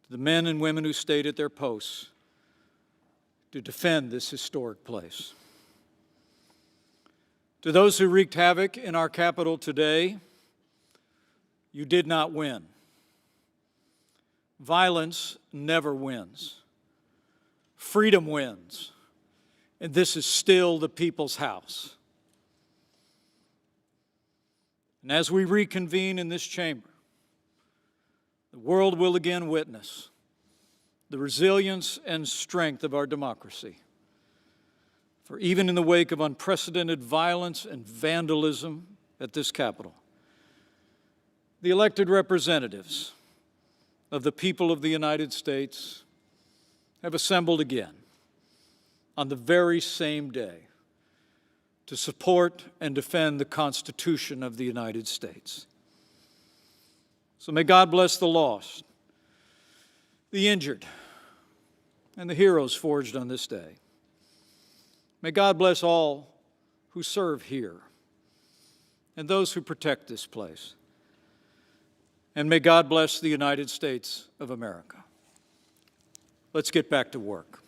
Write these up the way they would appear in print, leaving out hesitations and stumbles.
to the men and women who stayed at their posts to defend this historic place. To those who wreaked havoc in our capital today, you did not win. Violence never wins. Freedom wins. And this is still the people's house. And as we reconvene in this chamber, the world will again witness the resilience and strength of our democracy. For even in the wake of unprecedented violence and vandalism at this Capitol, the elected representatives of the people of the United States have assembled again on the very same day to support and defend the Constitution of the United States. So may God bless the lost, the injured, and the heroes forged on this day. May God bless all who serve here and those who protect this place. And may God bless the United States of America. Let's get back to work.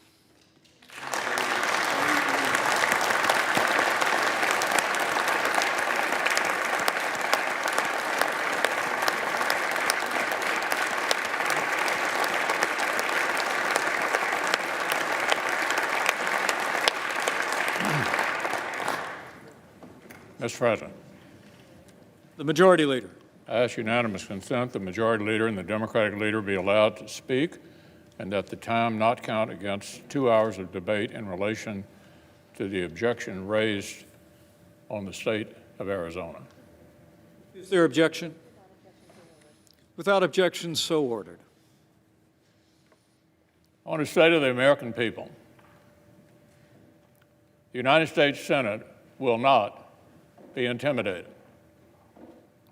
Mr. President. The Majority Leader. I ask unanimous consent the Majority Leader and the Democratic Leader be allowed to speak, and that the time not count against 2 hours of debate in relation to the objection raised on the state of Arizona. Is there objection? Without objection, so ordered. On the state of the American people, the United States Senate will not be intimidated.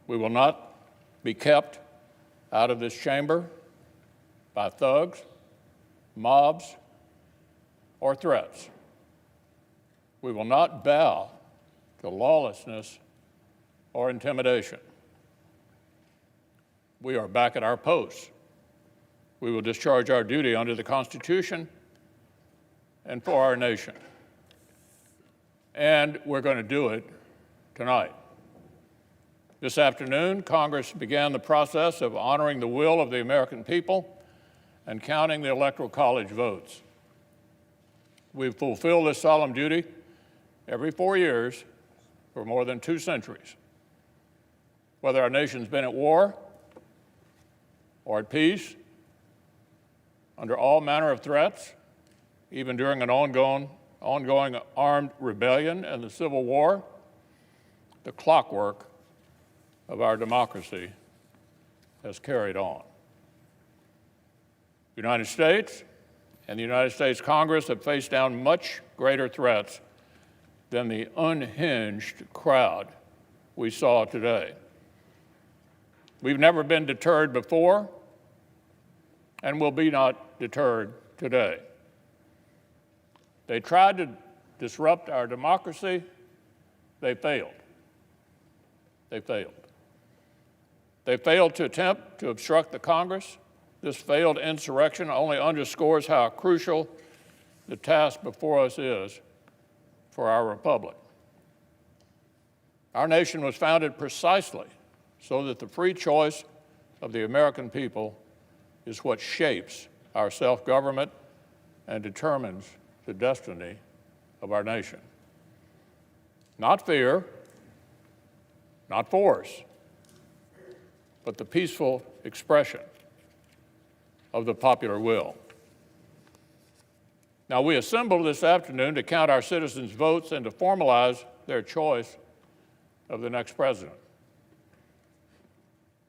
We will not be kept out of this chamber by thugs, mobs, or threats. We will not bow to lawlessness or intimidation. We are back at our posts. We will discharge our duty under the Constitution and for our nation. And we're going to do it tonight. This afternoon, Congress began the process of honoring the will of the American people and counting the Electoral College votes. We've fulfilled this solemn duty every 4 years for more than 2 centuries. Whether our nation's been at war or at peace, under all manner of threats, even during an ongoing armed rebellion and the Civil War, the clockwork of our democracy has carried on. The United States and the United States Congress have faced down much greater threats than the unhinged crowd we saw today. We've never been deterred before and will be not deterred today. They tried to disrupt our democracy. They failed. They failed. They failed to attempt to obstruct the Congress. This failed insurrection only underscores how crucial the task before us is for our republic. Our nation was founded precisely so that the free choice of the American people is what shapes our self-government and determines the destiny of our nation. Not fear, not force, but the peaceful expression of the popular will. Now, we assembled this afternoon to count our citizens' votes and to formalize their choice of the next president.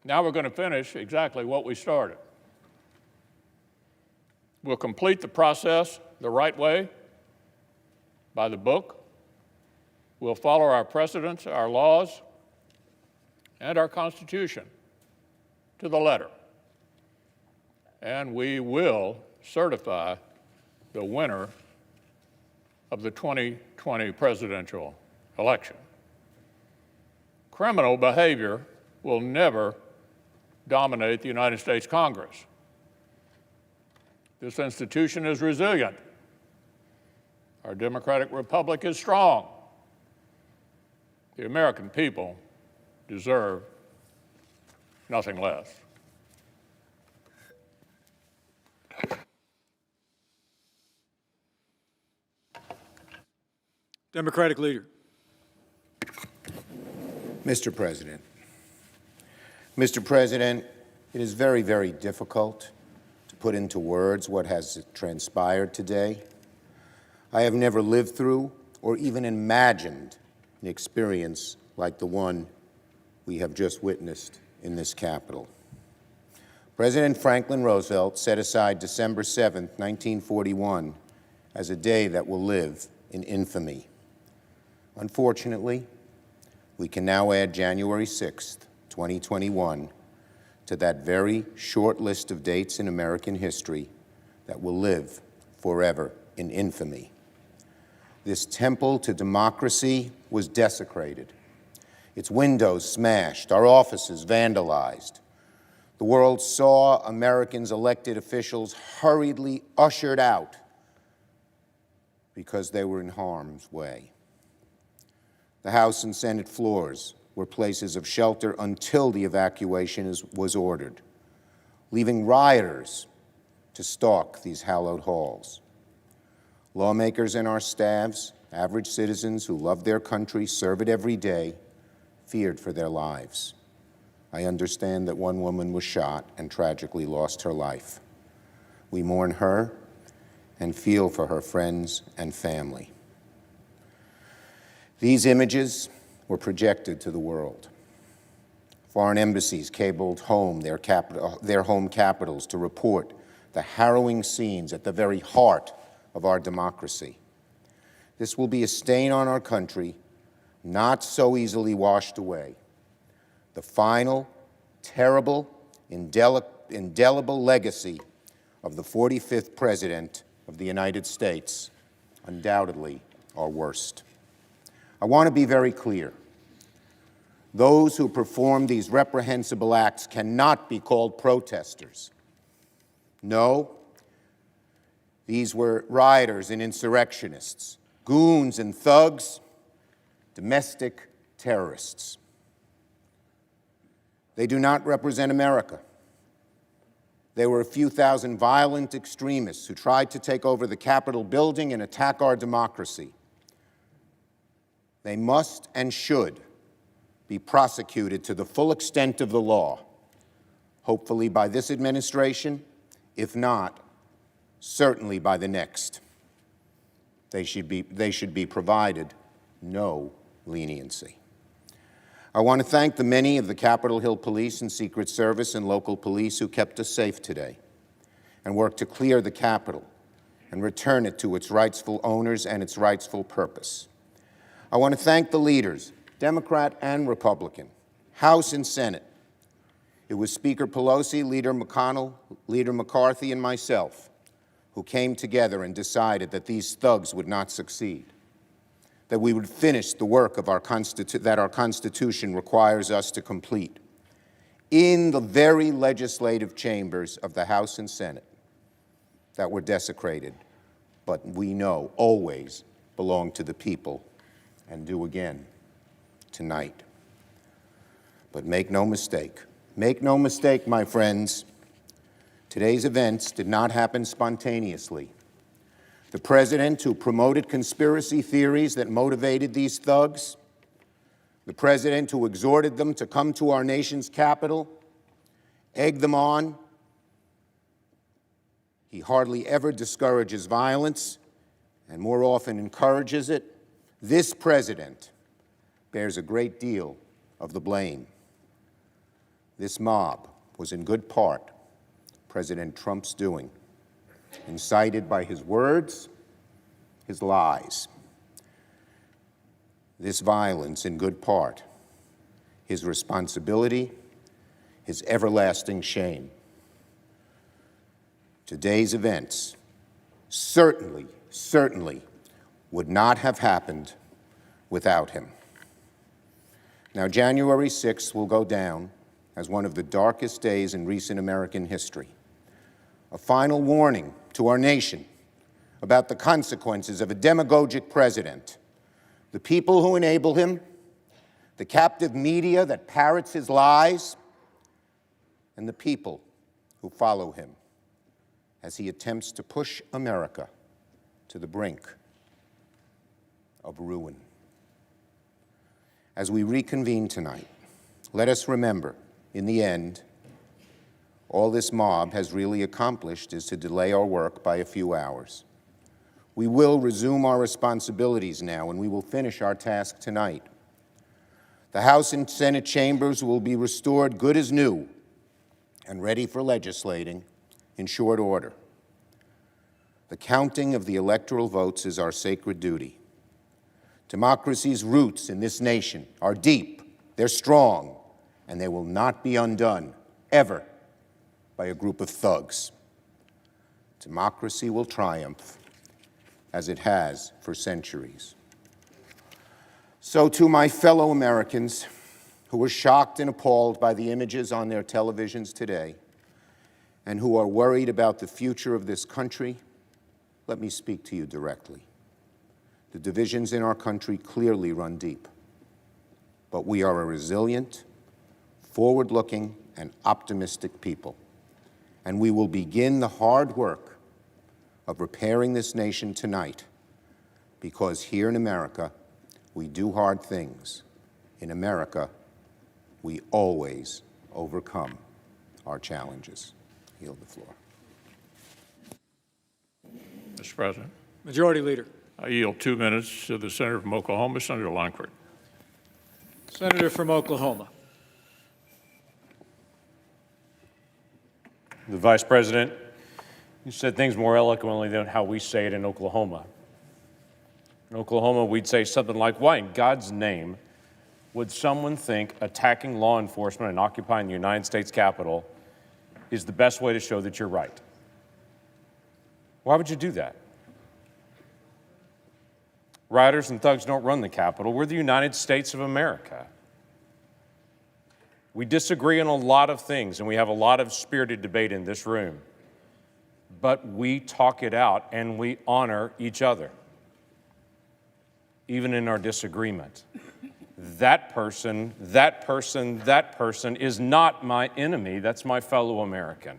Now we're going to finish exactly what we started. We'll complete the process the right way, by the book. We'll follow our precedents, our laws, and our Constitution to the letter. And we will certify the winner of the 2020 presidential election. Criminal behavior will never dominate the United States Congress. This institution is resilient. Our democratic republic is strong. The American people deserve nothing less. Democratic leader. Mr. President. Mr. President, it is very, very difficult to put into words what has transpired today. I have never lived through or even imagined an experience like the one we have just witnessed in this Capitol. President Franklin Roosevelt set aside December 7, 1941, as a day that will live in infamy. Unfortunately, we can now add January 6, 2021, to that very short list of dates in American history that will live forever in infamy. This temple to democracy was desecrated, its windows smashed, our offices vandalized. The world saw Americans' elected officials hurriedly ushered out because they were in harm's way. The House and Senate floors were places of shelter until the evacuation was ordered, leaving rioters to stalk these hallowed halls. Lawmakers and our staffs, average citizens who love their country, serve it every day, feared for their lives. I understand that one woman was shot and tragically lost her life. We mourn her and feel for her friends and family. These images were projected to the world. Foreign embassies cabled home their home capitals to report the harrowing scenes at the very heart of our democracy. This will be a stain on our country, not so easily washed away. The final, terrible, indelible legacy of the 45th President of the United States, undoubtedly our worst. I want to be very clear. Those who perform these reprehensible acts cannot be called protesters. No, these were rioters and insurrectionists, goons and thugs, domestic terrorists. They do not represent America. They were a few thousand violent extremists who tried to take over the Capitol building and attack our democracy. They must and should be prosecuted to the full extent of the law, hopefully by this administration, if not, certainly by the next. They should be provided no leniency. I want to thank the many of the Capitol Hill Police and Secret Service and local police who kept us safe today and worked to clear the Capitol and return it to its rightful owners and its rightful purpose. I want to thank the leaders, Democrat and Republican, House and Senate. It was Speaker Pelosi, Leader McConnell, Leader McCarthy, and myself who came together and decided that these thugs would not succeed, that we would finish the work of that our Constitution requires us to complete in the very legislative chambers of the House and Senate that were desecrated, but we know always belong to the people and do again tonight. But make no mistake, my friends, today's events did not happen spontaneously. The president who promoted conspiracy theories that motivated these thugs, the president who exhorted them to come to our nation's capital, egged them on. He hardly ever discourages violence and more often encourages it. This president bears a great deal of the blame. This mob was in good part President Trump's doing, incited by his words, his lies. This violence, in good part, his responsibility, his everlasting shame. Today's events certainly would not have happened without him. Now, January 6th will go down as one of the darkest days in recent American history. A final warning to our nation about the consequences of a demagogic president, the people who enable him, the captive media that parrots his lies, and the people who follow him as he attempts to push America to the brink of ruin. As we reconvene tonight, let us remember, in the end, all this mob has really accomplished is to delay our work by a few hours. We will resume our responsibilities now, and we will finish our task tonight. The House and Senate chambers will be restored good as new and ready for legislating in short order. The counting of the electoral votes is our sacred duty. Democracy's roots in this nation are deep, they're strong, and they will not be undone, ever, by a group of thugs. Democracy will triumph, as it has for centuries. So to my fellow Americans who were shocked and appalled by the images on their televisions today and who are worried about the future of this country, let me speak to you directly. The divisions in our country clearly run deep, but we are a resilient, forward-looking, and optimistic people, and we will begin the hard work of repairing this nation tonight, because here in America, we do hard things. In America, we always overcome our challenges. I yield the floor. Mr. President. Majority Leader. I yield 2 minutes to the Senator from Oklahoma, Senator Langford. Senator from Oklahoma. The Vice President, you said things more eloquently than how we say it in Oklahoma. In Oklahoma, we'd say something like, why in God's name would someone think attacking law enforcement and occupying the United States Capitol is the best way to show that you're right? Why would you do that? Rioters and thugs don't run the Capitol. We're the United States of America. We disagree on a lot of things, and we have a lot of spirited debate in this room. But we talk it out, and we honor each other, even in our disagreement. That person is not my enemy. That's my fellow American.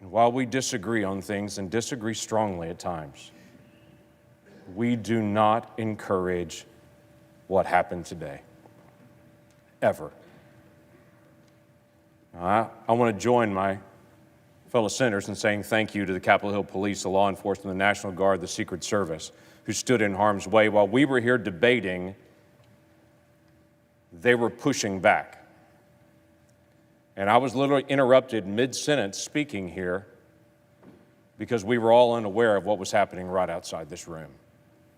And while we disagree on things, and disagree strongly at times, we do not encourage what happened today, ever. I want to join my fellow senators in saying thank you to the Capitol Hill Police, the law enforcement, the National Guard, the Secret Service, who stood in harm's way. While we were here debating, they were pushing back. And I was literally interrupted mid-sentence speaking here because we were all unaware of what was happening right outside this room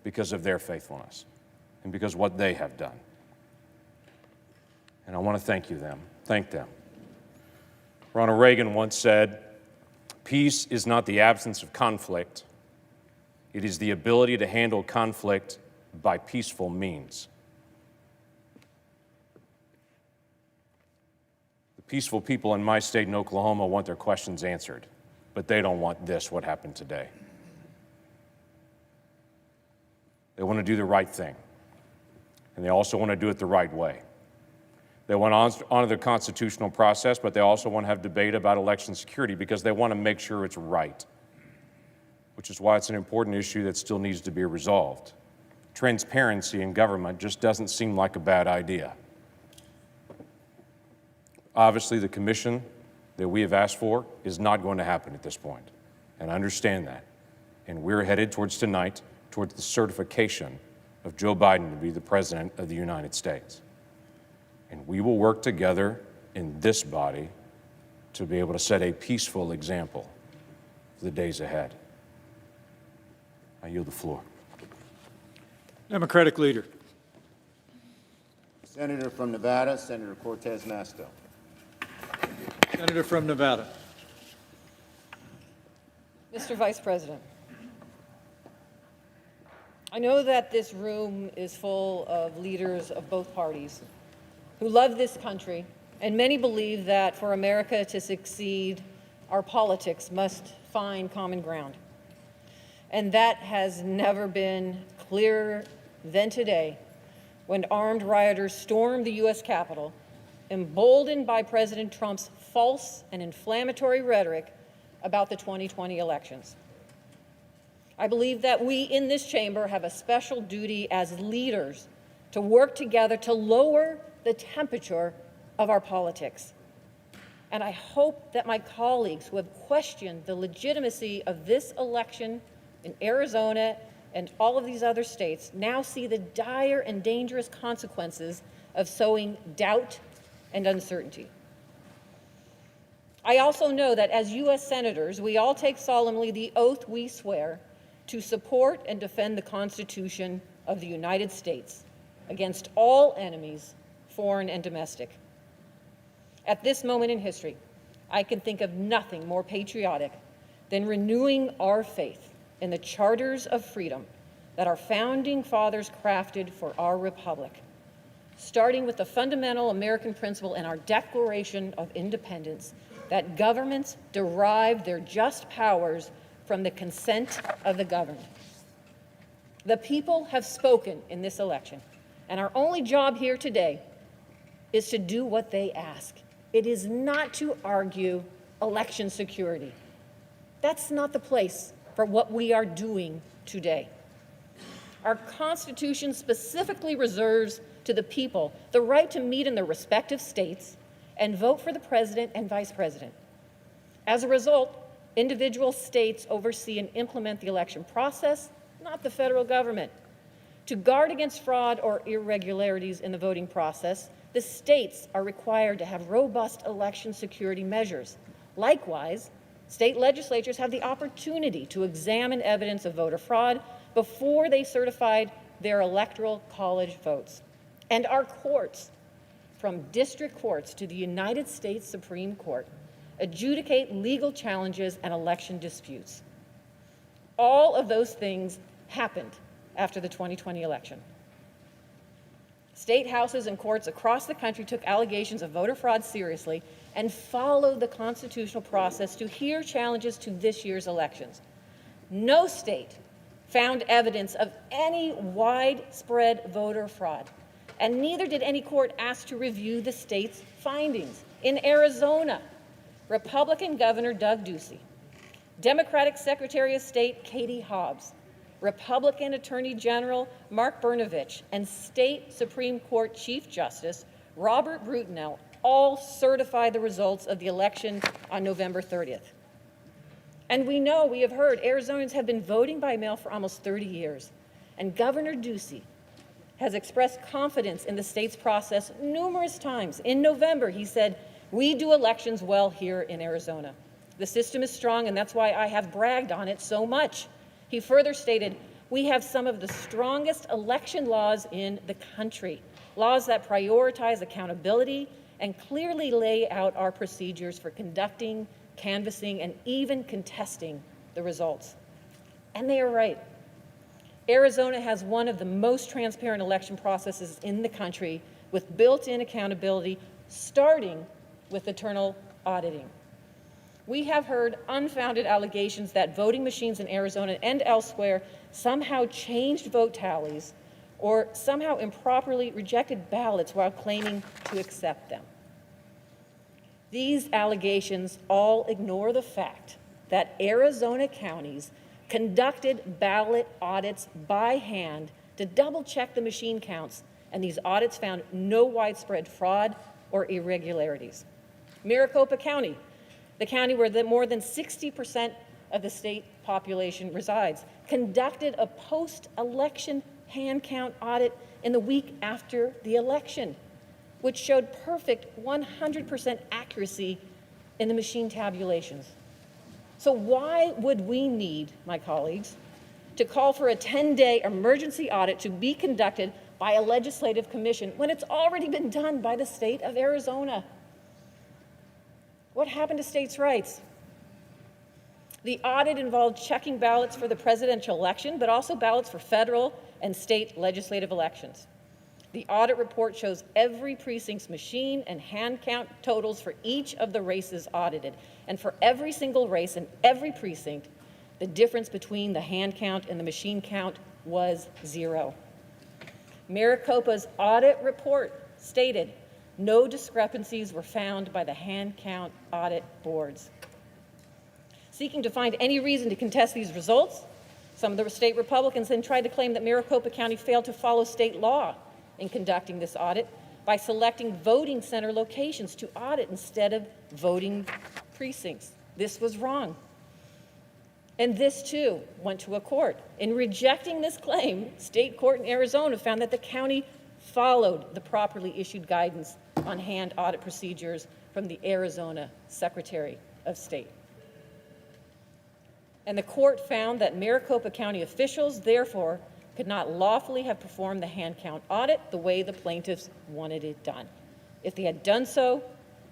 because of their faithfulness and because of what they have done. And I want to thank them. Ronald Reagan once said, "Peace is not the absence of conflict. It is the ability to handle conflict by peaceful means." The peaceful people in my state in Oklahoma want their questions answered, but they don't want what happened today. They want to do the right thing, and they also want to do it the right way. They want to honor the constitutional process, but they also want to have debate about election security because they want to make sure it's right, which is why it's an important issue that still needs to be resolved. Transparency in government just doesn't seem like a bad idea. Obviously, the commission that we have asked for is not going to happen at this point, and I understand that. And we're headed towards the certification of Joe Biden to be the President of the United States. And we will work together in this body to be able to set a peaceful example for the days ahead. I yield the floor. Democratic Leader. Senator from Nevada, Senator Cortez Masto. Senator from Nevada. Mr. Vice President, I know that this room is full of leaders of both parties who love this country, and many believe that for America to succeed, our politics must find common ground. And that has never been clearer than today, when armed rioters stormed the U.S. Capitol, emboldened by President Trump's false and inflammatory rhetoric about the 2020 elections. I believe that we in this chamber have a special duty as leaders to work together to lower the temperature of our politics. And I hope that my colleagues who have questioned the legitimacy of this election in Arizona and all of these other states now see the dire and dangerous consequences of sowing doubt and uncertainty. I also know that as U.S. senators, we all take solemnly the oath we swear to support and defend the Constitution of the United States against all enemies, foreign and domestic. At this moment in history, I can think of nothing more patriotic than renewing our faith in the charters of freedom that our founding fathers crafted for our republic, starting with the fundamental American principle in our Declaration of Independence that governments derive their just powers from the consent of the governed. The people have spoken in this election, and our only job here today is to do what they ask. It is not to argue election security. That's not the place for what we are doing today. Our Constitution specifically reserves to the people the right to meet in their respective states and vote for the president and vice president. As a result, individual states oversee and implement the election process, not the federal government. To guard against fraud or irregularities in the voting process, the states are required to have robust election security measures. Likewise, state legislatures have the opportunity to examine evidence of voter fraud before they certified their Electoral College votes. And our courts, from district courts to the United States Supreme Court, adjudicate legal challenges and election disputes. All of those things happened after the 2020 election. State houses and courts across the country took allegations of voter fraud seriously and followed the constitutional process to hear challenges to this year's elections. No state found evidence of any widespread voter fraud, and neither did any court ask to review the state's findings. In Arizona, Republican Governor Doug Ducey, Democratic Secretary of State Katie Hobbs, Republican Attorney General Mark Brnovich, and State Supreme Court Chief Justice Robert Brutinel all certified the results of the election on November 30th. And we have heard, Arizonans have been voting by mail for almost 30 years. And Governor Ducey has expressed confidence in the state's process numerous times. In November, he said, "We do elections well here in Arizona. The system is strong, and that's why I have bragged on it so much." He further stated, "We have some of the strongest election laws in the country, laws that prioritize accountability and clearly lay out our procedures for conducting, canvassing, and even contesting the results." And they are right. Arizona has one of the most transparent election processes in the country, with built-in accountability, starting with internal auditing. We have heard unfounded allegations that voting machines in Arizona and elsewhere somehow changed vote tallies or somehow improperly rejected ballots while claiming to accept them. These allegations all ignore the fact that Arizona counties conducted ballot audits by hand to double-check the machine counts, and these audits found no widespread fraud or irregularities. Maricopa County, the county where more than 60% of the state population resides, conducted a post-election hand count audit in the week after the election, which showed perfect 100% accuracy in the machine tabulations. So why would we need, my colleagues, to call for a 10-day emergency audit to be conducted by a legislative commission when it's already been done by the state of Arizona? What happened to states' rights? The audit involved checking ballots for the presidential election, but also ballots for federal and state legislative elections. The audit report shows every precinct's machine and hand count totals for each of the races audited. And for every single race in every precinct, the difference between the hand count and the machine count was 0. Maricopa's audit report stated no discrepancies were found by the hand count audit boards. Seeking to find any reason to contest these results, some of the state Republicans then tried to claim that Maricopa County failed to follow state law in conducting this audit by selecting voting center locations to audit instead of voting precincts. This was wrong. And this, too, went to a court. In rejecting this claim, state court in Arizona found that the county followed the properly issued guidance on hand audit procedures from the Arizona Secretary of State. And the court found that Maricopa County officials, therefore, could not lawfully have performed the hand count audit the way the plaintiffs wanted it done. If they had done so,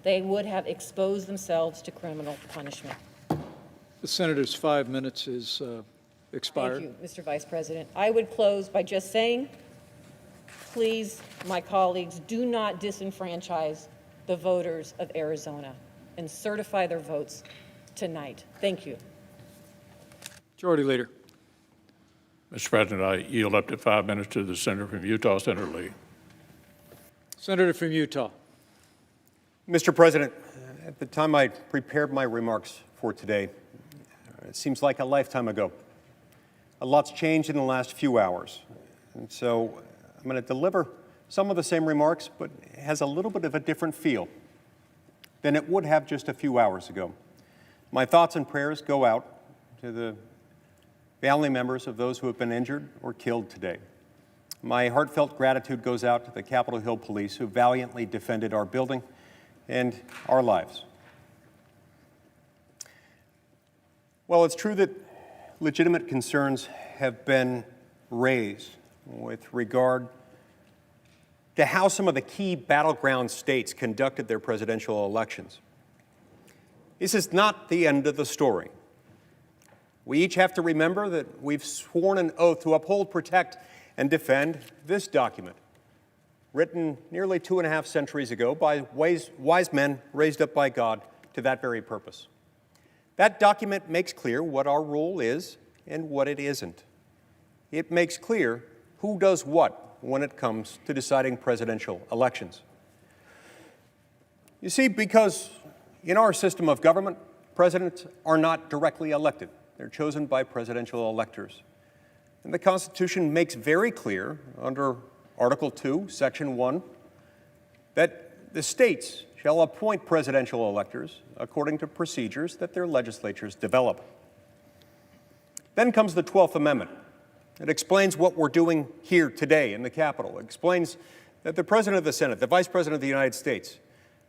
they would have exposed themselves to criminal punishment. The senator's 5 minutes is expired. Thank you, Mr. Vice President. I would close by just saying, please, my colleagues, do not disenfranchise the voters of Arizona and certify their votes tonight. Thank you. Majority Leader. Mr. President, I yield up to 5 minutes to the senator from Utah, Senator Lee. Senator from Utah. Mr. President, at the time I prepared my remarks for today, it seems like a lifetime ago. A lot's changed in the last few hours. And so I'm going to deliver some of the same remarks, but it has a little bit of a different feel than it would have just a few hours ago. My thoughts and prayers go out to the family members of those who have been injured or killed today. My heartfelt gratitude goes out to the Capitol Hill Police who valiantly defended our building and our lives. Well, it's true that legitimate concerns have been raised with regard to how some of the key battleground states conducted their presidential elections. This is not the end of the story. We each have to remember that we've sworn an oath to uphold, protect, and defend this document, written nearly 2.5 centuries ago by wise men raised up by God to that very purpose. That document makes clear what our role is and what it isn't. It makes clear who does what when it comes to deciding presidential elections. You see, because in our system of government, presidents are not directly elected. They're chosen by presidential electors. And the Constitution makes very clear under Article 2, Section 1, that the states shall appoint presidential electors according to procedures that their legislatures develop. Then comes the 12th Amendment. It explains what we're doing here today in the Capitol. It explains that the President of the Senate, the Vice President of the United States,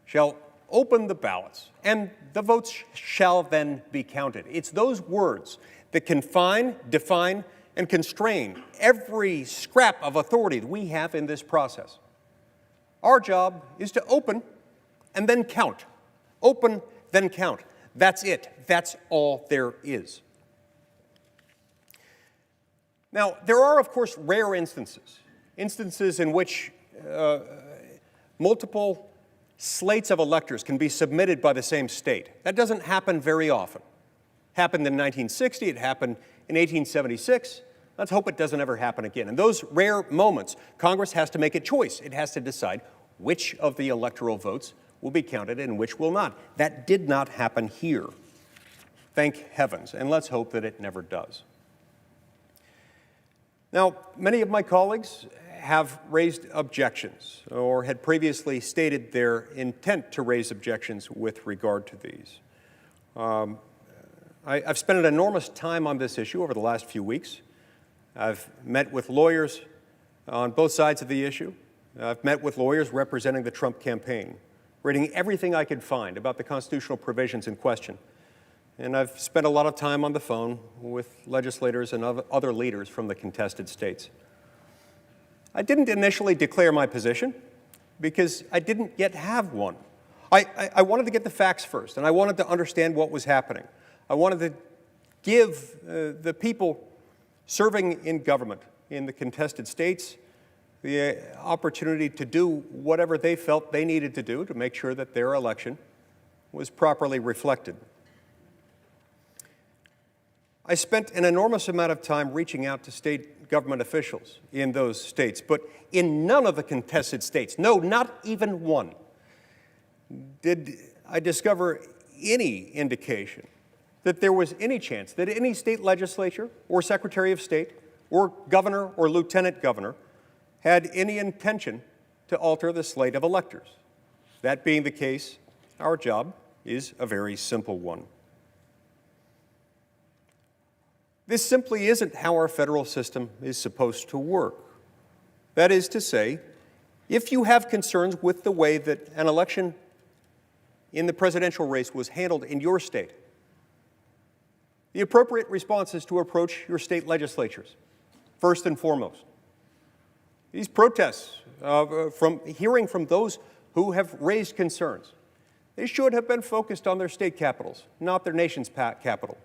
shall open the ballots, and the votes shall then be counted. It's those words that confine, define, and constrain every scrap of authority that we have in this process. Our job is to open and then count. Open, then count. That's it. That's all there is. Now, there are, of course, rare instances in which multiple slates of electors can be submitted by the same state. That doesn't happen very often. It happened in 1960, it happened in 1876. Let's hope it doesn't ever happen again. In those rare moments, Congress has to make a choice. It has to decide which of the electoral votes will be counted and which will not. That did not happen here. Thank heavens, and let's hope that it never does. Now, many of my colleagues have raised objections or had previously stated their intent to raise objections with regard to these. I've spent an enormous time on this issue over the last few weeks. I've met with lawyers on both sides of the issue. I've met with lawyers representing the Trump campaign, reading everything I could find about the constitutional provisions in question. And I've spent a lot of time on the phone with legislators and other leaders from the contested states. I didn't initially declare my position because I didn't yet have one. I wanted to get the facts first, and I wanted to understand what was happening. I wanted to give the people serving in government in the contested states the opportunity to do whatever they felt they needed to do to make sure that their election was properly reflected. I spent an enormous amount of time reaching out to state government officials in those states, but in none of the contested states, no, not even one, did I discover any indication that there was any chance that any state legislature or secretary of state or governor or lieutenant governor had any intention to alter the slate of electors. That being the case, our job is a very simple one. This simply isn't how our federal system is supposed to work. That is to say, if you have concerns with the way that an election in the presidential race was handled in your state, the appropriate response is to approach your state legislatures, first and foremost. These protests, from hearing from those who have raised concerns, they should have been focused on their state capitals, not their nation's capital,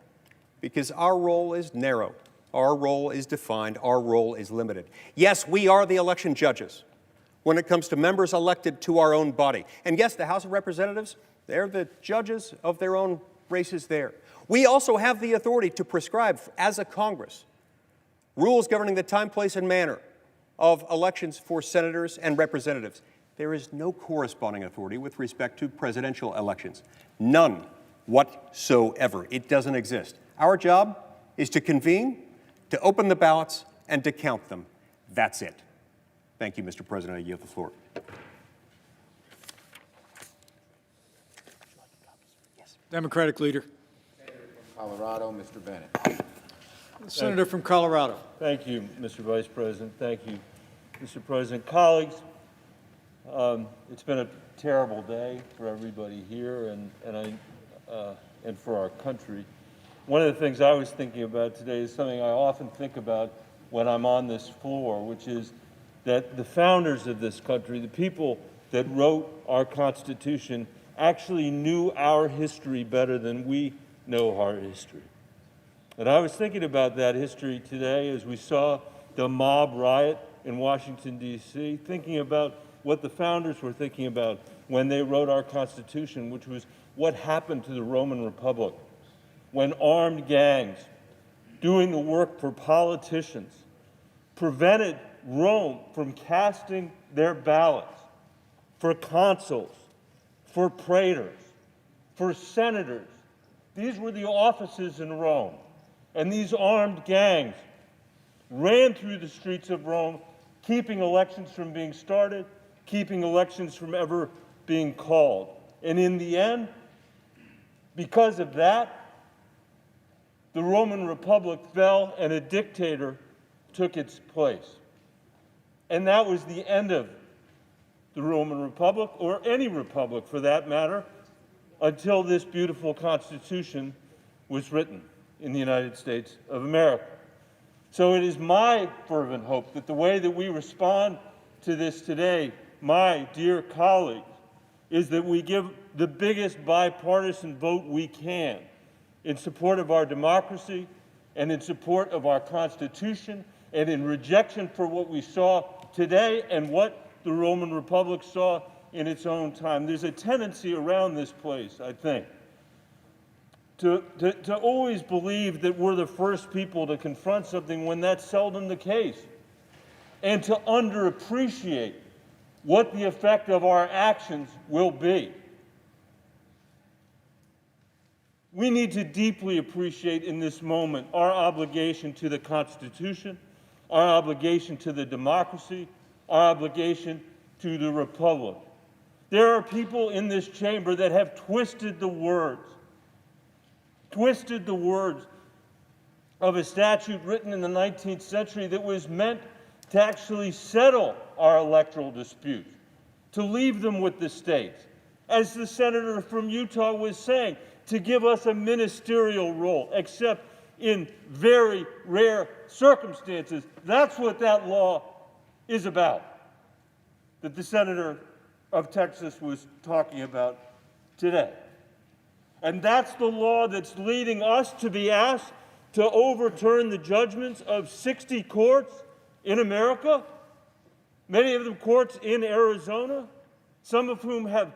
because our role is narrow, our role is defined, our role is limited. Yes, we are the election judges when it comes to members elected to our own body. And yes, the House of Representatives, they're the judges of their own races there. We also have the authority to prescribe, as a Congress, rules governing the time, place, and manner of elections for senators and representatives. There is no corresponding authority with respect to presidential elections. None whatsoever. It doesn't exist. Our job is to convene, to open the ballots, and to count them. That's it. Thank you, Mr. President. I yield the floor. Democratic leader. Colorado, Mr. Bennett. Senator from Colorado. Thank you, Mr. Vice President. Thank you, Mr. President. Colleagues, it's been a terrible day for everybody here and for our country. One of the things I was thinking about today is something I often think about when I'm on this floor, which is that the founders of this country, the people that wrote our Constitution, actually knew our history better than we know our history. And I was thinking about that history today as we saw the mob riot in Washington, D.C., thinking about what the founders were thinking about when they wrote our Constitution, which was what happened to the Roman Republic, when armed gangs doing the work for politicians prevented Rome from casting their ballots for consuls, for praetors, for senators. These were the offices in Rome. And these armed gangs ran through the streets of Rome, keeping elections from being started, keeping elections from ever being called. And in the end, because of that, the Roman Republic fell and a dictator took its place. And that was the end of the Roman Republic, or any republic for that matter, until this beautiful Constitution was written in the United States of America. So it is my fervent hope that the way that we respond to this today, my dear colleagues, is that we give the biggest bipartisan vote we can in support of our democracy and in support of our Constitution and in rejection for what we saw today and what the Roman Republic saw in its own time. There's a tendency around this place, I think, to always believe that we're the first people to confront something when that's seldom the case, and to underappreciate what the effect of our actions will be. We need to deeply appreciate in this moment our obligation to the Constitution, our obligation to the democracy, our obligation to the Republic. There are people in this chamber that have twisted the words of a statute written in the 19th century that was meant to actually settle our electoral disputes, to leave them with the states. As the senator from Utah was saying, to give us a ministerial role, except in very rare circumstances. That's what that law is about, that the senator of Texas was talking about today. And that's the law that's leading us to be asked to overturn the judgments of 60 courts in America. many of them courts in Arizona, some of whom have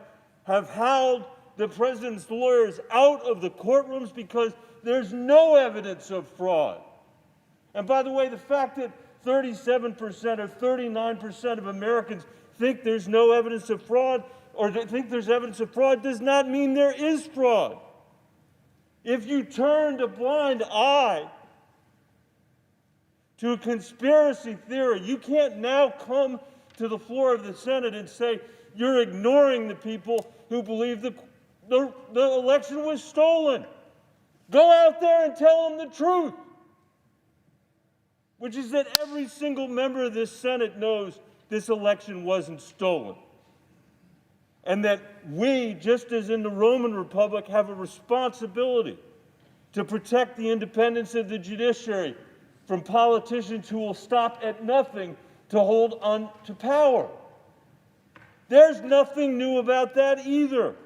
howled the president's lawyers out of the courtrooms because there's no evidence of fraud. And by the way, the fact that 37% or 39% of Americans think there's no evidence of fraud or think there's evidence of fraud does not mean there is fraud. If you turned a blind eye to a conspiracy theory, you can't now come to the floor of the Senate and say you're ignoring the people who believe the election was stolen. Go out there and tell them the truth, which is that every single member of this Senate knows this election wasn't stolen. And that we, just as in the Roman Republic, have a responsibility to protect the independence of the judiciary from politicians who will stop at nothing to hold on to power. There's nothing new about that either.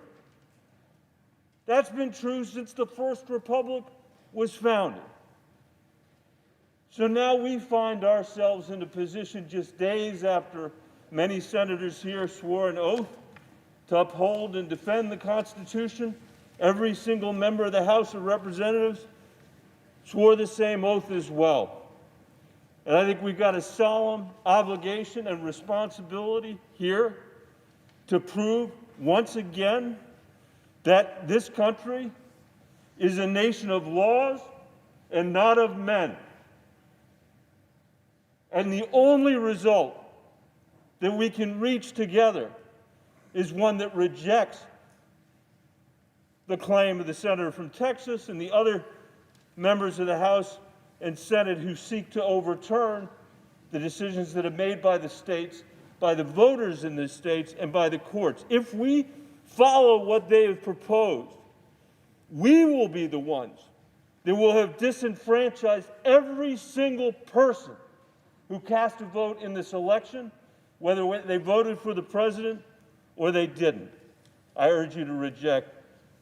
That's been true since the First Republic was founded. So now we find ourselves in a position just days after many senators here swore an oath to uphold and defend the Constitution. Every single member of the House of Representatives swore the same oath as well. And I think we've got a solemn obligation and responsibility here to prove once again that this country is a nation of laws and not of men. And the only result that we can reach together is one that rejects the claim of the senator from Texas and the other members of the House and Senate who seek to overturn the decisions that are made by the states, by the voters in the states, and by the courts. If we follow what they have proposed, we will be the ones that will have disenfranchised every single person who cast a vote in this election, whether they voted for the president or they didn't. I urge you to reject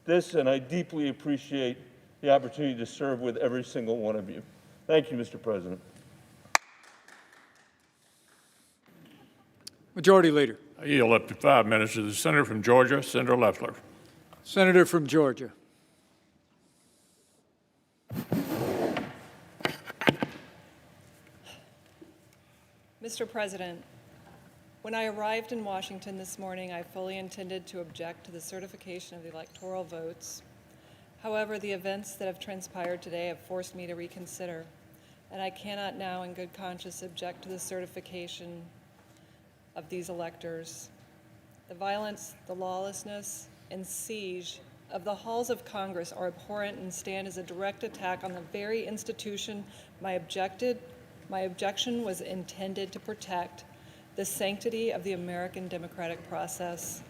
this, and I deeply appreciate the opportunity to serve with every single one of you. Thank you, Mr. President. Majority Leader. I yield up to 5 minutes to the senator from Georgia, Senator Loeffler. Senator from Georgia. Mr. President, when I arrived in Washington this morning, I fully intended to object to the certification of the electoral votes. However, the events that have transpired today have forced me to reconsider, and I cannot now in good conscience object to the certification of these electors. The violence, the lawlessness, and siege of the halls of Congress are abhorrent and stand as a direct attack on the very institution my objection was intended to protect, the sanctity of the American democratic process.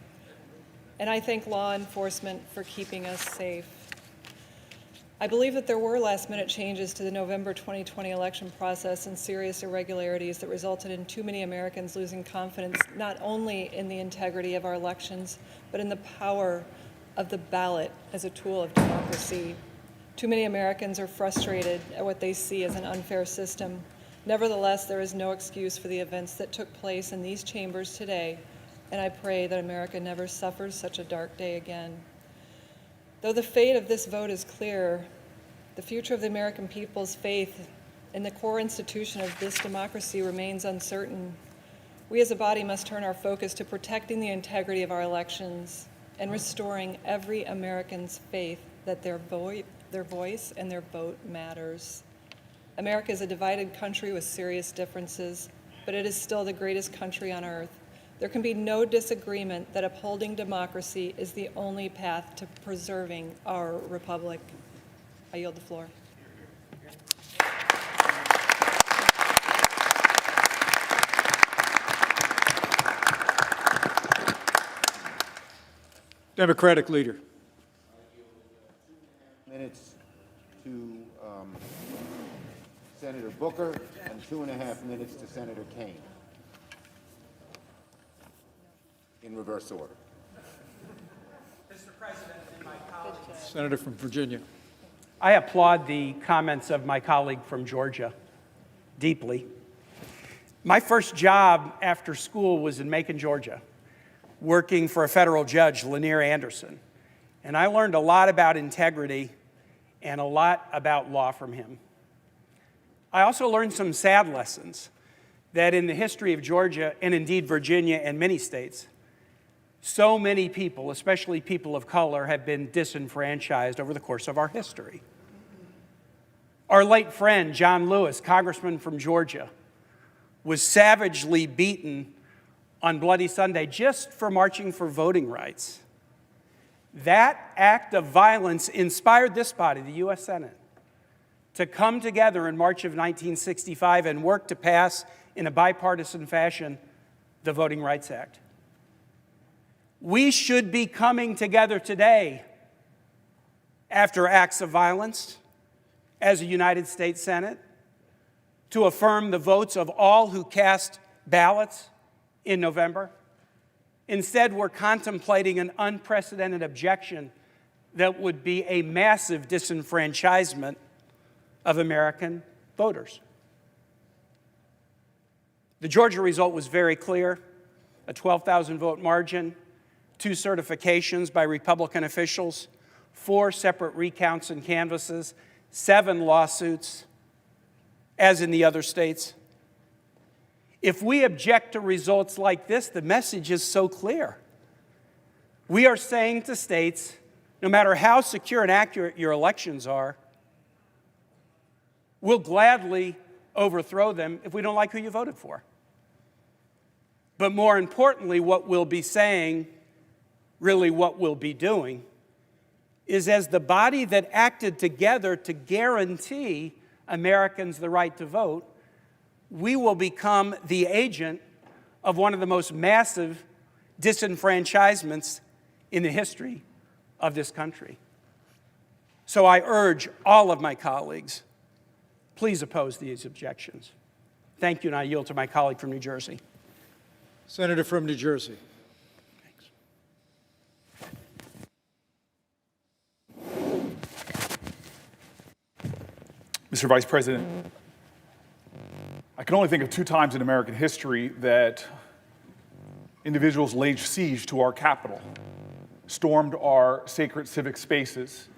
And I thank law enforcement for keeping us safe. I believe that there were last-minute changes to the November 2020 election process and serious irregularities that resulted in too many Americans losing confidence not only in the integrity of our elections, but in the power of the ballot as a tool of democracy. Too many Americans are frustrated at what they see as an unfair system. Nevertheless, there is no excuse for the events that took place in these chambers today, and I pray that America never suffers such a dark day again. Though the fate of this vote is clear, the future of the American people's faith in the core institution of this democracy remains uncertain. We as a body must turn our focus to protecting the integrity of our elections and restoring every American's faith that their voice and their vote matters. America is a divided country with serious differences, but it is still the greatest country on earth. There can be no disagreement that upholding democracy is the only path to preserving our republic. I yield the floor. Democratic Leader. Minutes to Senator Booker and 2.5 minutes to Senator Kaine. In reverse order. Mr. President and my colleagues. Senator from Virginia. I applaud the comments of my colleague from Georgia deeply. My first job after school was in Macon, Georgia, working for a federal judge, Lanier Anderson. And I learned a lot about integrity and a lot about law from him. I also learned some sad lessons that in the history of Georgia, and indeed Virginia and many states, so many people, especially people of color, have been disenfranchised over the course of our history. Our late friend, John Lewis, congressman from Georgia, was savagely beaten on Bloody Sunday just for marching for voting rights. That act of violence inspired this body, the U.S. Senate, to come together in March of 1965 and work to pass, in a bipartisan fashion, the Voting Rights Act. We should be coming together today after acts of violence as a United States Senate to affirm the votes of all who cast ballots in November. Instead, we're contemplating an unprecedented objection that would be a massive disenfranchisement of American voters. The Georgia result was very clear, a 12,000 vote margin, 2 certifications by Republican officials, 4 separate recounts and canvasses, 7 lawsuits, as in the other states. If we object to results like this, the message is so clear. We are saying to states, no matter how secure and accurate your elections are, we'll gladly overthrow them if we don't like who you voted for. But more importantly, what we'll be saying, really what we'll be doing, is as the body that acted together to guarantee Americans the right to vote, we will become the agent of one of the most massive disenfranchisements in the history of this country. So I urge all of my colleagues, please oppose these objections. Thank you, and I yield to my colleague from New Jersey. Senator from New Jersey. Mr. Vice President, I can only think of 2 times in American history that individuals laid siege to our Capitol, stormed our sacred civic spaces,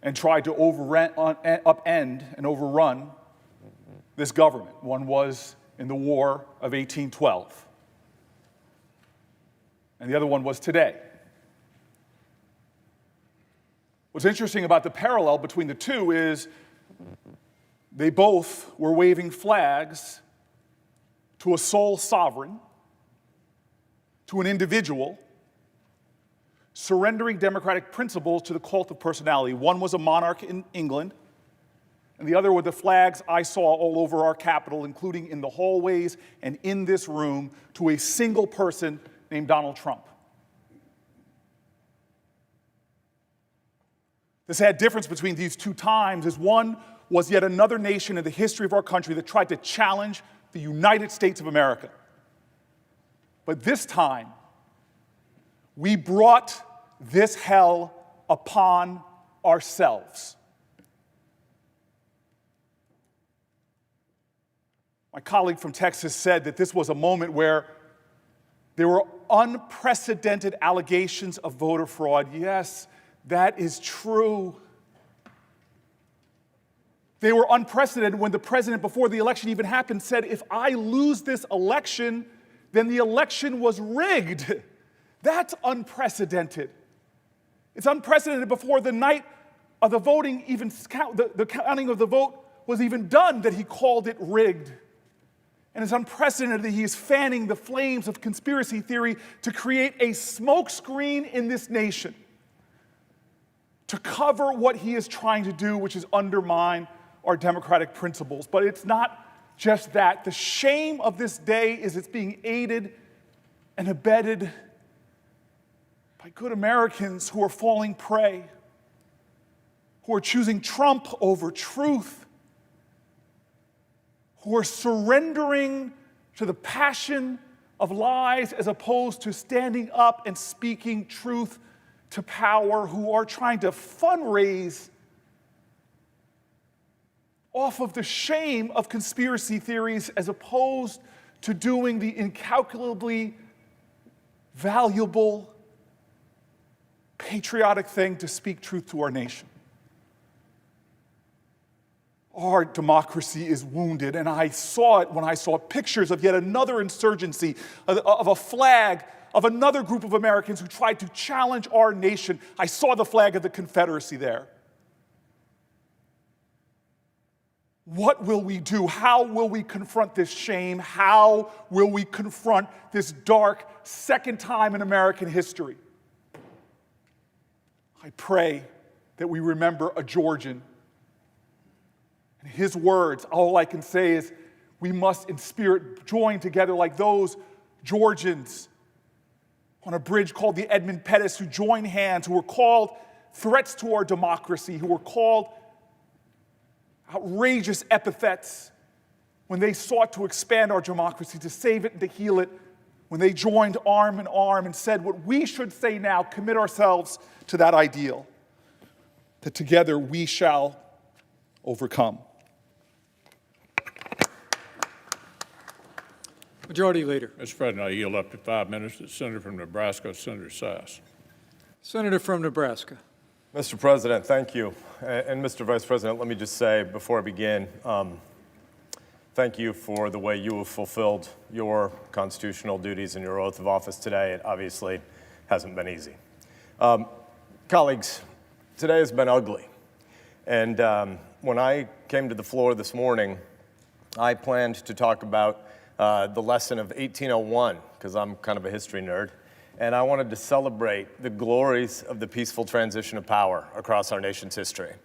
and tried to upend and overrun this government. One was in the War of 1812, and the other one was today. What's interesting about the parallel between the two is they both were waving flags to a sole sovereign, to an individual, surrendering democratic principles to the cult of personality. One was a monarch in England, and the other were the flags I saw all over our Capitol, including in the hallways and in this room, to a single person named Donald Trump. The sad difference between these 2 times is one was yet another nation in the history of our country that tried to challenge the United States of America. But this time, we brought this hell upon ourselves. My colleague from Texas said that this was a moment where there were unprecedented allegations of voter fraud. Yes, that is true. They were unprecedented when the president, before the election even happened, said, if I lose this election, then the election was rigged. That's unprecedented. It's unprecedented before the night of the voting, even the counting of the vote was even done, that he called it rigged. And it's unprecedented that he is fanning the flames of conspiracy theory to create a smokescreen in this nation to cover what he is trying to do, which is undermine our democratic principles. But it's not just that. The shame of this day is it's being aided and abetted by good Americans who are falling prey, who are choosing Trump over truth, who are surrendering to the passion of lies as opposed to standing up and speaking truth to power, who are trying to fundraise off of the shame of conspiracy theories as opposed to doing the incalculably valuable, patriotic thing to speak truth to our nation. Our democracy is wounded, and I saw it when I saw pictures of yet another insurgency, of a flag of another group of Americans who tried to challenge our nation. I saw the flag of the Confederacy there. What will we do? How will we confront this shame? How will we confront this dark second time in American history? I pray that we remember a Georgian. And his words, all I can say is, we must in spirit join together like those Georgians on a bridge called the Edmund Pettus, who joined hands, who were called threats to our democracy, who were called outrageous epithets when they sought to expand our democracy, to save it and to heal it, when they joined arm in arm and said what we should say now, commit ourselves to that ideal, that together we shall overcome. Majority Leader. Mr. President, I yield up to 5 minutes to the Senator from Nebraska, Senator Sass. Senator from Nebraska. Mr. President, thank you. And Mr. Vice President, let me just say before I begin, thank you for the way you have fulfilled your constitutional duties and your oath of office today. It obviously hasn't been easy. Colleagues, today has been ugly. And when I came to the floor this morning, I planned to talk about the lesson of 1801, because I'm kind of a history nerd, and I wanted to celebrate the glories of the peaceful transition of power across our nation's history. It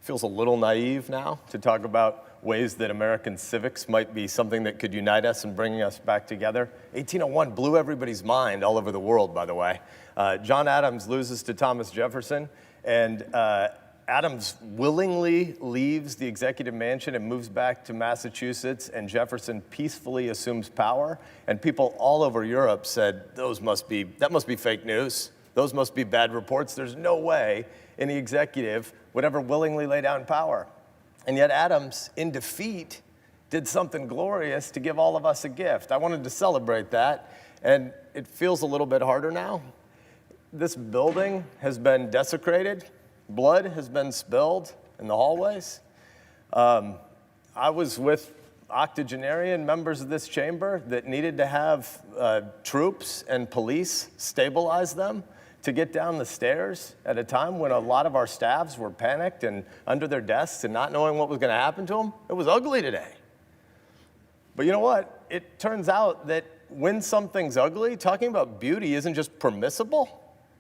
feels a little naive now to talk about ways that American civics might be something that could unite us and bring us back together. 1801 blew everybody's mind all over the world, by the way. John Adams loses to Thomas Jefferson, and Adams willingly leaves the executive mansion and moves back to Massachusetts, and Jefferson peacefully assumes power. And people all over Europe said, that must be fake news. Those must be bad reports. There's no way any executive would ever willingly lay down power. And yet Adams, in defeat, did something glorious to give all of us a gift. I wanted to celebrate that, and it feels a little bit harder now. This building has been desecrated. Blood has been spilled in the hallways. I was with octogenarian members of this chamber that needed to have troops and police stabilize them to get down the stairs at a time when a lot of our staffs were panicked and under their desks and not knowing what was going to happen to them. It was ugly today. But you know what? It turns out that when something's ugly, talking about beauty isn't just permissible.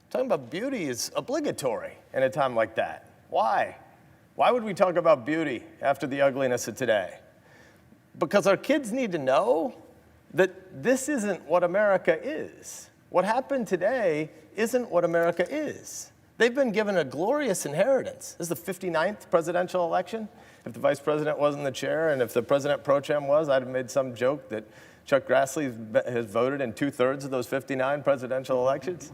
Talking about beauty is obligatory in a time like that. Why? Why would we talk about beauty after the ugliness of today? Because our kids need to know that this isn't what America is. What happened today isn't what America is. They've been given a glorious inheritance. This is the 59th presidential election. If the vice president wasn't the chair and if the president pro tem was, I'd have made some joke that Chuck Grassley has voted in 2/3 of those 59 presidential elections.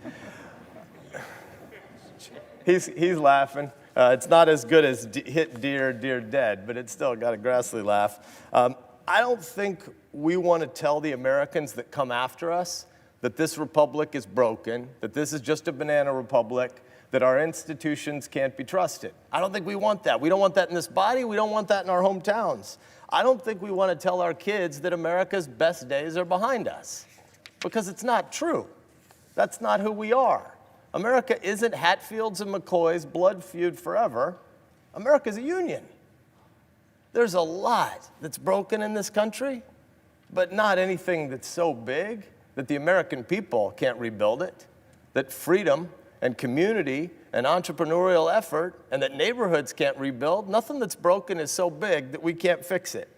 He's laughing. It's not as good as Hit Dear, Dear Dead, but it's still got a Grassley laugh. I don't think we want to tell the Americans that come after us that this republic is broken, that this is just a banana republic, that our institutions can't be trusted. I don't think we want that. We don't want that in this body. We don't want that in our hometowns. I don't think we want to tell our kids that America's best days are behind us, because it's not true. That's not who we are. America isn't Hatfield's and McCoy's blood feud forever. America's a union. There's a lot that's broken in this country, but not anything that's so big that the American people can't rebuild it, that freedom and community and entrepreneurial effort and that neighborhoods can't rebuild. Nothing that's broken is so big that we can't fix it.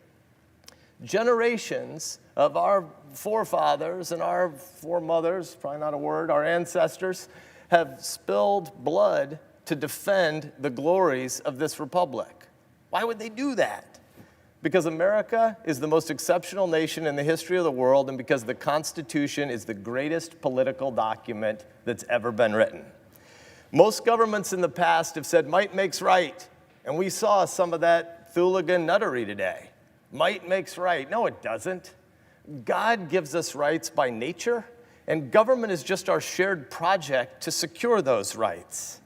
Generations of our forefathers and our foremothers, probably not a word, our ancestors, have spilled blood to defend the glories of this republic. Why would they do that? Because America is the most exceptional nation in the history of the world, and because the Constitution is the greatest political document that's ever been written. Most governments in the past have said might makes right, and we saw some of that Cthulhugan nuttery today. Might makes right. No, it doesn't. God gives us rights by nature, and government is just our shared project to secure those rights.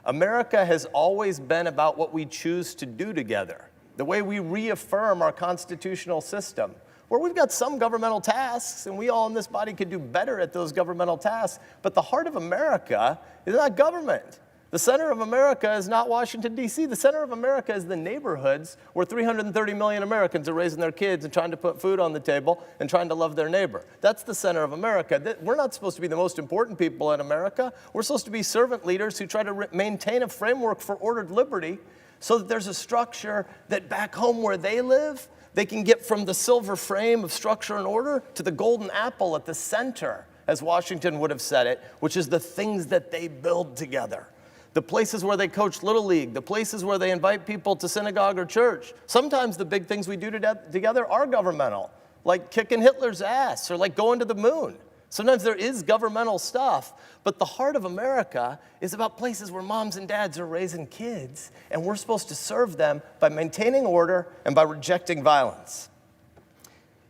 America has always been about what we choose to do together, the way we reaffirm our constitutional system, where we've got some governmental tasks, and we all in this body could do better at those governmental tasks, but the heart of America is not government. The center of America is not Washington, D.C. The center of America is the neighborhoods where 330 million Americans are raising their kids and trying to put food on the table and trying to love their neighbor. That's the center of America. We're not supposed to be the most important people in America. We're supposed to be servant leaders who try to maintain a framework for ordered liberty so that there's a structure that back home where they live, they can get from the silver frame of structure and order to the golden apple at the center, as Washington would have said it, which is the things that they build together. The places where they coach Little League, the places where they invite people to synagogue or church. Sometimes the big things we do together are governmental, like kicking Hitler's ass or like going to the moon. Sometimes there is governmental stuff, but the heart of America is about places where moms and dads are raising kids, and we're supposed to serve them by maintaining order and by rejecting violence.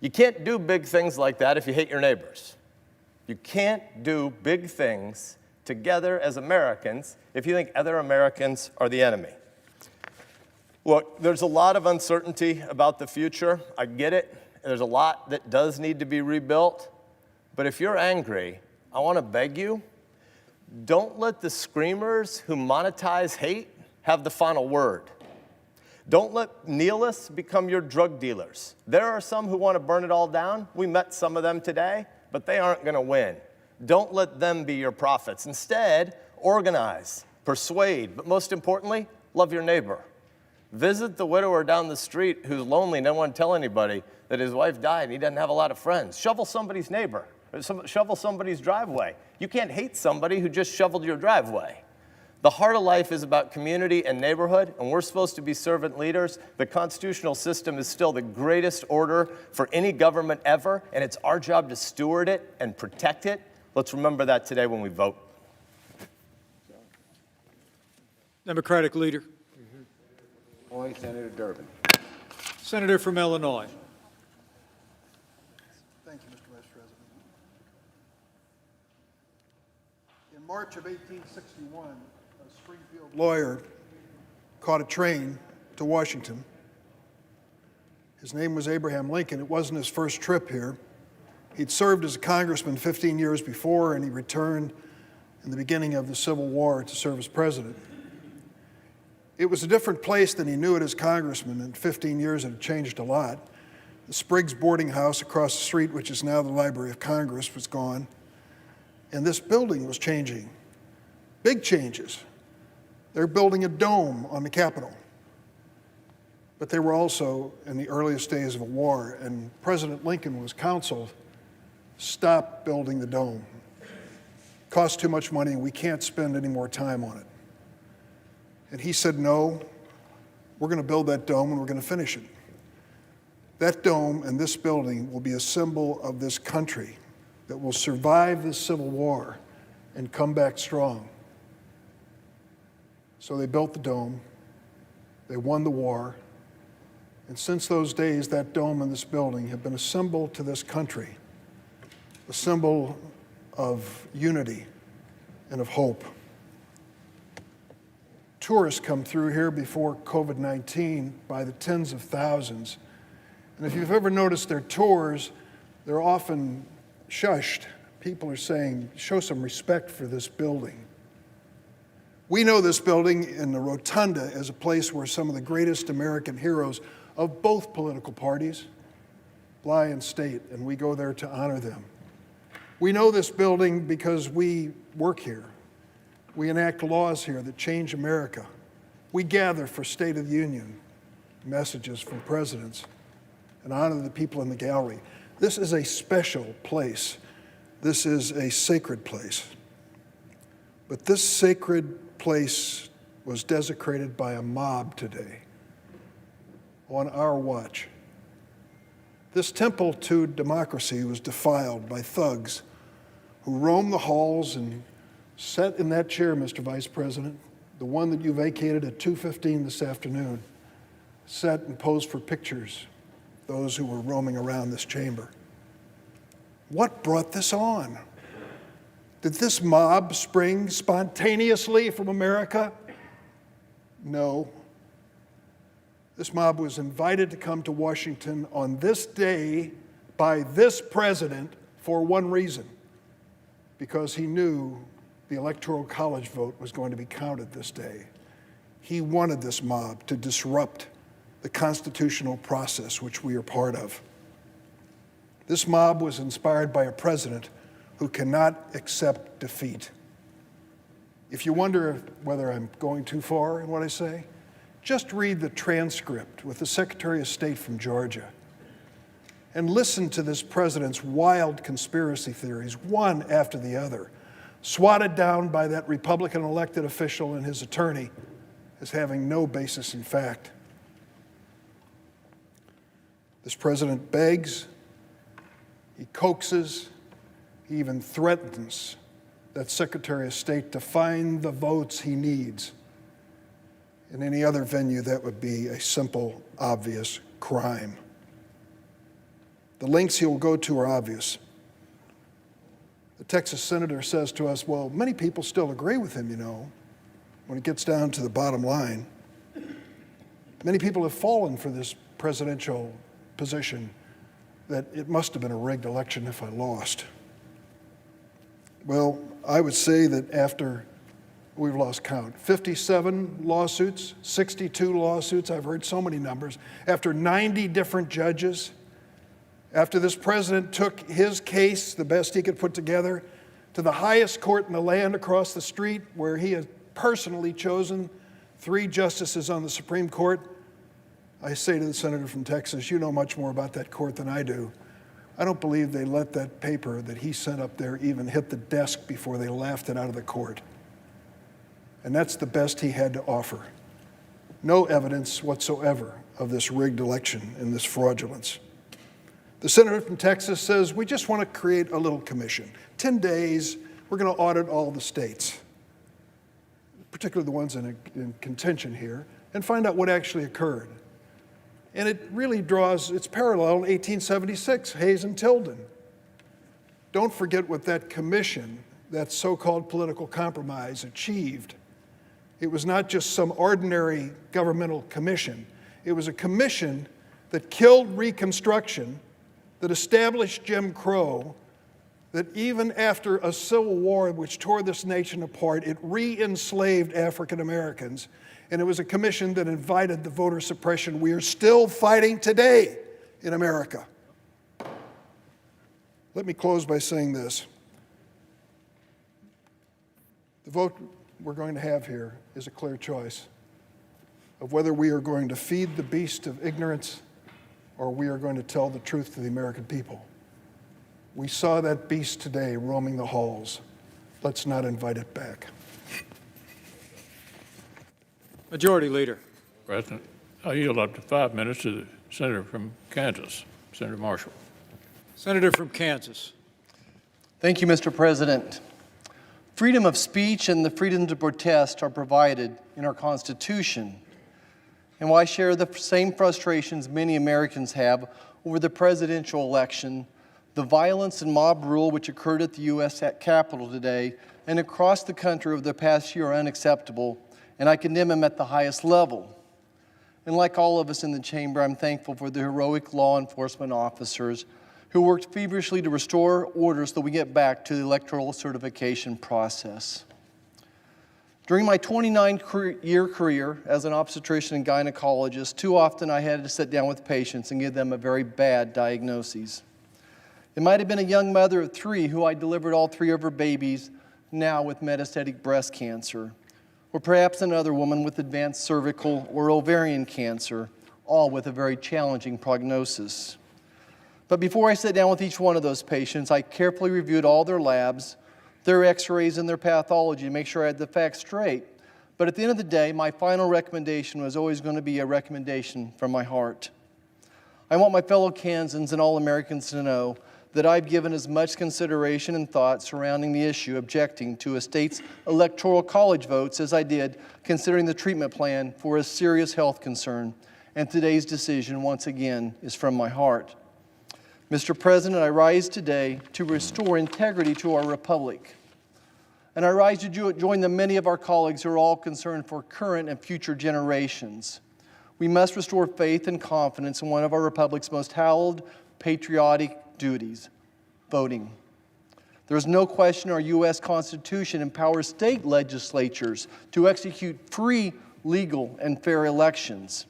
You can't do big things like that if you hate your neighbors. You can't do big things together as Americans if you think other Americans are the enemy. Look, there's a lot of uncertainty about the future. I get it. There's a lot that does need to be rebuilt. But if you're angry, I want to beg you, don't let the screamers who monetize hate have the final word. Don't let nihilists become your drug dealers. There are some who want to burn it all down. We met some of them today, but they aren't going to win. Don't let them be your prophets. Instead, organize, persuade, but most importantly, love your neighbor. Visit the widower down the street who's lonely and doesn't want to tell anybody that his wife died and he doesn't have a lot of friends. Shovel somebody's neighbor, or shovel somebody's driveway. You can't hate somebody who just shoveled your driveway. The heart of life is about community and neighborhood, and we're supposed to be servant leaders. The constitutional system is still the greatest order for any government ever, and it's our job to steward it and protect it. Let's remember that today when we vote. Democratic leader. Senator Durbin. Senator from Illinois. Thank you, Mr. Vice President. In March of 1861, a Springfield lawyer caught a train to Washington. His name was Abraham Lincoln. It wasn't his first trip here. He'd served as a congressman 15 years before, and he returned in the beginning of the Civil War to serve as president. It was a different place than he knew it as congressman. In 15 years, it had changed a lot. The Spriggs boarding house across the street, which is now the Library of Congress, was gone. And this building was changing. Big changes. They're building a dome on the Capitol. But they were also in the earliest days of a war, and President Lincoln was counseled, stop building the dome. It costs too much money, and we can't spend any more time on it. And he said, no, we're going to build that dome and we're going to finish it. That dome and this building will be a symbol of this country that will survive this Civil War and come back strong. So they built the dome, they won the war, and since those days, that dome and this building have been a symbol to this country, a symbol of unity and of hope. Tourists come through here before COVID-19 by the tens of thousands. And if you've ever noticed their tours, they're often shushed. People are saying, show some respect for this building. We know this building in the Rotunda as a place where some of the greatest American heroes of both political parties lie in state, and we go there to honor them. We know this building because we work here. We enact laws here that change America. We gather for State of the Union messages from presidents and honor the people in the gallery. This is a special place. This is a sacred place. But this sacred place was desecrated by a mob today on our watch. This temple to democracy was defiled by thugs who roam the halls and sat in that chair, Mr. Vice President, the one that you vacated at 2:15 this afternoon, sat and posed for pictures, those who were roaming around this chamber. What brought this on? Did this mob spring spontaneously from America? No. This mob was invited to come to Washington on this day by this president for one reason, because he knew the Electoral College vote was going to be counted this day. He wanted this mob to disrupt the constitutional process which we are part of. This mob was inspired by a president who cannot accept defeat. If you wonder whether I'm going too far in what I say, just read the transcript with the Secretary of State from Georgia and listen to this president's wild conspiracy theories, one after the other, swatted down by that Republican elected official and his attorney as having no basis in fact. This president begs, he coaxes, he even threatens that Secretary of State to find the votes he needs. In any other venue, that would be a simple, obvious crime. The lengths he will go to are obvious. The Texas senator says to us, well, many people still agree with him, you know, when it gets down to the bottom line. Many people have fallen for this presidential position that it must have been a rigged election if I lost. Well, I would say that after we've lost count, 57 lawsuits, 62 lawsuits, I've heard so many numbers, after 90 different judges, after this president took his case, the best he could put together, to the highest court in the land across the street, where he has personally chosen 3 justices on the Supreme Court, I say to the senator from Texas, you know much more about that court than I do. I don't believe they let that paper that he sent up there even hit the desk before they laughed it out of the court. And that's the best he had to offer. No evidence whatsoever of this rigged election and this fraudulence. The senator from Texas says, we just want to create a little commission. 10 days, we're going to audit all the states, particularly the ones in contention here, and find out what actually occurred. And it really draws its parallel in 1876, Hayes and Tilden. Don't forget what that commission, that so-called political compromise, achieved. It was not just some ordinary governmental commission. It was a commission that killed Reconstruction, that established Jim Crow, that even after a civil war which tore this nation apart, it re-enslaved African Americans. And it was a commission that invited the voter suppression we are still fighting today in America. Let me close by saying this. The vote we're going to have here is a clear choice of whether we are going to feed the beast of ignorance or we are going to tell the truth to the American people. We saw that beast today roaming the halls. Let's not invite it back. Majority Leader. President, I yield up to 5 minutes to the senator from Kansas, Senator Marshall. Senator from Kansas. Thank you, Mr. President. Freedom of speech and the freedom to protest are provided in our Constitution. And while I share the same frustrations many Americans have over the presidential election, the violence and mob rule which occurred at the U.S. Capitol today and across the country over the past year are unacceptable, and I condemn them at the highest level. And like all of us in the chamber, I'm thankful for the heroic law enforcement officers who worked feverishly to restore order so that we get back to the electoral certification process. During my 29-year career as an obstetrician and gynecologist, too often I had to sit down with patients and give them a very bad diagnosis. It might have been a young mother of 3 who I delivered all 3 of her babies, now with metastatic breast cancer. Or perhaps another woman with advanced cervical or ovarian cancer, all with a very challenging prognosis. But before I sat down with each one of those patients, I carefully reviewed all their labs, their x-rays, and their pathology to make sure I had the facts straight. But at the end of the day, my final recommendation was always going to be a recommendation from my heart. I want my fellow Kansans and all Americans to know that I've given as much consideration and thought surrounding the issue objecting to a state's Electoral College votes as I did considering the treatment plan for a serious health concern. and today's decision, once again, is from my heart. Mr. President, I rise today to restore integrity to our republic. And I rise to join the many of our colleagues who are all concerned for current and future generations. We must restore faith and confidence in one of our republic's most hallowed patriotic duties, voting. There is no question our U.S. Constitution empowers state legislatures to execute free, legal, and fair elections.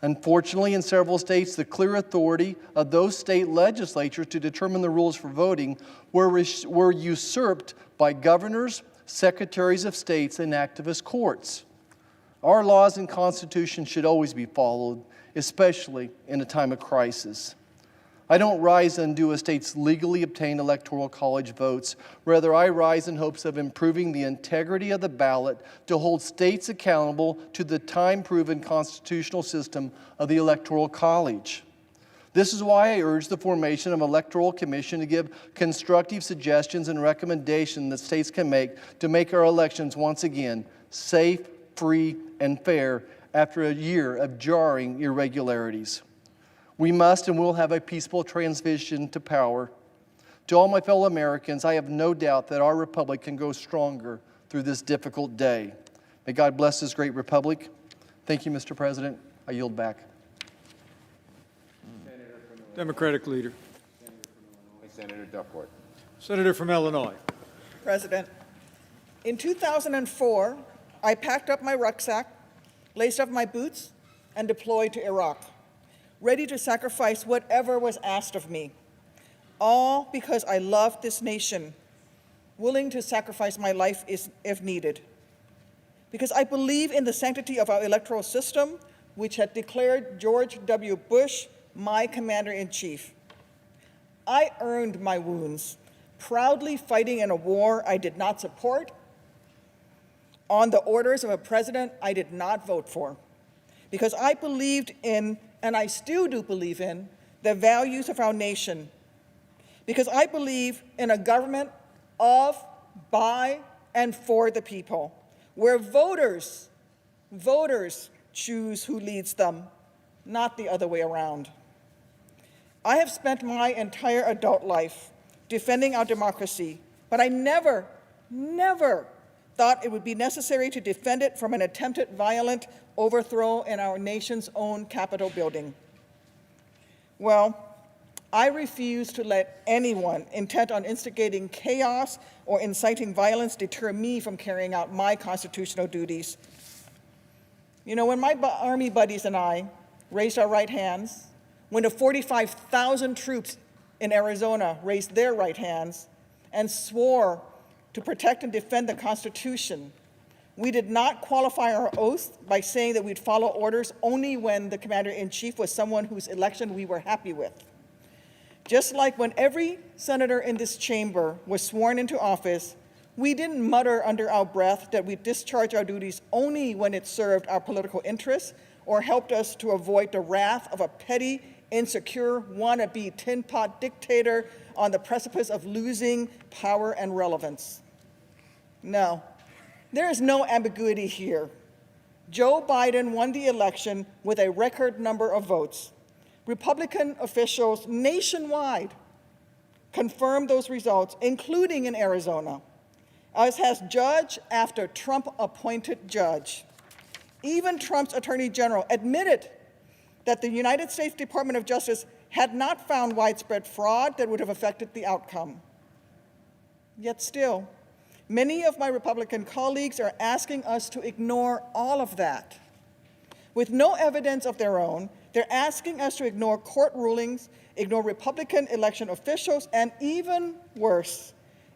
Unfortunately, in several states, the clear authority of those state legislatures to determine the rules for voting were usurped by governors, secretaries of states, and activist courts. Our laws and Constitution should always be followed, especially in a time of crisis. I don't rise to undo a state's legally obtained Electoral College votes. Rather, I rise in hopes of improving the integrity of the ballot to hold states accountable to the time-proven constitutional system of the Electoral College. This is why I urge the formation of an electoral commission to give constructive suggestions and recommendations that states can make to make our elections once again safe, free, and fair after a year of jarring irregularities. We must and will have a peaceful transition to power. To all my fellow Americans, I have no doubt that our republic can grow stronger through this difficult day. May God bless this great republic. Thank you, Mr. President. I yield back. Democratic leader. Senator Duckworth. Senator from Illinois. President, in 2004, I packed up my rucksack, laced up my boots, and deployed to Iraq, ready to sacrifice whatever was asked of me, all because I loved this nation, willing to sacrifice my life if needed. Because I believe in the sanctity of our electoral system, which had declared George W. Bush my commander-in-chief. I earned my wounds, proudly fighting in a war I did not support, on the orders of a president I did not vote for, because I believed in, and I still do believe in, the values of our nation, because I believe in a government of, by, and for the people, where voters choose who leads them, not the other way around. I have spent my entire adult life defending our democracy, but I never thought it would be necessary to defend it from an attempted violent overthrow in our nation's own Capitol building. Well, I refuse to let anyone intent on instigating chaos or inciting violence deter me from carrying out my constitutional duties. You know, when my Army buddies and I raised our right hands, when the 45,000 troops in Arizona raised their right hands and swore to protect and defend the Constitution, we did not qualify our oath by saying that we'd follow orders only when the commander-in-chief was someone whose election we were happy with. Just like when every senator in this chamber was sworn into office, we didn't mutter under our breath that we'd discharge our duties only when it served our political interests or helped us to avoid the wrath of a petty, insecure, wannabe tin pot dictator on the precipice of losing power and relevance. No, there is no ambiguity here. Joe Biden won the election with a record number of votes. Republican officials nationwide confirmed those results, including in Arizona, as has judge after Trump-appointed judge. Even Trump's Attorney General admitted that the United States Department of Justice had not found widespread fraud that would have affected the outcome. Yet still, many of my Republican colleagues are asking us to ignore all of that. With no evidence of their own, they're asking us to ignore court rulings, ignore Republican election officials, and even worse,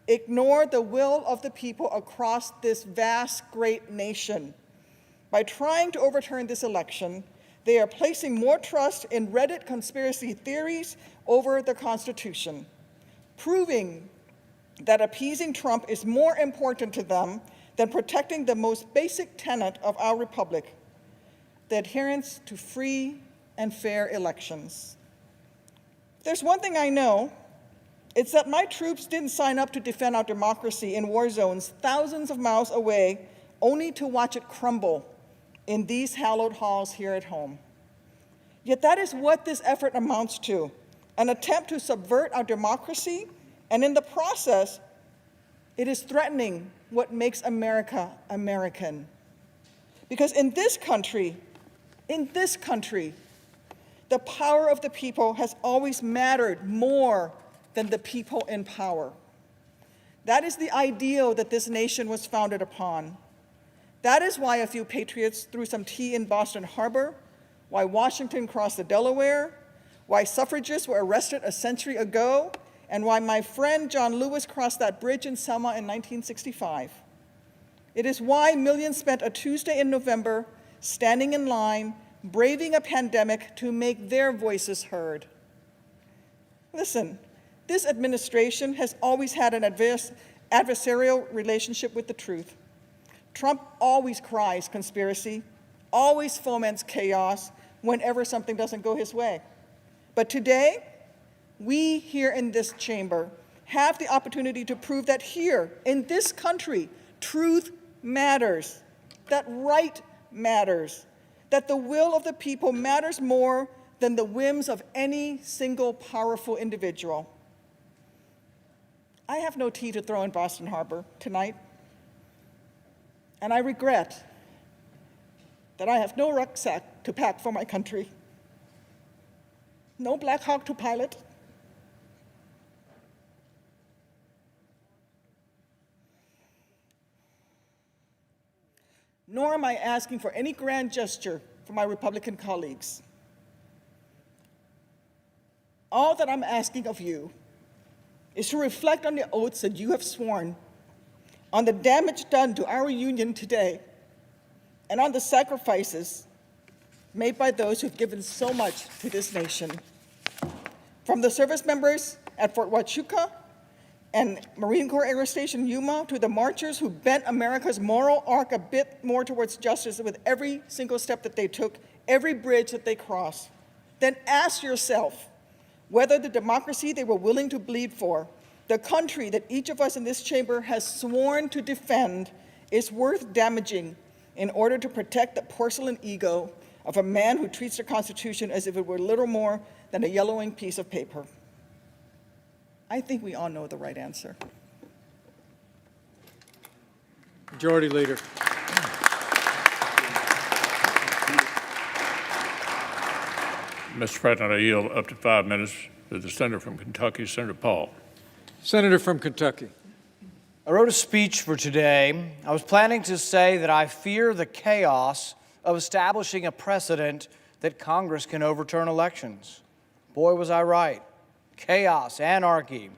ignore the will of the people across this vast, great nation. By trying to overturn this election, they are placing more trust in Reddit conspiracy theories over the Constitution, proving that appeasing Trump is more important to them than protecting the most basic tenet of our republic, the adherence to free and fair elections. If there's one thing I know, it's that my troops didn't sign up to defend our democracy in war zones thousands of miles away, only to watch it crumble in these hallowed halls here at home. Yet that is what this effort amounts to, an attempt to subvert our democracy, and in the process, it is threatening what makes America American. Because in this country, the power of the people has always mattered more than the people in power. That is the ideal that this nation was founded upon. That is why a few patriots threw some tea in Boston Harbor, why Washington crossed the Delaware, why suffragists were arrested a century ago, and why my friend John Lewis crossed that bridge in Selma in 1965. It is why millions spent a Tuesday in November standing in line, braving a pandemic to make their voices heard. Listen, this administration has always had an adversarial relationship with the truth. Trump always cries conspiracy, always foments chaos whenever something doesn't go his way. But today, we here in this chamber have the opportunity to prove that here, in this country, truth matters, that right matters, that the will of the people matters more than the whims of any single powerful individual. I have no tea to throw in Boston Harbor tonight, and I regret that I have no rucksack to pack for my country, no Black Hawk to pilot, nor am I asking for any grand gesture from my Republican colleagues. All that I'm asking of you is to reflect on the oaths that you have sworn, on the damage done to our union today, and on the sacrifices made by those who've given so much to this nation. From the service members at Fort Huachuca and Marine Corps Air Station Yuma to the marchers who bent America's moral arc a bit more towards justice with every single step that they took, every bridge that they crossed, then ask yourself whether the democracy they were willing to bleed for, the country that each of us in this chamber has sworn to defend, is worth damaging in order to protect the porcelain ego of a man who treats the Constitution as if it were little more than a yellowing piece of paper. I think we all know the right answer. Majority Leader. Mr. President, I yield up to 5 minutes to the senator from Kentucky, Senator Paul. Senator from Kentucky. I wrote a speech for today. I was planning to say that I fear the chaos of establishing a precedent that Congress can overturn elections. Boy, was I right. Chaos, anarchy.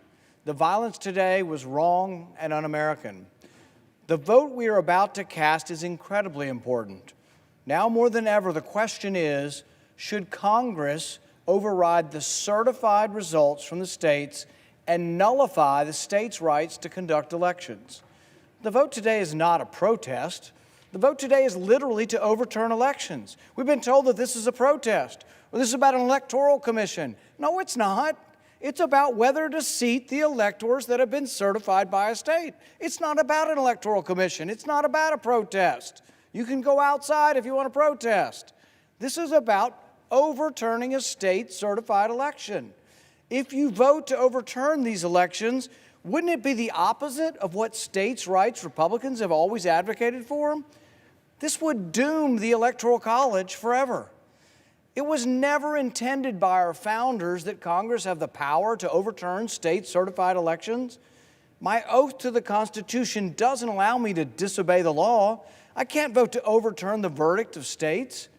The violence today was wrong and un-American. The vote we are about to cast is incredibly important. Now more than ever, the question is, should Congress override the certified results from the states and nullify the states' rights to conduct elections? The vote today is not a protest. The vote today is literally to overturn elections. We've been told that this is a protest, or this is about an electoral commission. No, it's not. It's about whether to seat the electors that have been certified by a state. It's not about an electoral commission. It's not about a protest. You can go outside if you want to protest. This is about overturning a state-certified election. If you vote to overturn these elections, wouldn't it be the opposite of what states' rights Republicans have always advocated for? This would doom the Electoral College forever. It was never intended by our founders that Congress have the power to overturn state-certified elections. My oath to the Constitution doesn't allow me to disobey the law. I can't vote to overturn the verdict of states.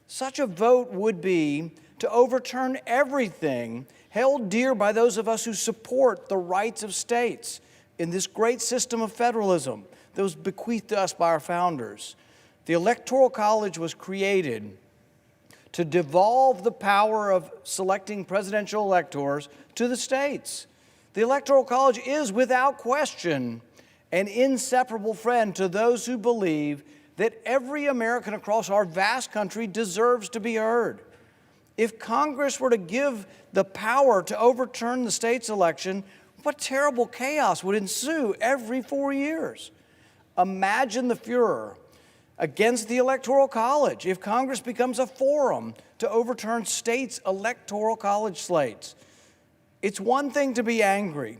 Such a vote would be to overturn everything held dear by those of us who support the rights of states in this great system of federalism that was bequeathed to us by our founders. The Electoral College was created to devolve the power of selecting presidential electors to the states. The Electoral College is, without question, an inseparable friend to those who believe that every American across our vast country deserves to be heard. If Congress were to give the power to overturn the state's election, what terrible chaos would ensue every 4 years? Imagine the furor. against the Electoral College if Congress becomes a forum to overturn states' Electoral College slates. It's one thing to be angry.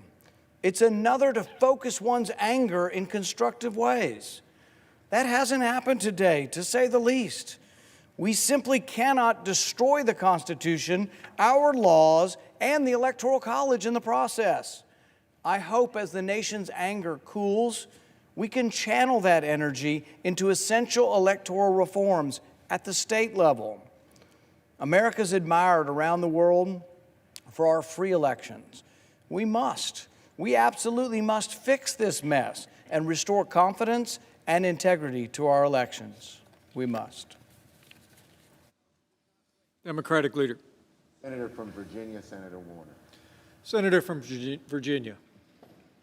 It's another to focus one's anger in constructive ways. That hasn't happened today, to say the least. We simply cannot destroy the Constitution, our laws, and the Electoral College in the process. I hope as the nation's anger cools, we can channel that energy into essential electoral reforms at the state level. America's admired around the world for our free elections. We absolutely must fix this mess and restore confidence and integrity to our elections. We must. Democratic leader. Senator from Virginia, Senator Warner. Senator from Virginia.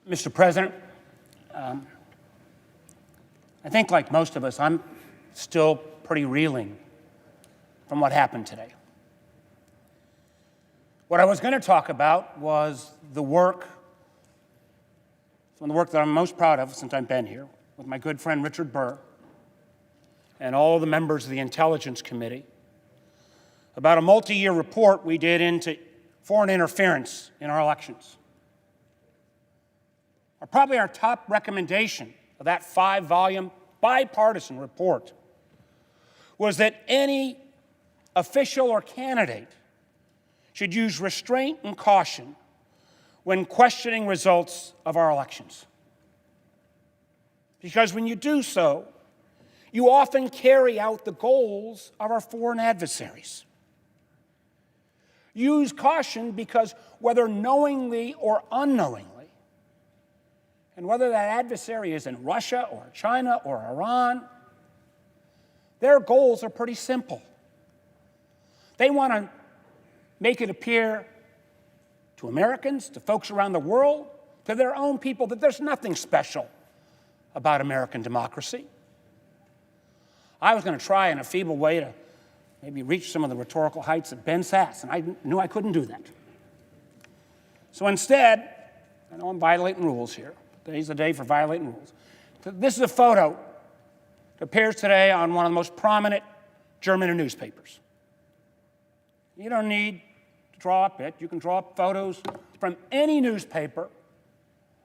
Mr. President, I think like most of us, I'm still pretty reeling from what happened today. What I was going to talk about was some of the work that I'm most proud of since I've been here, with my good friend Richard Burr and all the members of the Intelligence Committee, about a multi-year report we did into foreign interference in our elections. Probably our top recommendation of that 5-volume bipartisan report was that any official or candidate should use restraint and caution when questioning results of our elections. Because when you do so, you often carry out the goals of our foreign adversaries. Use caution because whether knowingly or unknowingly, and whether that adversary is in Russia or China or Iran, their goals are pretty simple. They want to make it appear to Americans, to folks around the world, to their own people, that there's nothing special about American democracy. I was going to try in a feeble way to maybe reach some of the rhetorical heights of Ben Sass, and I knew I couldn't do that. So instead, I know I'm violating rules here. Today's the day for violating rules. This is a photo that appears today on one of the most prominent German newspapers. You don't need to draw up it. You can draw up photos from any newspaper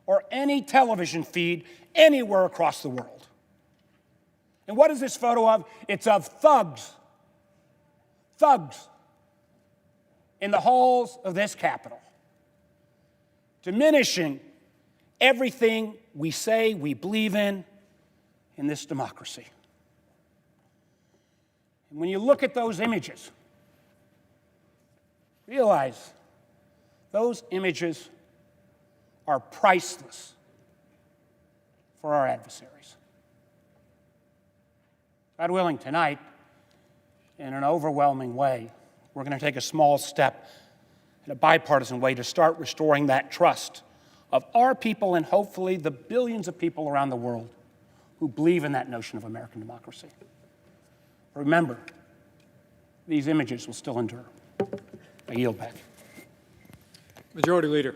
or any television feed anywhere across the world. And what is this photo of? It's of thugs in the halls of this Capitol, diminishing everything we say we believe in this democracy. And when you look at those images, realize those images are priceless for our adversaries. God willing, tonight, in an overwhelming way, we're going to take a small step in a bipartisan way to start restoring that trust of our people and hopefully the billions of people around the world who believe in that notion of American democracy. Remember, these images will still endure. I yield back. Majority Leader.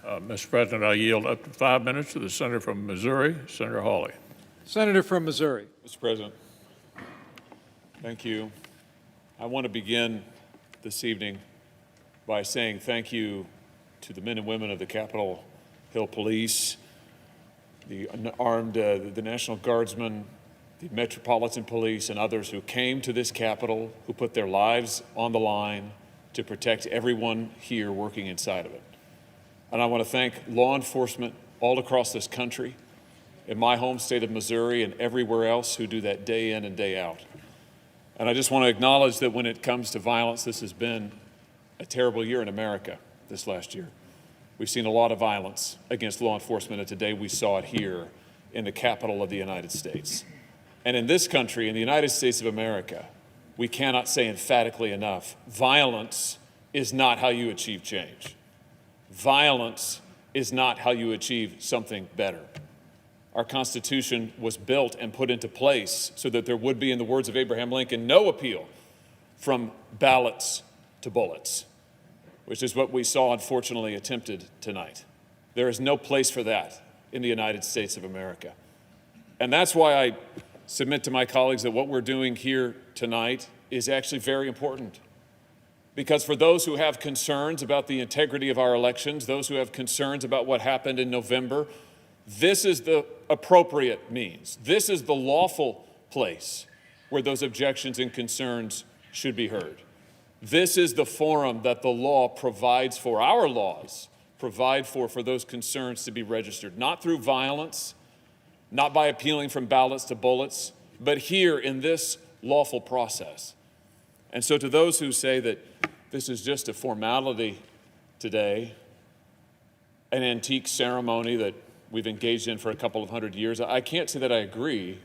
Mr. President, I yield up to 5 minutes to the senator from Missouri, Senator Hawley. Senator from Missouri. Mr. President, thank you. I want to begin this evening by saying thank you to the men and women of the Capitol Hill Police, the armed, the National Guardsmen, the Metropolitan Police, and others who came to this Capitol, who put their lives on the line to protect everyone here working inside of it. And I want to thank law enforcement all across this country, in my home state of Missouri and everywhere else, who do that day in and day out. And I just want to acknowledge that when it comes to violence, this has been a terrible year in America this last year. We've seen a lot of violence against law enforcement, and today we saw it here in the capital of the United States. And in this country, in the United States of America, we cannot say emphatically enough, violence is not how you achieve change. Violence is not how you achieve something better. Our Constitution was built and put into place so that there would be, in the words of Abraham Lincoln, no appeal from ballots to bullets, which is what we saw, unfortunately, attempted tonight. There is no place for that in the United States of America. And that's why I submit to my colleagues that what we're doing here tonight is actually very important. Because for those who have concerns about the integrity of our elections, those who have concerns about what happened in November, this is the appropriate means. This is the lawful place where those objections and concerns should be heard. This is the forum that the law provides for, our laws provide for those concerns to be registered, not through violence, not by appealing from ballots to bullets, but here in this lawful process. And so to those who say that this is just a formality today, an antique ceremony that we've engaged in for a couple of hundred years, I can't say that I agree.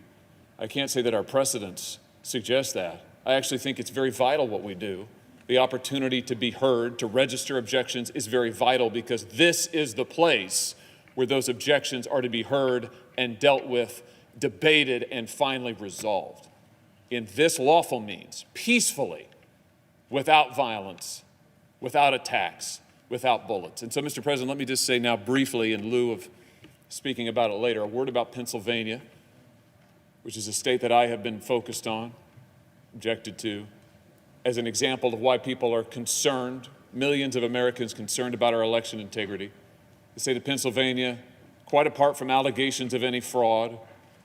I can't say that our precedents suggest that. I actually think it's very vital what we do. The opportunity to be heard, to register objections is very vital because this is the place where those objections are to be heard and dealt with, debated, and finally resolved. In this lawful means, peacefully, without violence, without attacks, without bullets. And so, Mr. President, let me just say now briefly, in lieu of speaking about it later, a word about Pennsylvania, which is a state that I have been focused on, objected to, as an example of why people are concerned, millions of Americans concerned about our election integrity. The state of Pennsylvania, quite apart from allegations of any fraud,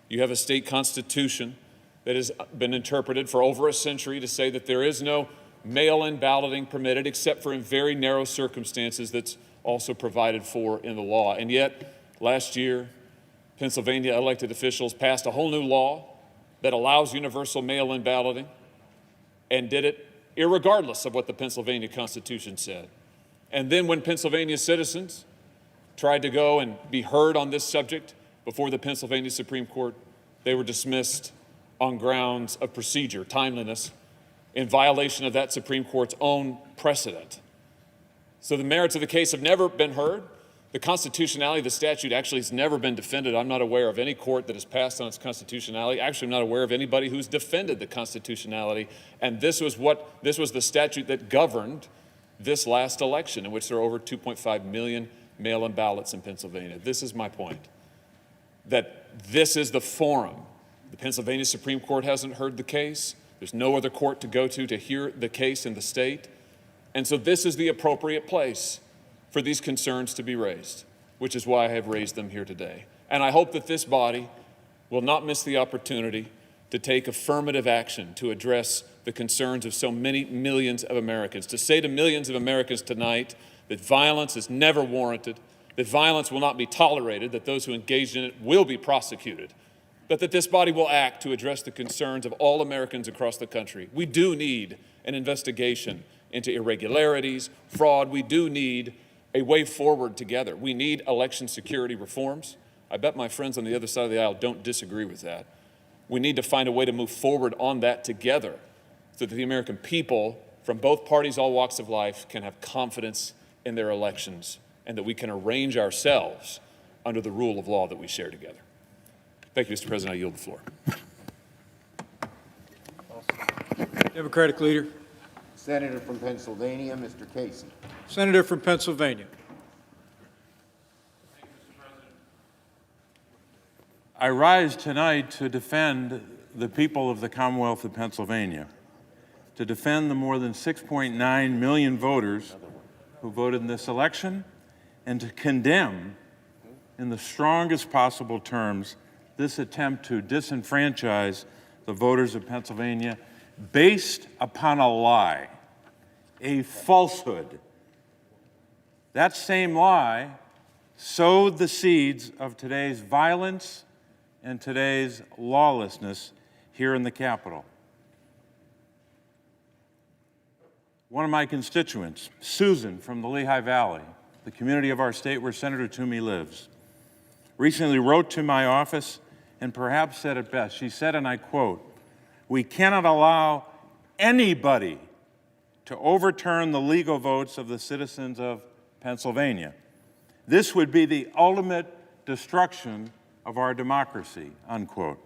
you have a state constitution that has been interpreted for over a century to say that there is no mail-in balloting permitted except for in very narrow circumstances that's also provided for in the law. And yet, last year, Pennsylvania elected officials passed a whole new law that allows universal mail-in balloting and did it irregardless of what the Pennsylvania Constitution said. And then when Pennsylvania citizens tried to go and be heard on this subject before the Pennsylvania Supreme Court, they were dismissed on grounds of procedure, timeliness, in violation of that Supreme Court's own precedent. So the merits of the case have never been heard. The constitutionality of the statute actually has never been defended. I'm not aware of any court that has passed on its constitutionality. Actually, I'm not aware of anybody who's defended the constitutionality. And this was the statute that governed this last election, in which there are over 2.5 million mail-in ballots in Pennsylvania. This is my point, that this is the forum. The Pennsylvania Supreme Court hasn't heard the case. There's no other court to go to hear the case in the state. And so this is the appropriate place for these concerns to be raised, which is why I have raised them here today. And I hope that this body will not miss the opportunity to take affirmative action to address the concerns of so many millions of Americans, to say to millions of Americans tonight that violence is never warranted, that violence will not be tolerated, that those who engage in it will be prosecuted, but that this body will act to address the concerns of all Americans across the country. We do need an investigation into irregularities, fraud. We do need a way forward together. We need election security reforms. I bet my friends on the other side of the aisle don't disagree with that. We need to find a way to move forward on that together so that the American people from both parties, all walks of life, can have confidence in their elections and that we can arrange ourselves under the rule of law that we share together. Thank you, Mr. President. I yield the floor. Democratic leader. Senator from Pennsylvania, Mr. Casey. Senator from Pennsylvania. I rise tonight to defend the people of the Commonwealth of Pennsylvania, to defend the more than 6.9 million voters who voted in this election, and to condemn in the strongest possible terms this attempt to disenfranchise the voters of Pennsylvania based upon a lie, a falsehood. That same lie sowed the seeds of today's violence and today's lawlessness here in the Capitol. One of my constituents, Susan from the Lehigh Valley, the community of our state where Senator Toomey lives, recently wrote to my office and perhaps said it best. She said, and I quote, "We cannot allow anybody to overturn the legal votes of the citizens of Pennsylvania. This would be the ultimate destruction of our democracy," unquote.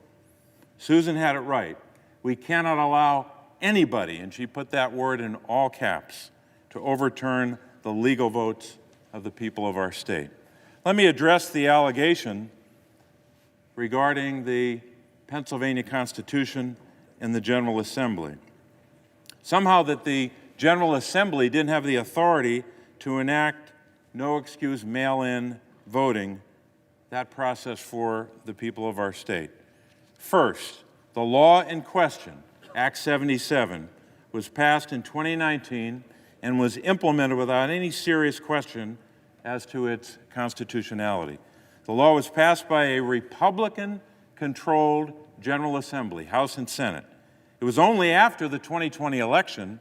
Susan had it right. We cannot allow anybody, and she put that word in all caps, to overturn the legal votes of the people of our state. Let me address the allegation regarding the Pennsylvania Constitution and the General Assembly. Somehow that the General Assembly didn't have the authority to enact no-excuse mail-in voting, that process for the people of our state. First, the law in question, Act 77, was passed in 2019 and was implemented without any serious question as to its constitutionality. The law was passed by a Republican-controlled General Assembly, House and Senate. It was only after the 2020 election,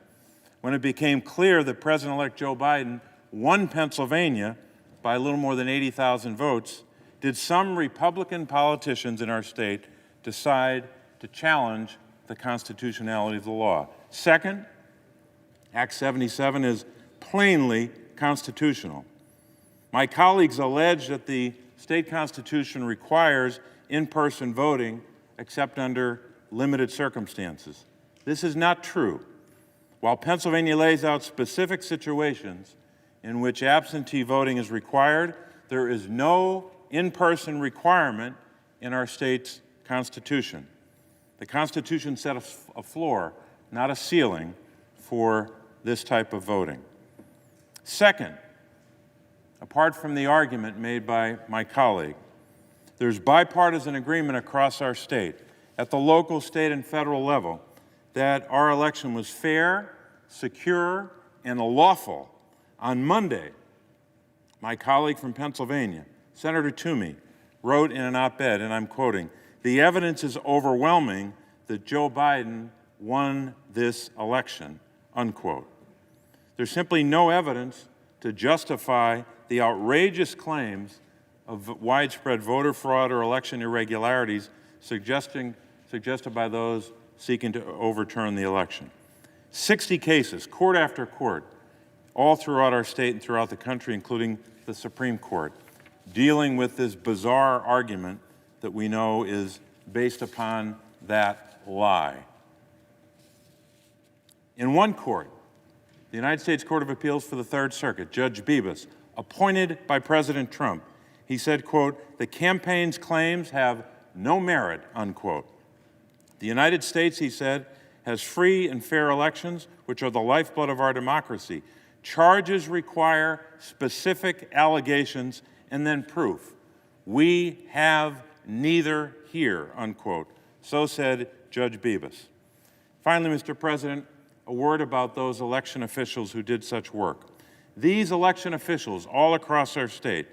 when it became clear that President-elect Joe Biden won Pennsylvania by a little more than 80,000 votes, did some Republican politicians in our state decide to challenge the constitutionality of the law. Second, Act 77 is plainly constitutional. My colleagues allege that the state constitution requires in-person voting except under limited circumstances. This is not true. While Pennsylvania lays out specific situations in which absentee voting is required, there is no in-person requirement in our state's constitution. The Constitution set a floor, not a ceiling, for this type of voting. Second, apart from the argument made by my colleague, there's bipartisan agreement across our state, at the local, state, and federal level, that our election was fair, secure, and lawful. On Monday, my colleague from Pennsylvania, Senator Toomey, wrote in an op-ed, and I'm quoting, "The evidence is overwhelming that Joe Biden won this election," unquote. There's simply no evidence to justify the outrageous claims of widespread voter fraud or election irregularities suggested by those seeking to overturn the election. 60 cases, court after court, all throughout our state and throughout the country, including the Supreme Court, dealing with this bizarre argument that we know is based upon that lie. In one court, the United States Court of Appeals for the Third Circuit, Judge Bibas, appointed by President Trump, he said, quote, "The campaign's claims have no merit," unquote. The United States, he said, has free and fair elections, which are the lifeblood of our democracy. Charges require specific allegations and then proof. We have neither here, unquote. So said Judge Bibas. Finally, Mr. President, a word about those election officials who did such work. These election officials all across our state,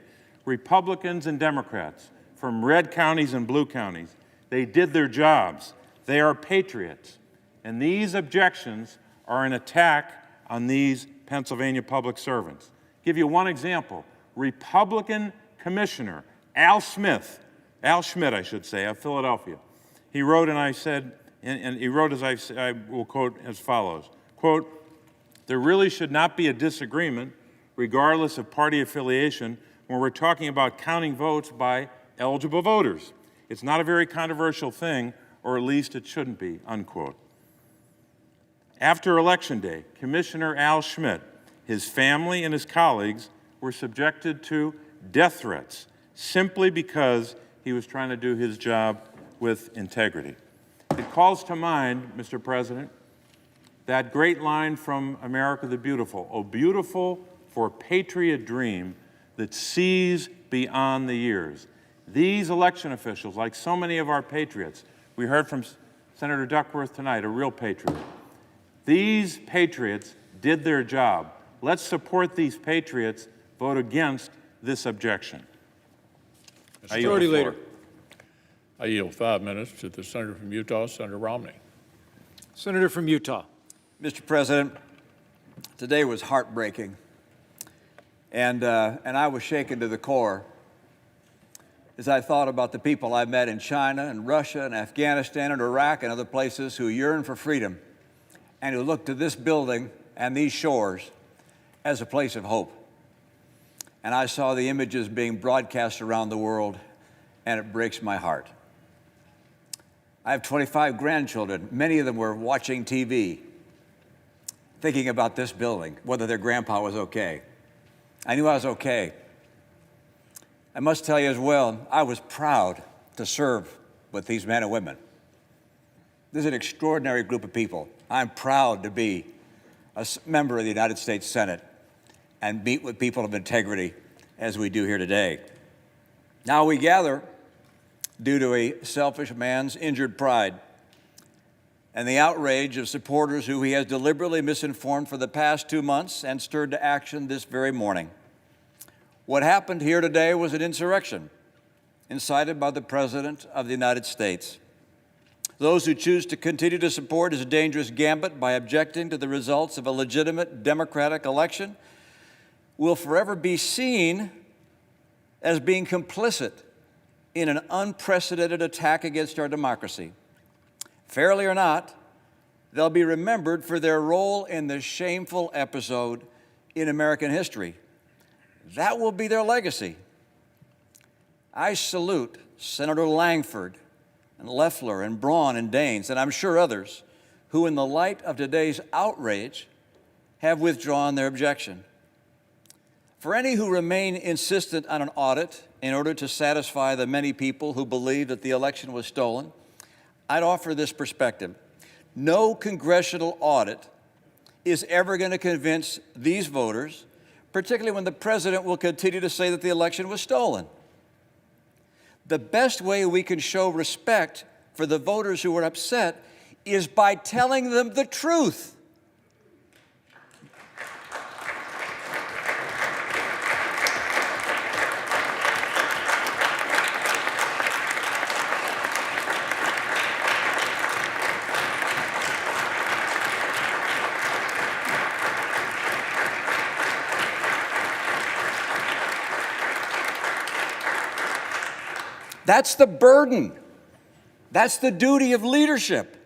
Republicans and Democrats, from red counties and blue counties, they did their jobs. They are patriots. And these objections are an attack on these Pennsylvania public servants. I'll give you one example. Republican Commissioner Al Schmidt, I should say, of Philadelphia. He wrote, and I said, and he wrote, as I will quote as follows, quote, "There really should not be a disagreement, regardless of party affiliation, when we're talking about counting votes by eligible voters. It's not a very controversial thing, or at least it shouldn't be," unquote. After Election Day, Commissioner Al Schmidt, his family, and his colleagues were subjected to death threats simply because he was trying to do his job with integrity. It calls to mind, Mr. President, that great line from America the Beautiful, "O beautiful for patriot dream that sees beyond the years." These election officials, like so many of our patriots, we heard from Senator Duckworth tonight, a real patriot. These patriots did their job. Let's support these patriots. Vote against this objection. Majority Leader. I yield 5 minutes to the senator from Utah, Senator Romney. Senator from Utah. Mr. President, today was heartbreaking, and I was shaken to the core as I thought about the people I met in China and Russia and Afghanistan and Iraq and other places who yearn for freedom and who look to this building and these shores as a place of hope. And I saw the images being broadcast around the world, and it breaks my heart. I have 25 grandchildren. Many of them were watching TV, thinking about this building, whether their grandpa was okay. I knew I was okay. I must tell you as well, I was proud to serve with these men and women. This is an extraordinary group of people. I'm proud to be a member of the United States Senate and meet with people of integrity as we do here today. Now we gather due to a selfish man's injured pride and the outrage of supporters who he has deliberately misinformed for the past 2 months and stirred to action this very morning. What happened here today was an insurrection incited by the President of the United States. Those who choose to continue to support his dangerous gambit by objecting to the results of a legitimate democratic election will forever be seen as being complicit in an unprecedented attack against our democracy. Fairly or not, they'll be remembered for their role in the shameful episode in American history. That will be their legacy. I salute Senator Langford and Loeffler and Braun and Daines, and I'm sure others, who in the light of today's outrage have withdrawn their objection. For any who remain insistent on an audit in order to satisfy the many people who believe that the election was stolen, I'd offer this perspective. No congressional audit is ever going to convince these voters, particularly when the president will continue to say that the election was stolen. The best way we can show respect for the voters who are upset is by telling them the truth. That's the burden. That's the duty of leadership.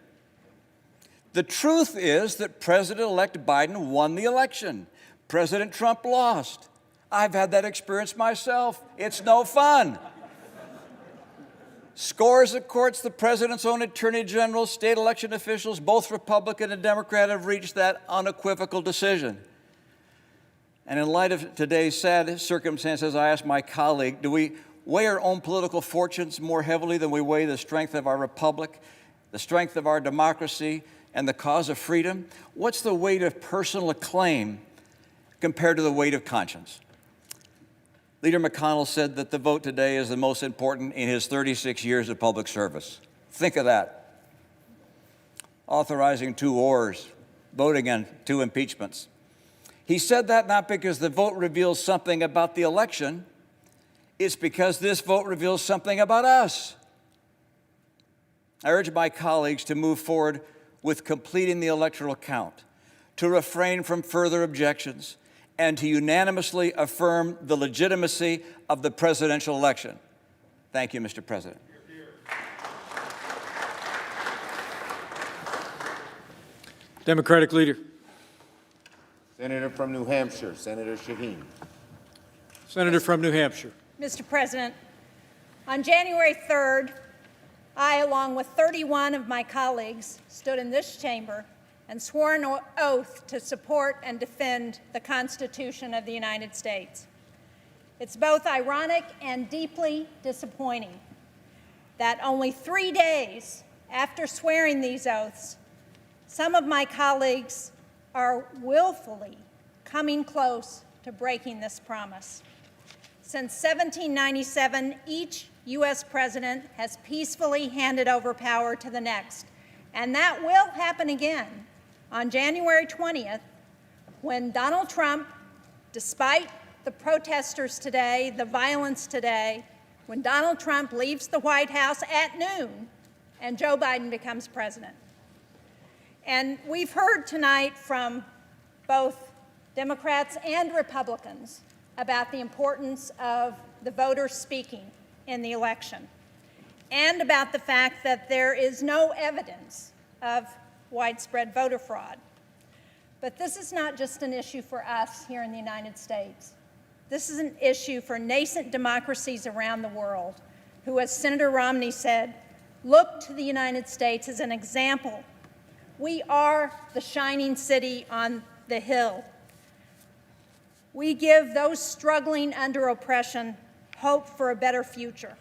The truth is that President-elect Biden won the election. President Trump lost. I've had that experience myself. It's no fun. Scores of courts, the president's own attorney general, state election officials, both Republican and Democrat, have reached that unequivocal decision. And in light of today's sad circumstances, I asked my colleague, do we weigh our own political fortunes more heavily than we weigh the strength of our republic, the strength of our democracy, and the cause of freedom? What's the weight of personal acclaim compared to the weight of conscience? Leader McConnell said that the vote today is the most important in his 36 years of public service. Think of that. Authorizing 2 wars, voting on 2 impeachments. He said that not because the vote reveals something about the election, it's because this vote reveals something about us. I urge my colleagues to move forward with completing the electoral count, to refrain from further objections, and to unanimously affirm the legitimacy of the presidential election. Thank you, Mr. President. Democratic leader. Senator from New Hampshire, Senator Shaheen. Senator from New Hampshire. Mr. President, on January 3rd, I, along with 31 of my colleagues, stood in this chamber and swore an oath to support and defend the Constitution of the United States. It's both ironic and deeply disappointing that only 3 days after swearing these oaths, some of my colleagues are willfully coming close to breaking this promise. Since 1797, each U.S. president has peacefully handed over power to the next, and that will happen again on January 20th, when Donald Trump, despite the protesters today, the violence today, when Donald Trump leaves the White House at noon and Joe Biden becomes president. And we've heard tonight from both Democrats and Republicans about the importance of the voters speaking in the election, and about the fact that there is no evidence of widespread voter fraud. But this is not just an issue for us here in the United States. This is an issue for nascent democracies around the world who, as Senator Romney said, look to the United States as an example. We are the shining city on the hill. We give those struggling under oppression hope for a better future.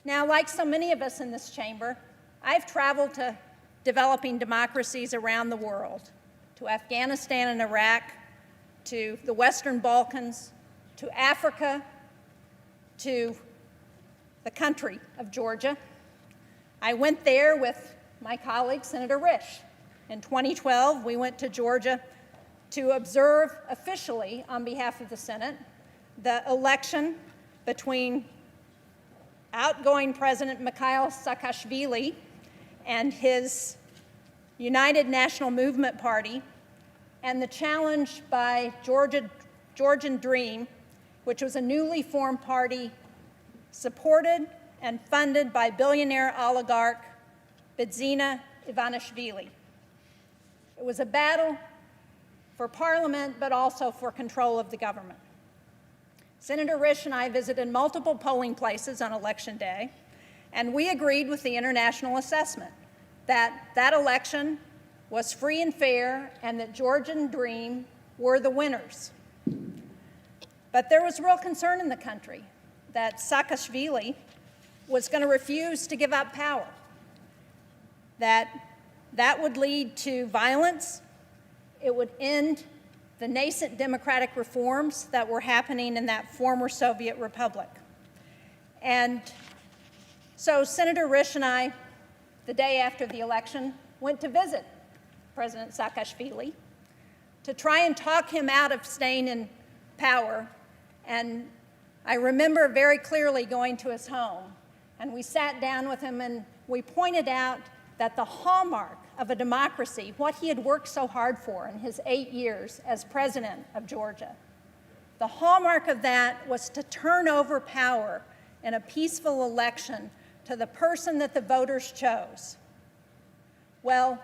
Now, like so many of us in this chamber, I've traveled to developing democracies around the world, to Afghanistan and Iraq, to the Western Balkans, to Africa, to the country of Georgia. I went there with my colleague, Senator Risch. In 2012, we went to Georgia to observe officially, on behalf of the Senate, the election between outgoing President Mikhail Saakashvili and his United National Movement Party, and the challenge by Georgian Dream, which was a newly formed party supported and funded by billionaire oligarch Bidzina Ivanishvili. It was a battle for parliament, but also for control of the government. Senator Risch and I visited multiple polling places on Election Day, and we agreed with the international assessment that that election was free and fair and that Georgian Dream were the winners. But there was real concern in the country that Saakashvili was going to refuse to give up power, that would lead to violence, it would end the nascent democratic reforms that were happening in that former Soviet republic. And so Senator Risch and I, the day after the election, went to visit President Saakashvili to try and talk him out of staying in power. And I remember very clearly going to his home, and we sat down with him and we pointed out that the hallmark of a democracy, what he had worked so hard for in his 8 years as president of Georgia, the hallmark of that was to turn over power in a peaceful election to the person that the voters chose. Well,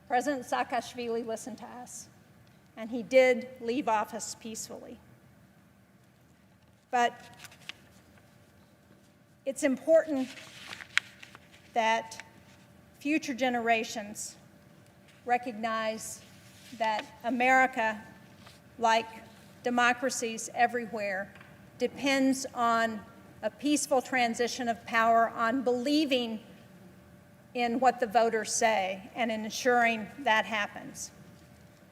President Saakashvili listened to us, and he did leave office peacefully. But it's important that future generations recognize that America, like democracies everywhere, depends on a peaceful transition of power, on believing in what the voters say and in ensuring that happens.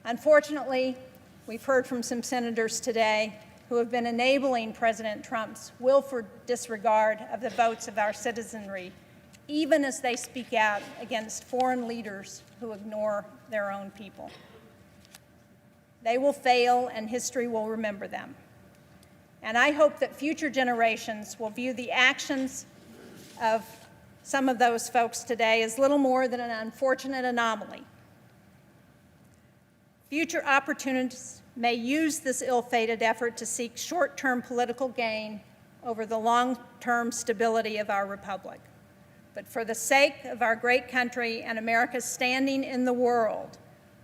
Unfortunately, we've heard from some senators today who have been enabling President Trump's willful disregard of the votes of our citizenry, even as they speak out against foreign leaders who ignore their own people. They will fail, and history will remember them. And I hope that future generations will view the actions of some of those folks today as little more than an unfortunate anomaly. Future opportunists may use this ill-fated effort to seek short-term political gain over the long-term stability of our republic. But for the sake of our great country and America's standing in the world,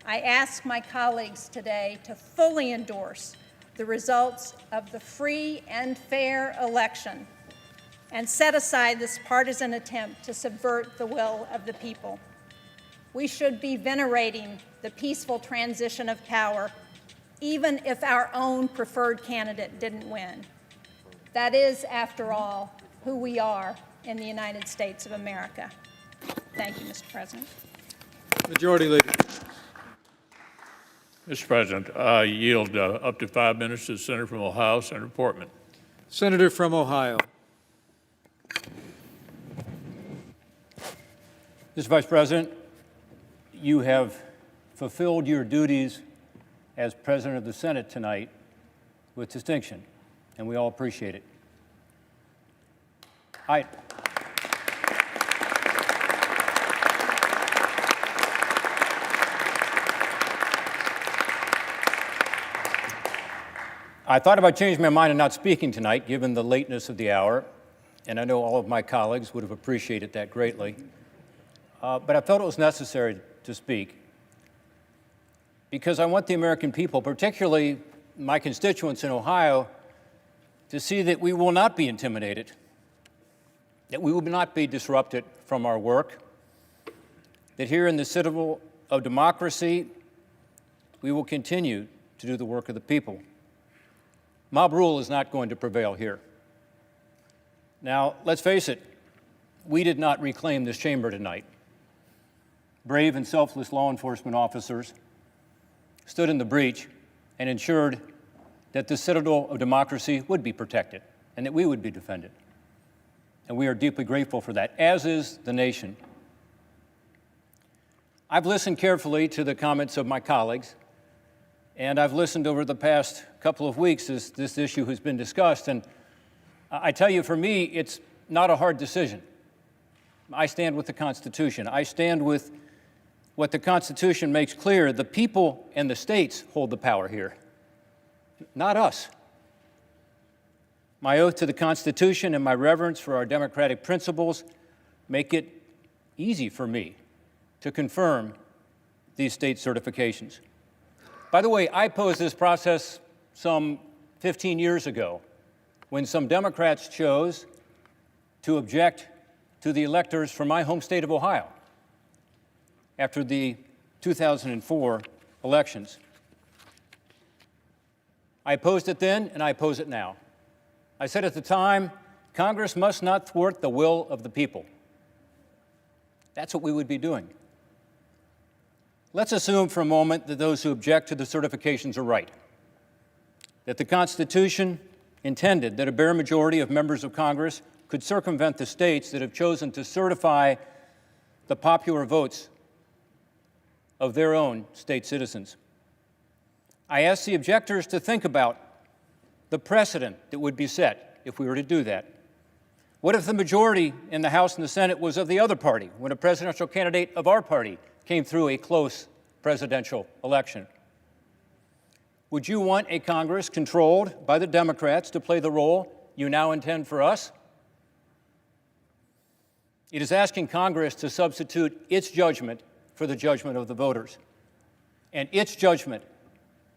I ask my colleagues today to fully endorse the results of the free and fair election and set aside this partisan attempt to subvert the will of the people. We should be venerating the peaceful transition of power, even if our own preferred candidate didn't win. That is, after all, who we are in the United States of America. Thank you, Mr. President. Majority Leader. Mr. President, I yield up to 5 minutes to the Senator from Ohio, Senator Portman. Senator from Ohio. Mr. Vice President, you have fulfilled your duties as President of the Senate tonight with distinction, and we all appreciate it. I thought about changing my mind and not speaking tonight, given the lateness of the hour, and I know all of my colleagues would have appreciated that greatly. But I felt it was necessary to speak because I want the American people, particularly my constituents in Ohio, to see that we will not be intimidated, that we will not be disrupted from our work, that here in the citadel of democracy, we will continue to do the work of the people. Mob rule is not going to prevail here. Now, let's face it, we did not reclaim this chamber tonight. Brave and selfless law enforcement officers stood in the breach and ensured that the citadel of democracy would be protected and that we would be defended. And we are deeply grateful for that, as is the nation. I've listened carefully to the comments of my colleagues, and I've listened over the past couple of weeks as this issue has been discussed, and I tell you, for me, it's not a hard decision. I stand with the Constitution. I stand with what the Constitution makes clear. The people and the states hold the power here, not us. My oath to the Constitution and my reverence for our democratic principles make it easy for me to confirm these state certifications. By the way, I posed this process some 15 years ago when some Democrats chose to object to the electors from my home state of Ohio after the 2004 elections. I opposed it then, and I oppose it now. I said at the time, Congress must not thwart the will of the people. That's what we would be doing. Let's assume for a moment that those who object to the certifications are right, that the Constitution intended that a bare majority of members of Congress could circumvent the states that have chosen to certify the popular votes of their own state citizens. I ask the objectors to think about the precedent that would be set if we were to do that. What if the majority in the House and the Senate was of the other party when a presidential candidate of our party came through a close presidential election? Would you want a Congress controlled by the Democrats to play the role you now intend for us? It is asking Congress to substitute its judgment for the judgment of the voters, and its judgment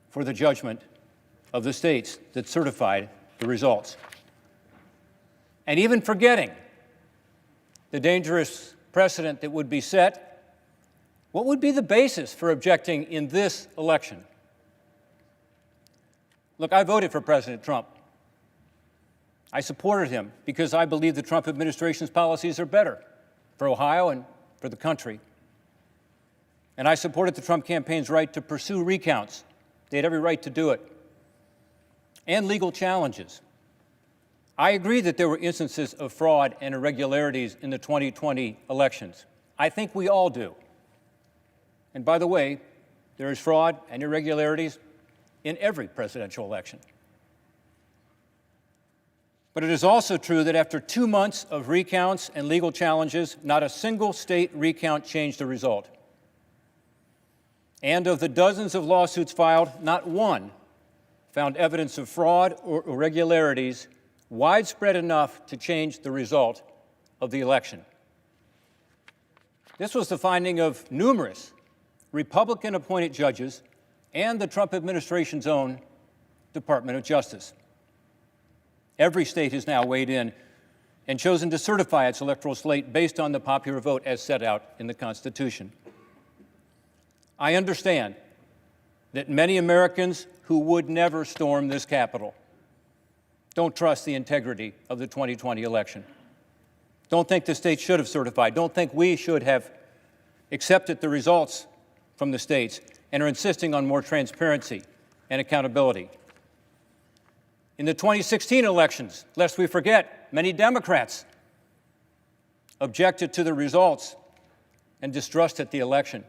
for the judgment of the states that certified the results. And even forgetting the dangerous precedent that would be set, what would be the basis for objecting in this election? Look, I voted for President Trump. I supported him because I believe the Trump administration's policies are better for Ohio and for the country. And I supported the Trump campaign's right to pursue recounts. They had every right to do it. And legal challenges. I agree that there were instances of fraud and irregularities in the 2020 elections. I think we all do. And by the way, there is fraud and irregularities in every presidential election. But it is also true that after 2 months of recounts and legal challenges, not a single state recount changed the result. And of the dozens of lawsuits filed, not one found evidence of fraud or irregularities widespread enough to change the result of the election. This was the finding of numerous Republican-appointed judges and the Trump administration's own Department of Justice. Every state has now weighed in and chosen to certify its electoral slate based on the popular vote as set out in the Constitution. I understand that many Americans who would never storm this Capitol don't trust the integrity of the 2020 election, don't think the states should have certified, don't think we should have accepted the results from the states, and are insisting on more transparency and accountability. In the 2016 elections, lest we forget, many Democrats objected to the results and distrusted the election.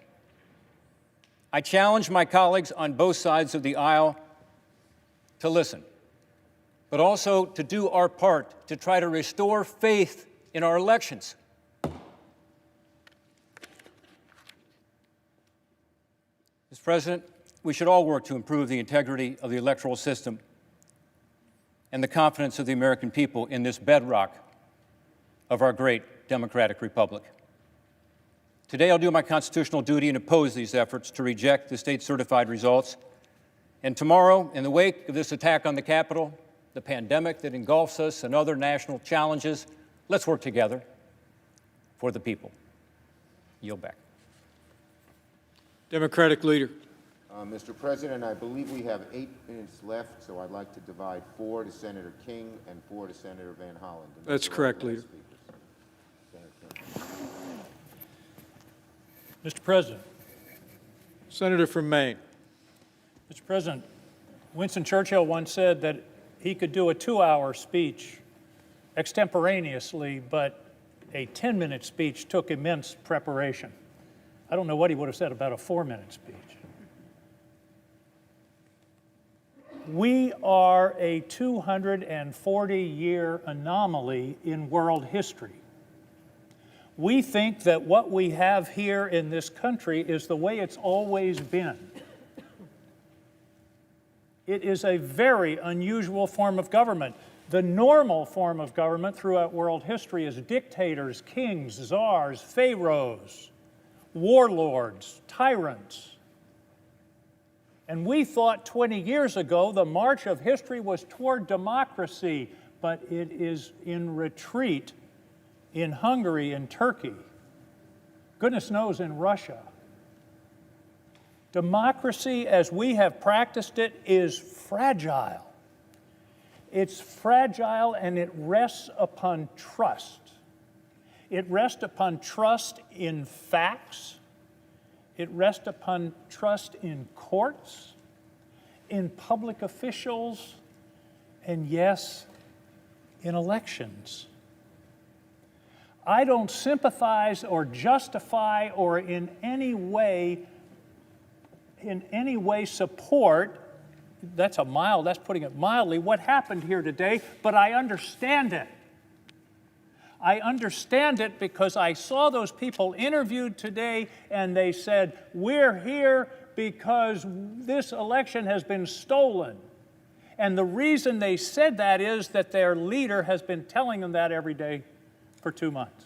I challenge my colleagues on both sides of the aisle to listen, but also to do our part to try to restore faith in our elections. Mr. President, we should all work to improve the integrity of the electoral system and the confidence of the American people in this bedrock of our great democratic republic. Today, I'll do my constitutional duty and oppose these efforts to reject the state-certified results. And tomorrow, in the wake of this attack on the Capitol, the pandemic that engulfs us, and other national challenges, let's work together for the people. Yield back. Democratic leader. Mr. President, I believe we have 8 minutes left, so I'd like to divide 4 to Senator King and 4 to Senator Van Hollen. That's correct, Leader. Mr. President, Senator from Maine. Mr. President, Winston Churchill once said that he could do a 2-hour speech extemporaneously, but a 10-minute speech took immense preparation. I don't know what he would have said about a 4-minute speech. We are a 240-year anomaly in world history. We think that what we have here in this country is the way it's always been. It is a very unusual form of government. The normal form of government throughout world history is dictators, kings, czars, pharaohs, warlords, tyrants. And we thought 20 years ago the march of history was toward democracy, but it is in retreat in Hungary and Turkey. Goodness knows in Russia. Democracy as we have practiced it is fragile. It's fragile and it rests upon trust. It rests upon trust in facts. It rests upon trust in courts, in public officials, and yes, in elections. I don't sympathize or justify or in any way support, that's putting it mildly, what happened here today, but I understand it. I understand it because I saw those people interviewed today and they said, we're here because this election has been stolen. And the reason they said that is that their leader has been telling them that every day for 2 months.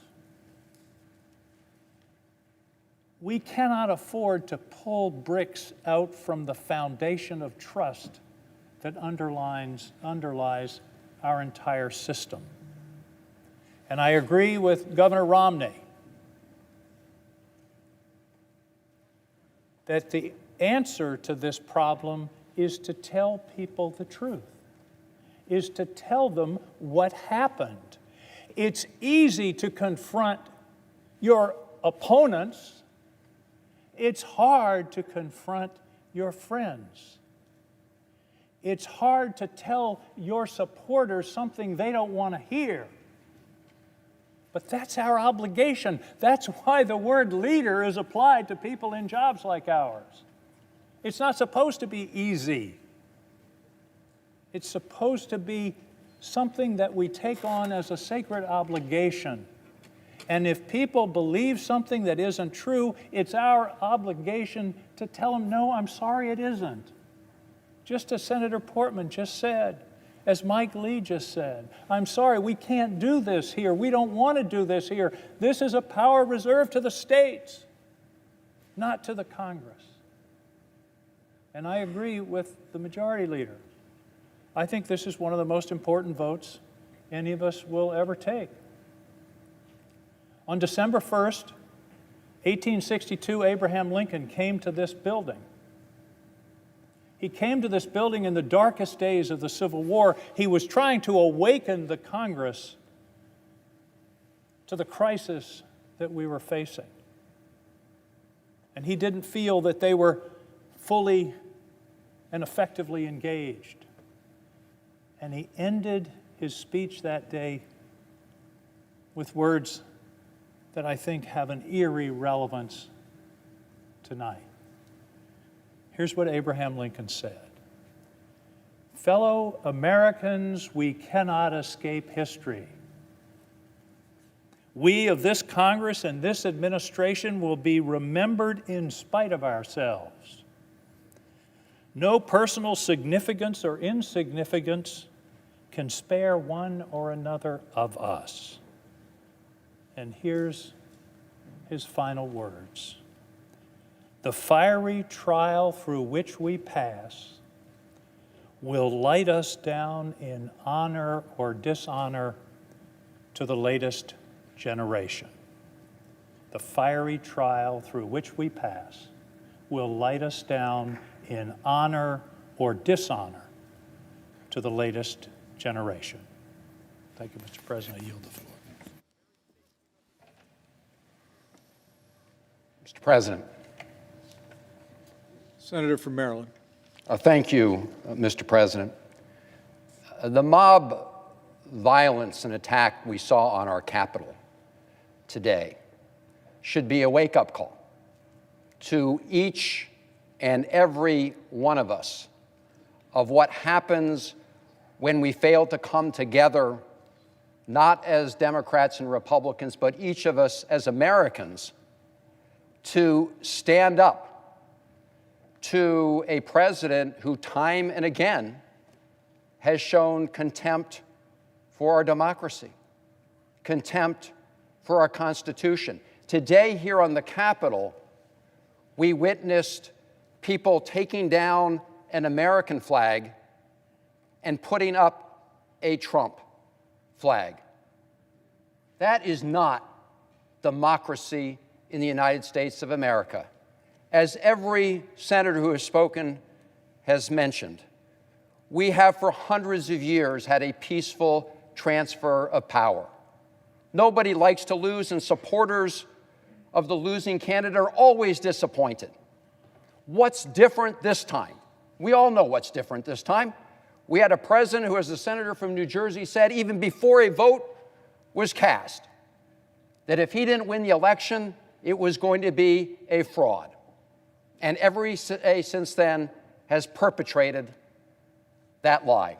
We cannot afford to pull bricks out from the foundation of trust that underlies our entire system. And I agree with Governor Romney that the answer to this problem is to tell people the truth, is to tell them what happened. It's easy to confront your opponents. It's hard to confront your friends. It's hard to tell your supporters something they don't want to hear. But that's our obligation. That's why the word leader is applied to people in jobs like ours. It's not supposed to be easy. It's supposed to be something that we take on as a sacred obligation. And if people believe something that isn't true, it's our obligation to tell them, no, I'm sorry, it isn't. Just as Senator Portman just said, as Mike Lee just said, I'm sorry, we can't do this here. We don't want to do this here. This is a power reserved to the states, not to the Congress. And I agree with the majority leader. I think this is one of the most important votes any of us will ever take. On December 1st, 1862, Abraham Lincoln came to this building. He came to this building in the darkest days of the Civil War. He was trying to awaken the Congress to the crisis that we were facing. And he didn't feel that they were fully and effectively engaged. And he ended his speech that day with words that I think have an eerie relevance tonight. Here's what Abraham Lincoln said. Fellow Americans, we cannot escape history. We of this Congress and this administration will be remembered in spite of ourselves. No personal significance or insignificance can spare one or another of us. And here's his final words. The fiery trial through which we pass will light us down in honor or dishonor to the latest generation. The fiery trial through which we pass will light us down in honor or dishonor to the latest generation. Thank you, Mr. President. I yield the floor. Mr. President. Senator from Maryland. Thank you, Mr. President. The mob violence and attack we saw on our Capitol today should be a wake-up call to each and every one of us of what happens when we fail to come together, not as Democrats and Republicans, but each of us as Americans, to stand up to a president who time and again has shown contempt for our democracy, contempt for our Constitution. Today here on the Capitol, we witnessed people taking down an American flag and putting up a Trump flag. That is not democracy in the United States of America. As every senator who has spoken has mentioned, we have for hundreds of years had a peaceful transfer of power. Nobody likes to lose, and supporters of the losing candidate are always disappointed. What's different this time? We all know what's different this time. We had a president who, as a senator from New Jersey said, even before a vote was cast, that if he didn't win the election, it was going to be a fraud. And every day since then has perpetrated that lie.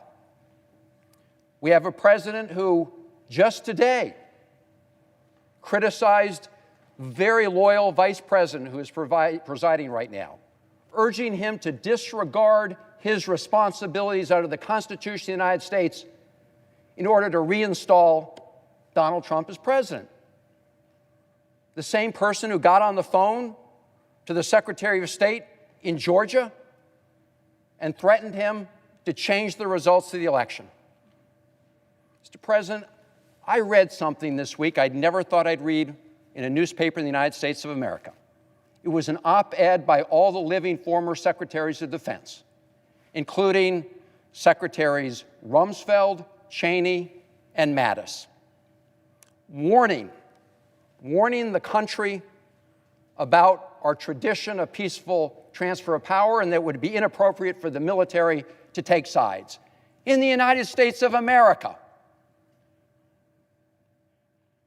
We have a president who just today criticized very loyal vice president who is presiding right now, urging him to disregard his responsibilities under the Constitution of the United States in order to reinstall Donald Trump as president. The same person who got on the phone to the Secretary of State in Georgia and threatened him to change the results of the election. Mr. President, I read something this week I'd never thought I'd read in a newspaper in the United States of America. It was an op-ed by all the living former secretaries of defense, including Secretaries Rumsfeld, Cheney, and Mattis, warning the country about our tradition of peaceful transfer of power and that it would be inappropriate for the military to take sides. In the United States of America,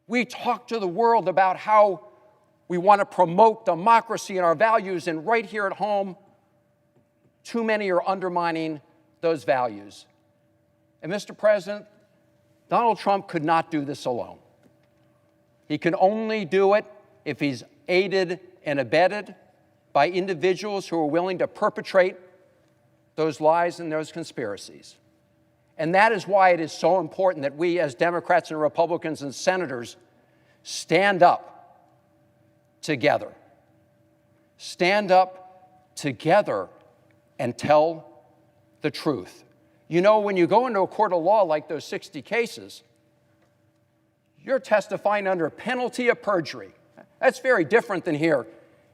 we talk to the world about how we want to promote democracy and our values, and right here at home, too many are undermining those values. And Mr. President, Donald Trump could not do this alone. He can only do it if he's aided and abetted by individuals who are willing to perpetrate those lies and those conspiracies. And that is why it is so important that we as Democrats and Republicans and senators stand up together. Stand up together and tell the truth. You know, when you go into a court of law like those 60 cases, you're testifying under penalty of perjury. That's very different than here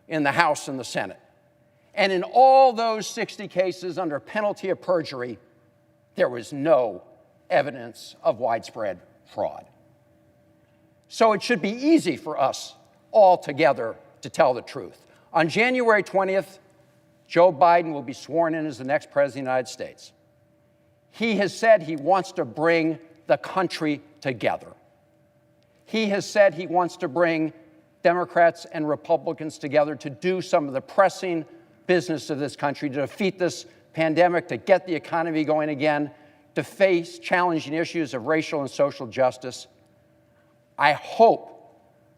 in the House and the Senate. And in all those 60 cases under penalty of perjury, there was no evidence of widespread fraud. So it should be easy for us all together to tell the truth. On January 20th, Joe Biden will be sworn in as the next president of the United States. He has said he wants to bring the country together. He has said he wants to bring Democrats and Republicans together to do some of the pressing business of this country, to defeat this pandemic, to get the economy going again, to face challenging issues of racial and social justice. I hope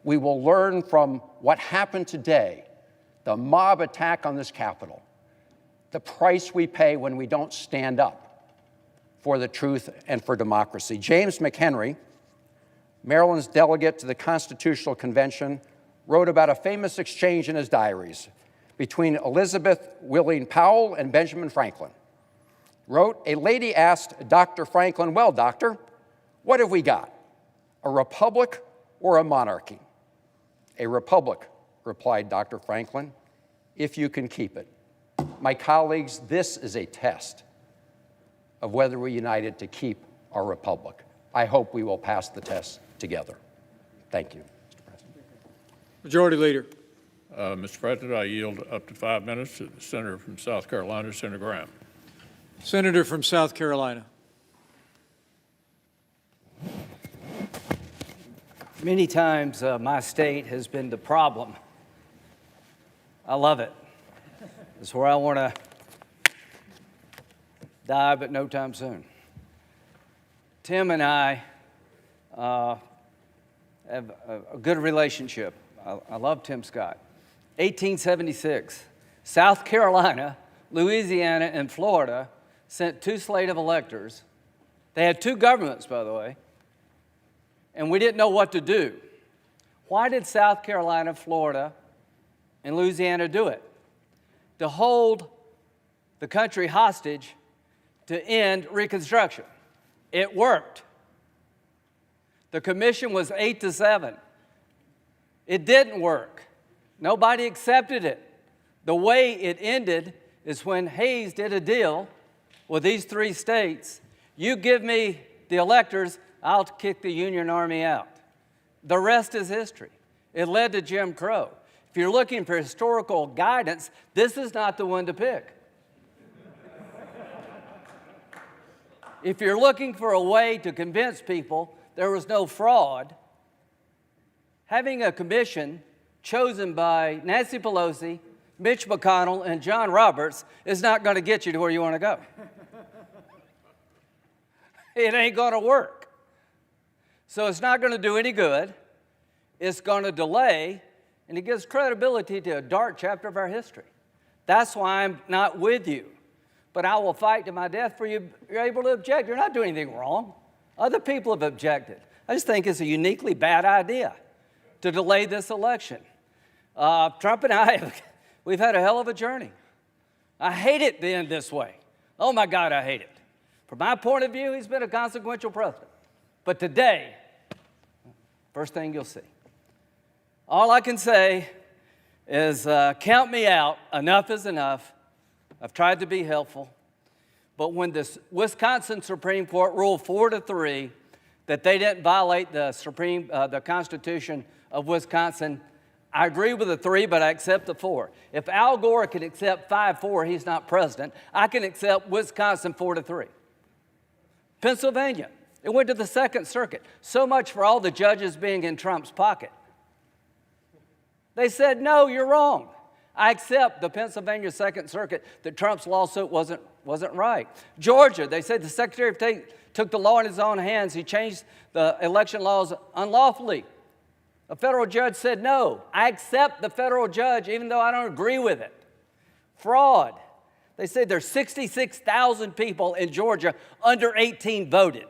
we will learn from what happened today, the mob attack on this Capitol, the price we pay when we don't stand up for the truth and for democracy. James McHenry, Maryland's delegate to the Constitutional Convention, wrote about a famous exchange in his diaries between Elizabeth Willing Powell and Benjamin Franklin. Wrote, a lady asked Dr. Franklin, well, doctor, what have we got, a republic or a monarchy? A republic, replied Dr. Franklin, if you can keep it. my colleagues, this is a test of whether we're united to keep our republic. I hope we will pass the test together. Thank you, Mr. President. Majority Leader. Mr. President, I yield up to 5 minutes to the Senator from South Carolina, Senator Graham. Senator from South Carolina. Many times my state has been the problem. I love it. It's where I want to die, but no time soon. Tim and I have a good relationship. I love Tim Scott. 1876, South Carolina, Louisiana, and Florida sent 2 slate of electors. They had 2 governments, by the way, and we didn't know what to do. Why did South Carolina, Florida, and Louisiana do it? To hold the country hostage to end Reconstruction. It worked. The commission was 8-7. It didn't work. Nobody accepted it. The way it ended is when Hayes did a deal with these 3 states. You give me the electors, I'll kick the Union Army out. The rest is history. It led to Jim Crow. If you're looking for historical guidance, this is not the one to pick. If you're looking for a way to convince people there was no fraud, having a commission chosen by Nancy Pelosi, Mitch McConnell, and John Roberts is not going to get you to where you want to go. It ain't going to work. So it's not going to do any good. It's going to delay, and it gives credibility to a dark chapter of our history. That's why I'm not with you. But I will fight to my death for you. You're able to object. You're not doing anything wrong. Other people have objected. I just think it's a uniquely bad idea to delay this election. Trump and I, we've had a hell of a journey. I hate it to end this way. Oh my God, I hate it. From my point of view, he's been a consequential president. But today, first thing you'll see. All I can say is count me out. Enough is enough. I've tried to be helpful. But when the Wisconsin Supreme Court ruled 4-3 that they didn't violate the Constitution of Wisconsin, I agree with the 3, but I accept the 4. If Al Gore can accept 5-4, he's not president. I can accept Wisconsin 4-3. Pennsylvania, it went to the Second Circuit. So much for all the judges being in Trump's pocket. They said, no, you're wrong. I accept the Pennsylvania Second Circuit that Trump's lawsuit wasn't right. Georgia, they said the Secretary of State took the law in his own hands. He changed the election laws unlawfully. A federal judge said no. I accept the federal judge even though I don't agree with it. Fraud. They said there's 66,000 people in Georgia under 18 voted.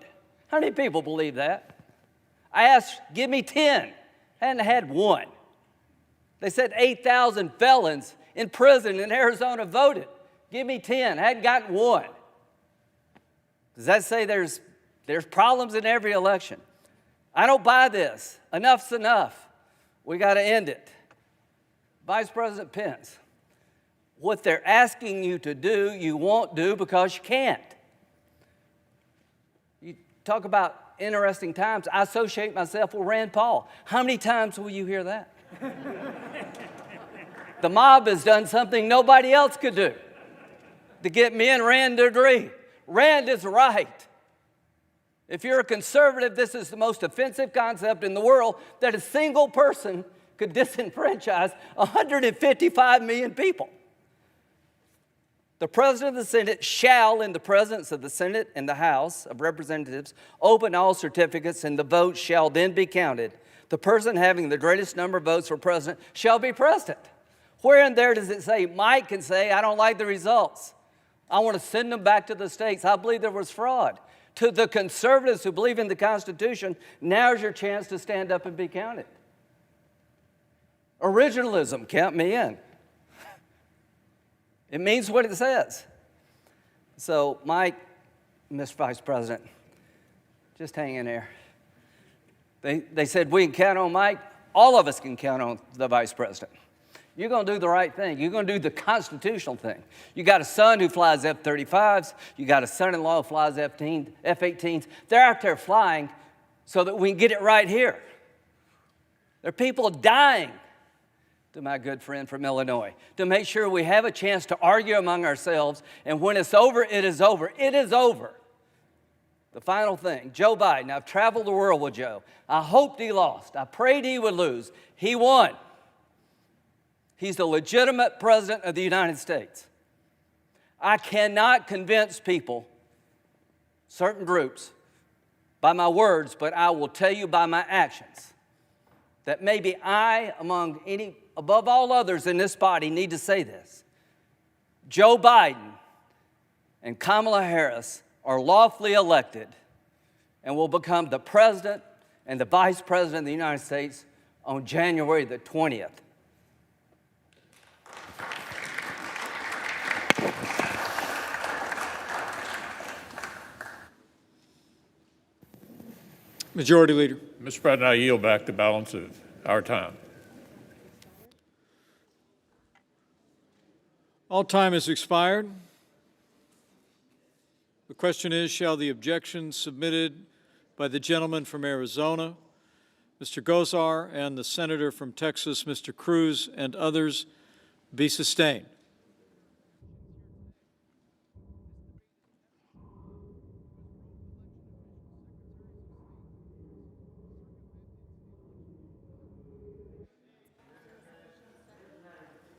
How many people believe that? I asked, give me 10. I hadn't had one. They said 8,000 felons in prison in Arizona voted. Give me 10. I hadn't gotten one. Does that say there's problems in every election? I don't buy this. Enough's enough. We got to end it. Vice President Pence, what they're asking you to do, you won't do because you can't. You talk about interesting times. I associate myself with Rand Paul. How many times will you hear that? The mob has done something nobody else could do to get me and Rand to agree. Rand is right. If you're a conservative, this is the most offensive concept in the world, that a single person could disenfranchise 155 million people. The President of the Senate shall, in the presence of the Senate and the House of Representatives, open all certificates, and the votes shall then be counted. The person having the greatest number of votes for president shall be president. Where in there does it say Mike can say, I don't like the results? I want to send them back to the states. I believe there was fraud. To the conservatives who believe in the Constitution, now's your chance to stand up and be counted. Originalism, count me in. It means what it says. So, Mike, Mr. Vice President, just hang in there. They said we can count on Mike. All of us can count on the Vice President. You're going to do the right thing. You're going to do the constitutional thing. You got a son who flies F-35s. You got a son-in-law who flies F-18s. They're out there flying so that we can get it right here. There are people dying, to my good friend from Illinois, to make sure we have a chance to argue among ourselves, and when it's over, it is over. It is over. The final thing, Joe Biden. I've traveled the world with Joe. I hoped he lost. I prayed he would lose. He won. He's the legitimate president of the United States. I cannot convince people, certain groups, by my words, but I will tell you by my actions that maybe I, above all others in this body, need to say this. Joe Biden and Kamala Harris are lawfully elected and will become the president and the vice president of the United States on January the 20th. Majority Leader. Mr. President, I yield back the balance of our time. All time has expired. The question is, shall the objection submitted by the gentleman from Arizona, Mr. Gosar, and the senator from Texas, Mr. Cruz, and others, be sustained?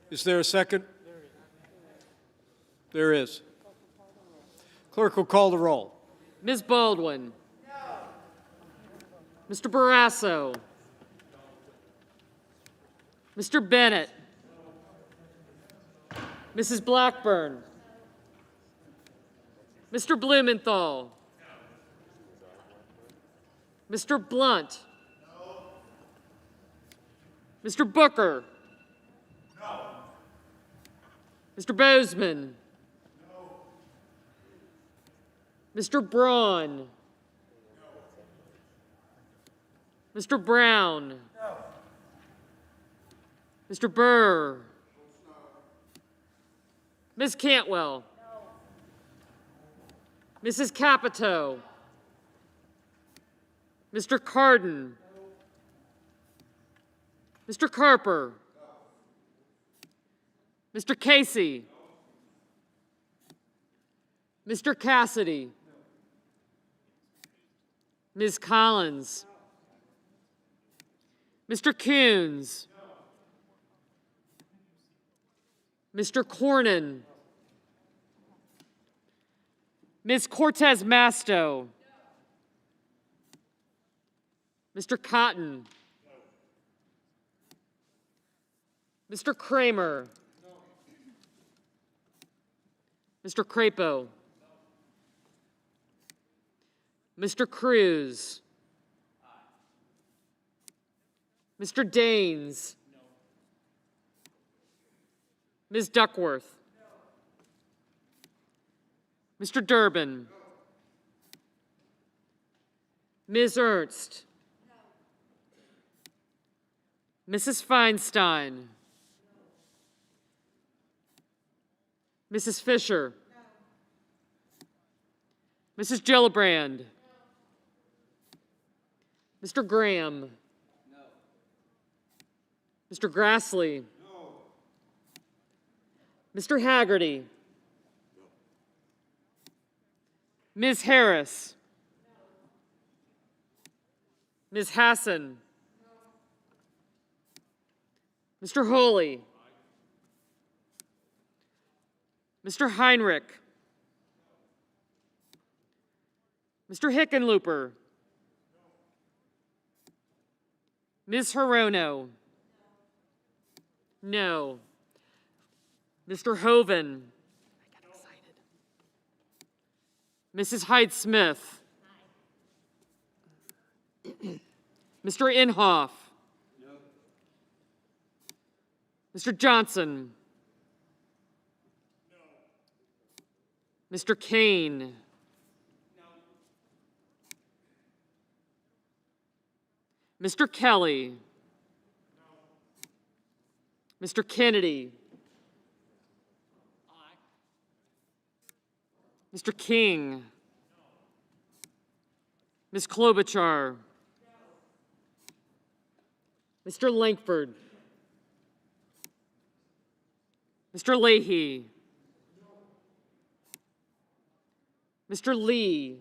Is there a second? There is. Clerk will call the roll. Ms. Baldwin. Mr. Barrasso. Mr. Bennett. Mrs. Blackburn. Mr. Blumenthal. Mr. Blunt. Mr. Booker. Mr. Bozeman. Mr. Braun. Mr. Brown. Mr. Burr. Ms. Cantwell. Mrs. Capito. Mr. Cardin. Mr. Carper. Mr. Casey. Mr. Cassidy. Ms. Collins. Mr. Coons. Mr. Cornyn. Ms. Cortez Masto. Mr. Cotton. Mr. Kramer. Mr. Crapo. Mr. Cruz. Mr. Daines. Ms. Duckworth. Mr. Durbin. Ms. Ernst. Mrs. Feinstein. Mrs. Fisher. Mrs. Gillibrand. Mr. Graham. Mr. Grassley. Mr. Haggerty. Ms. Harris. Ms. Hassan. Mr. Holy. Mr. Heinrich. Mr. Hickenlooper. Ms. Hirono. No. Mr. Hoven. I got excited. Mrs. Hyde-Smith. Mr. Inhofe. Mr. Johnson. Mr. Kane. Mr. Kelly. Mr. Kennedy. Mr. King. Ms. Klobuchar. Mr. Lankford. Mr. Leahy. Mr. Lee.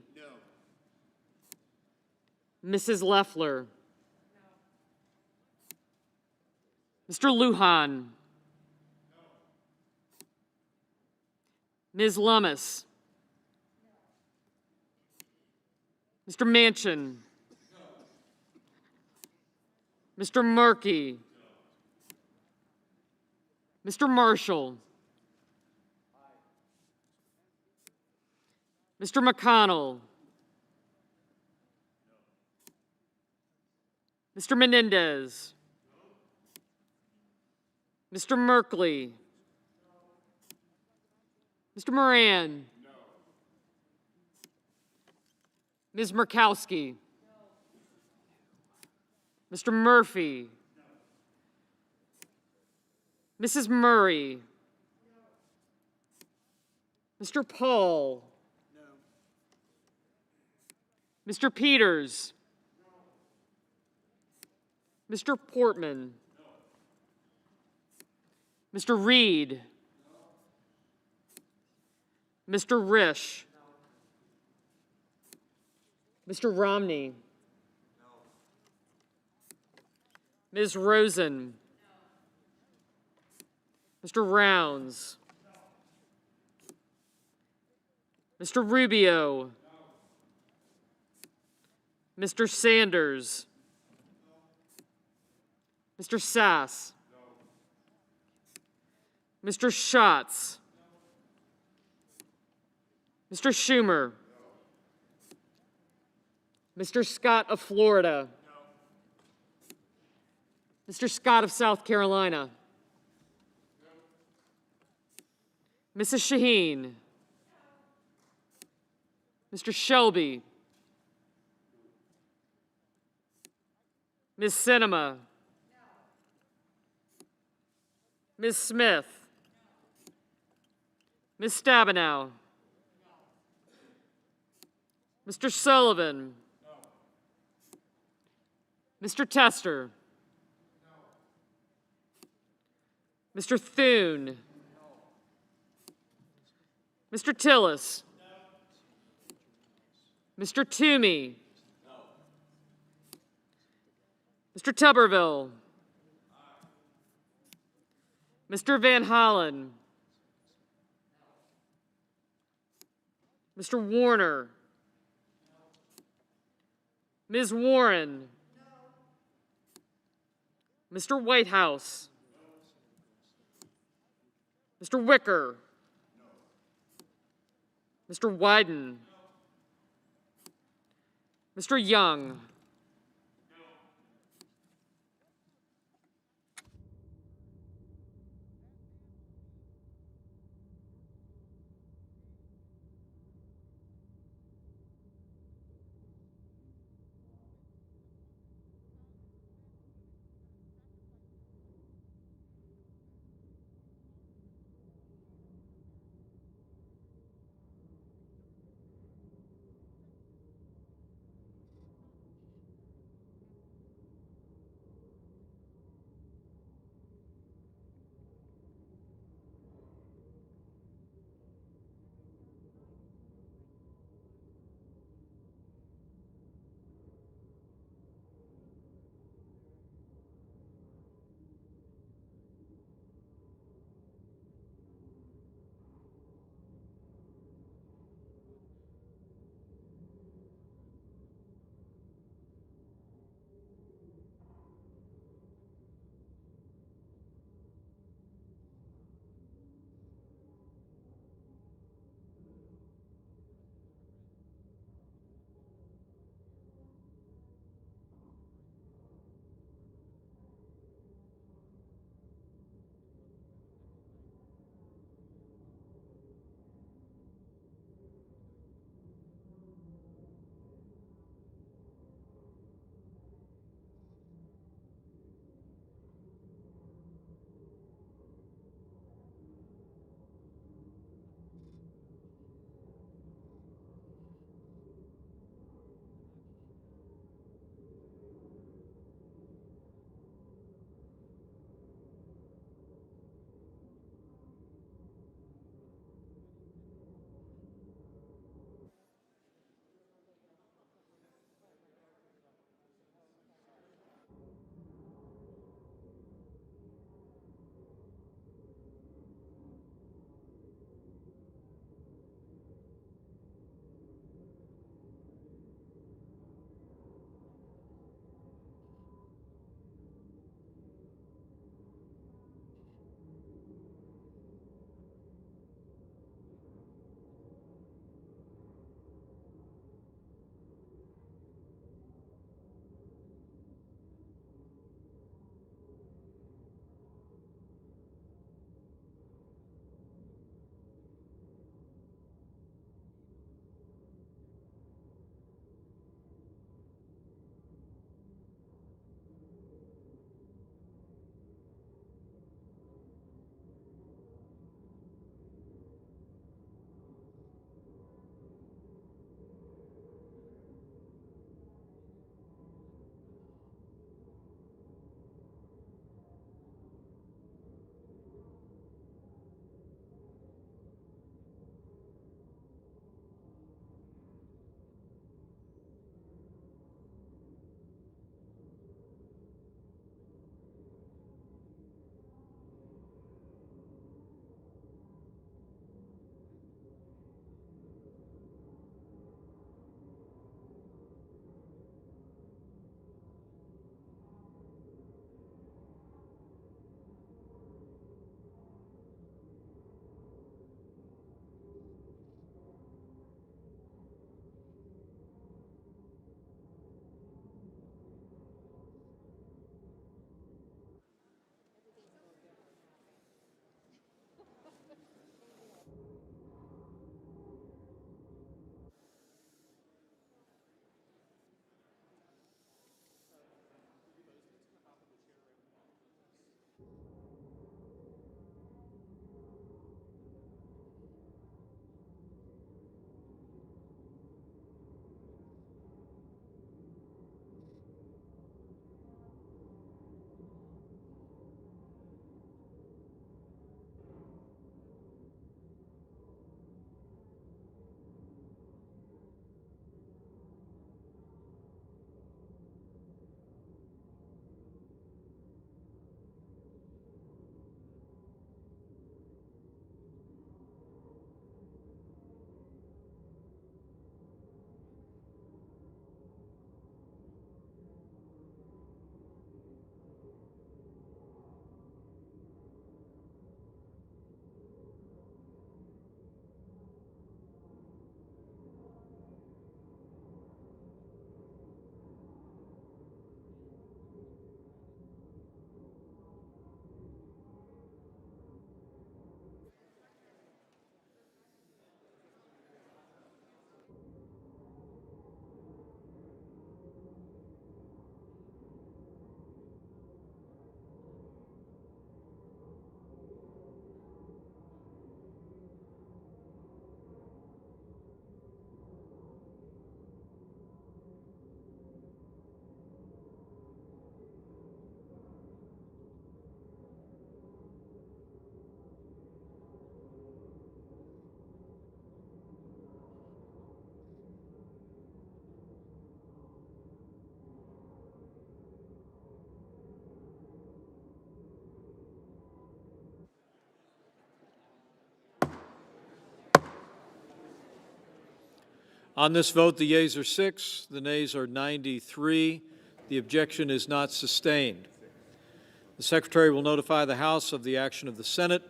Mrs. Loeffler. Mr. Lujan. Ms. Lummis. Mr. Manchin. Mr. Markey. Mr. Marshall. Mr. McConnell. Mr. Menendez. Mr. Merkley. Mr. Moran. Ms. Murkowski. Mr. Murphy. Mrs. Murray. Mr. Paul. Mr. Peters. Mr. Portman. Mr. Reed. Mr. Risch. Mr. Romney. Ms. Rosen. Mr. Rounds. Mr. Rubio. Mr. Sanders. Mr. Sass. Mr. Schatz. Mr. Schumer. Mr. Scott of Florida. Mr. Scott of South Carolina. Mrs. Shaheen. Mr. Shelby. Ms. Sinema. Ms. Smith. Ms. Stabenow. Mr. Sullivan. Mr. Tester. Mr. Thune. Mr. Tillis. Mr. Toomey. Mr. Tuberville. Mr. Van Hollen. Mr. Warner. Ms. Warren. Mr. Whitehouse. Mr. Wicker. Mr. Wyden. Mr. Young. On this vote, the yeas are 6, the nays are 93. The objection is not sustained. The Secretary will notify the House of the action of the Senate,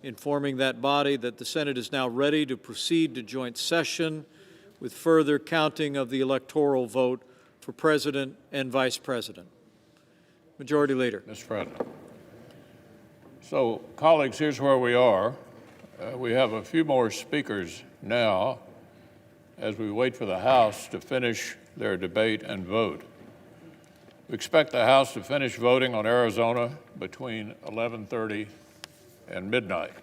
informing that body that the Senate is now ready to proceed to joint session with further counting of the electoral vote for President and Vice President. Majority Leader. Mr. President. So, colleagues, here's where we are. We have a few more speakers now as we wait for the House to finish their debate and vote. We expect the House to finish voting on Arizona between 11:30 and midnight.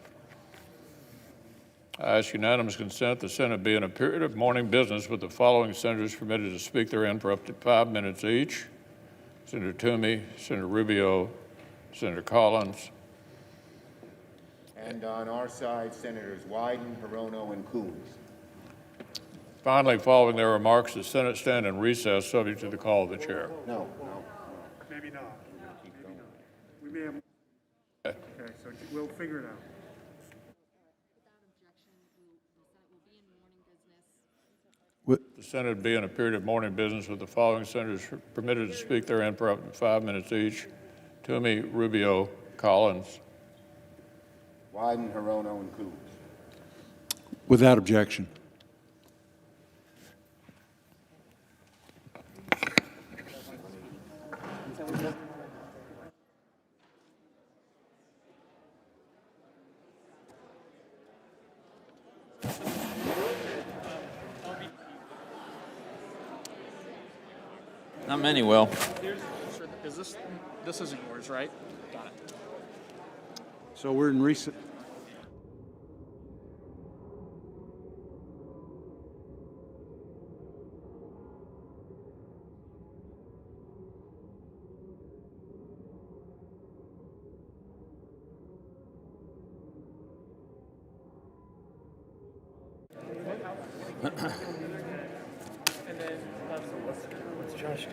I ask unanimous consent the Senate be in a period of morning business with the following senators permitted to speak therein for up to 5 minutes each: Senator Toomey, Senator Rubio, Senator Collins. And on our side, Senators Wyden, Hirono, and Coons. Finally, following their remarks, the Senate stand in recess subject to the call of the chair. No. Maybe not. Maybe not. We may have. Okay, so we'll figure it out. The Senate be in a period of morning business with the following senators permitted to speak therein for up to 5 minutes each: Toomey, Rubio, Collins. Wyden, Hirono, and Coons. Without objection. Not many will. Is this isn't yours, right? Got it. So we're in recess. And then what's Josh?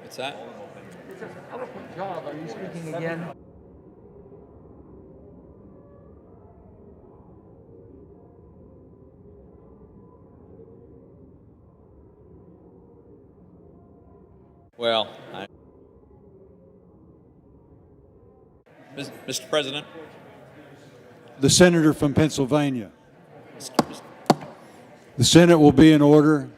What's that? Eloquent job. Are you speaking again? Well, Mr. President. The senator from Pennsylvania. The Senate will be in order.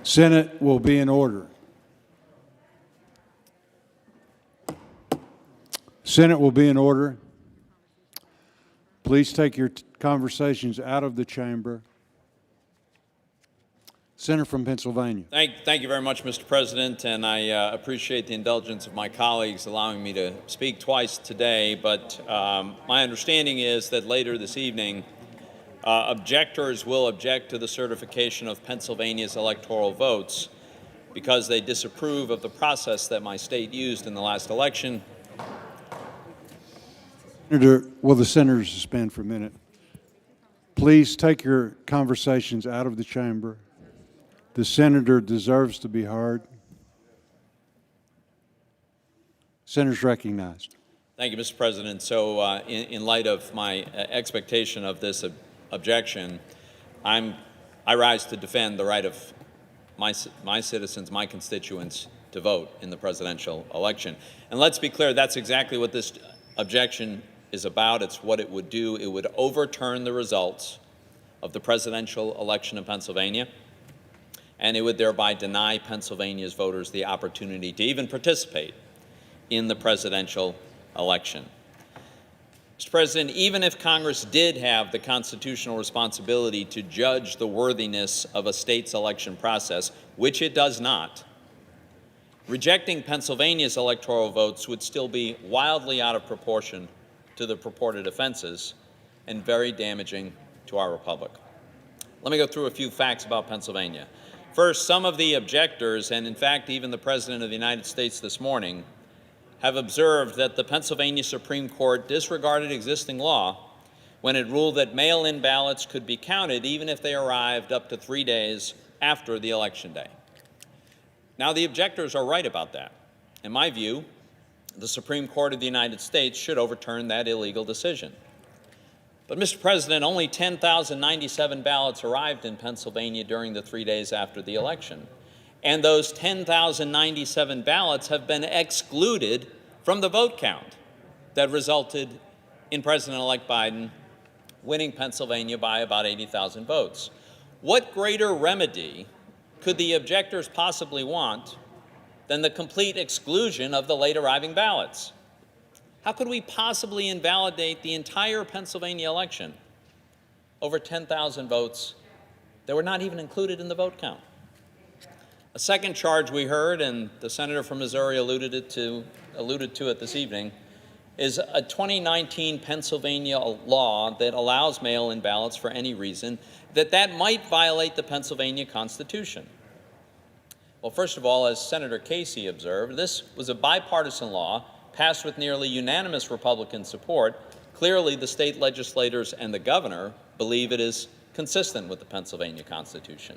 Senate will be in order. Senate will be in order. Please take your conversations out of the chamber. Senator from Pennsylvania. Thank you very much, Mr. President, and I appreciate the indulgence of my colleagues allowing me to speak twice today, but my understanding is that later this evening, objectors will object to the certification of Pennsylvania's electoral votes because they disapprove of the process that my state used in the last election. Senator, will the senators suspend for a minute? Please take your conversations out of the chamber. The senator deserves to be heard. Senator's recognized. Thank you, Mr. President. So in light of my expectation of this objection, I rise to defend the right of my citizens, my constituents, to vote in the presidential election. And let's be clear, that's exactly what this objection is about. It's what it would do. It would overturn the results of the presidential election in Pennsylvania, and it would thereby deny Pennsylvania's voters the opportunity to even participate in the presidential election. Mr. President, even if Congress did have the constitutional responsibility to judge the worthiness of a state's election process, which it does not, rejecting Pennsylvania's electoral votes would still be wildly out of proportion to the purported offenses and very damaging to our republic. Let me go through a few facts about Pennsylvania. First, some of the objectors, and in fact even the President of the United States this morning, have observed that the Pennsylvania Supreme Court disregarded existing law when it ruled that mail-in ballots could be counted even if they arrived up to 3 days after the election day. Now, the objectors are right about that. In my view, the Supreme Court of the United States should overturn that illegal decision. But, Mr. President, only 10,097 ballots arrived in Pennsylvania during the 3 days after the election. And those 10,097 ballots have been excluded from the vote count that resulted in President-elect Biden winning Pennsylvania by about 80,000 votes. What greater remedy could the objectors possibly want than the complete exclusion of the late arriving ballots? How could we possibly invalidate the entire Pennsylvania election over 10,000 votes that were not even included in the vote count? A second charge we heard, and the senator from Missouri alluded to it this evening, is a 2019 Pennsylvania law that allows mail-in ballots for any reason, that might violate the Pennsylvania Constitution. Well, first of all, as Senator Casey observed, this was a bipartisan law passed with nearly unanimous Republican support. Clearly, the state legislators and the governor believe it is consistent with the Pennsylvania Constitution.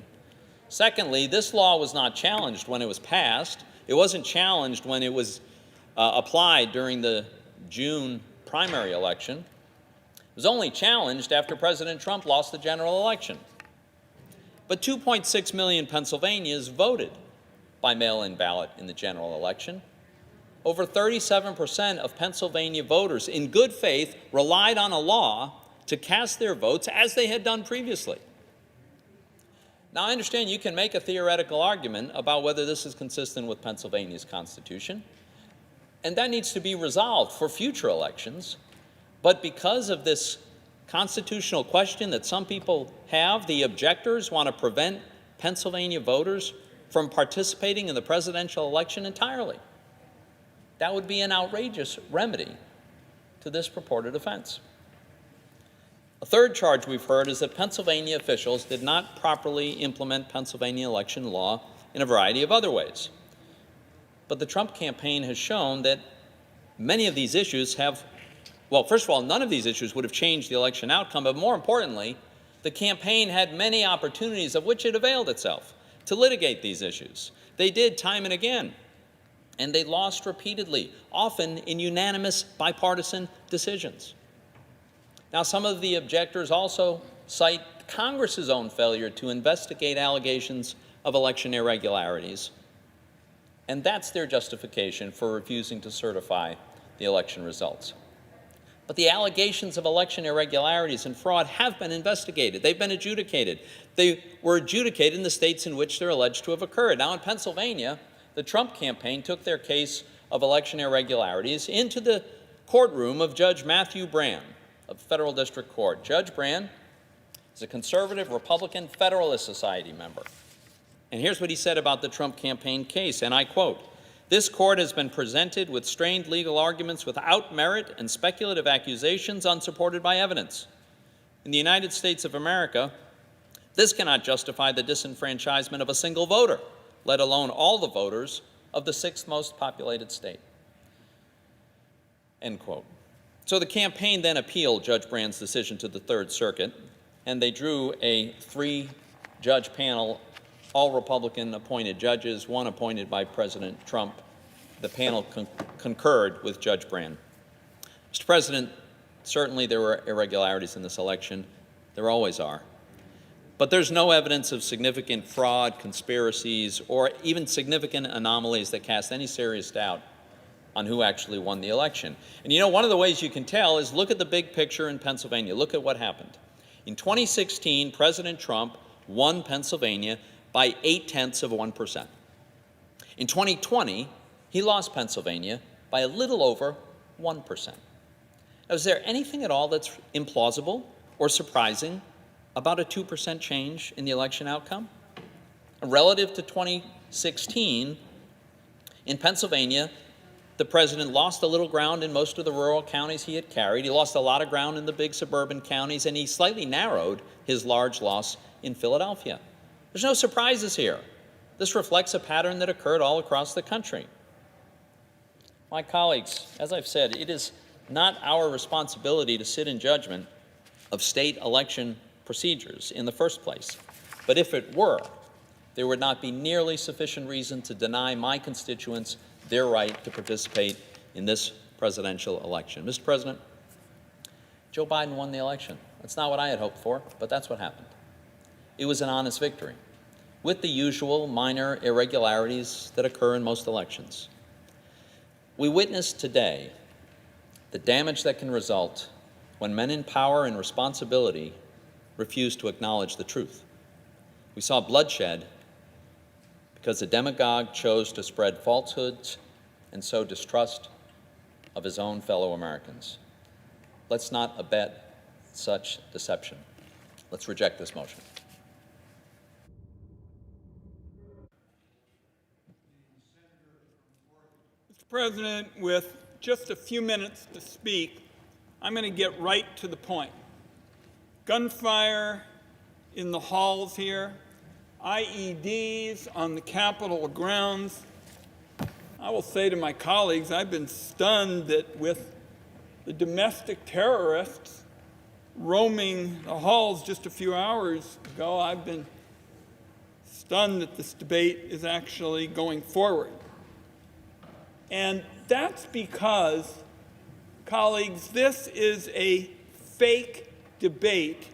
Secondly, this law was not challenged when it was passed. It wasn't challenged when it was applied during the June primary election. It was only challenged after President Trump lost the general election. But 2.6 million Pennsylvanians voted by mail-in ballot in the general election. Over 37% of Pennsylvania voters, in good faith, relied on a law to cast their votes as they had done previously. Now, I understand you can make a theoretical argument about whether this is consistent with Pennsylvania's Constitution, and that needs to be resolved for future elections. But because of this constitutional question that some people have, the objectors want to prevent Pennsylvania voters from participating in the presidential election entirely. That would be an outrageous remedy to this purported offense. A third charge we've heard is that Pennsylvania officials did not properly implement Pennsylvania election law in a variety of other ways. But the Trump campaign has shown that many of these issues first of all, none of these issues would have changed the election outcome, but more importantly, the campaign had many opportunities of which it availed itself to litigate these issues. They did time and again, and they lost repeatedly, often in unanimous bipartisan decisions. Now, some of the objectors also cite Congress's own failure to investigate allegations of election irregularities, and that's their justification for refusing to certify the election results. But the allegations of election irregularities and fraud have been investigated. They've been adjudicated. They were adjudicated in the states in which they're alleged to have occurred. Now, in Pennsylvania, the Trump campaign took their case of election irregularities into the courtroom of Judge Matthew Brann of the Federal District Court. Judge Brann is a conservative Republican Federalist Society member. And here's what he said about the Trump campaign case, and I quote, "This court has been presented with strained legal arguments without merit and speculative accusations unsupported by evidence. In the United States of America, this cannot justify the disenfranchisement of a single voter, let alone all the voters of the sixth most populated state." End quote. So the campaign then appealed Judge Brann's decision to the Third Circuit, and they drew a 3-judge panel, all Republican-appointed judges, one appointed by President Trump. The panel concurred with Judge Brann. Mr. President, certainly there were irregularities in this election. There always are. But there's no evidence of significant fraud, conspiracies, or even significant anomalies that cast any serious doubt on who actually won the election. And you know, one of the ways you can tell is look at the big picture in Pennsylvania. Look at what happened. In 2016, President Trump won Pennsylvania by 0.8%. In 2020, he lost Pennsylvania by a little over 1%. Now, is there anything at all that's implausible or surprising about a 2% change in the election outcome? Relative to 2016, in Pennsylvania, the president lost a little ground in most of the rural counties he had carried. He lost a lot of ground in the big suburban counties, and he slightly narrowed his large loss in Philadelphia. There's no surprises here. This reflects a pattern that occurred all across the country. My colleagues, as I've said, it is not our responsibility to sit in judgment of state election procedures in the first place. But if it were, there would not be nearly sufficient reason to deny my constituents their right to participate in this presidential election. Mr. President, Joe Biden won the election. That's not what I had hoped for, but that's what happened. It was an honest victory, with the usual minor irregularities that occur in most elections. We witnessed today the damage that can result when men in power and responsibility refuse to acknowledge the truth. We saw bloodshed because the demagogue chose to spread falsehoods and sow distrust of his own fellow Americans. Let's not abet such deception. Let's reject this motion. Mr. President, with just a few minutes to speak, I'm going to get right to the point. Gunfire in the halls here, IEDs on the Capitol grounds. I will say to my colleagues, I've been stunned that with the domestic terrorists roaming the halls just a few hours ago, I've been stunned that this debate is actually going forward. And that's because, colleagues, this is a fake debate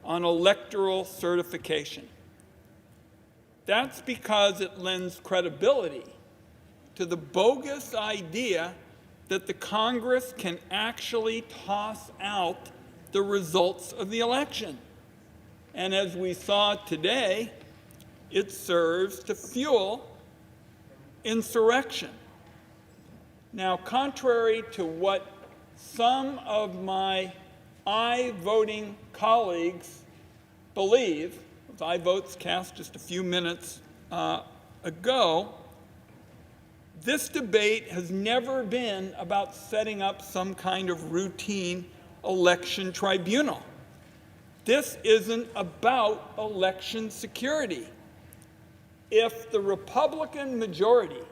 on electoral certification. That's because it lends credibility to the bogus idea that the Congress can actually toss out the results of the election. And as we saw today, it serves to fuel insurrection. Now, contrary to what some of my aye-voting colleagues believe, with aye votes cast just a few minutes ago, this debate has never been about setting up some kind of routine election tribunal. This isn't about election security. If the Republican majority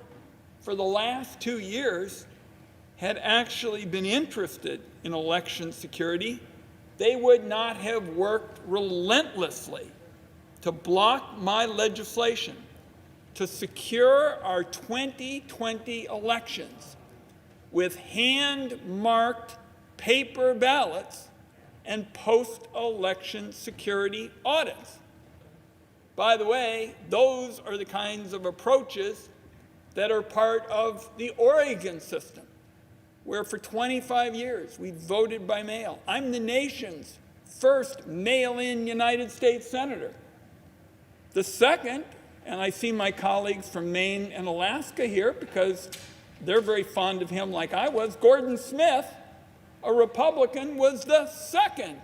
for the last 2 years had actually been interested in election security, they would not have worked relentlessly to block my legislation to secure our 2020 elections with hand-marked paper ballots and post-election security audits. By the way, those are the kinds of approaches that are part of the Oregon system, where for 25 years we voted by mail. I'm the nation's first mail-in United States senator. The second, and I see my colleagues from Maine and Alaska here because they're very fond of him like I was, Gordon Smith, a Republican, was the second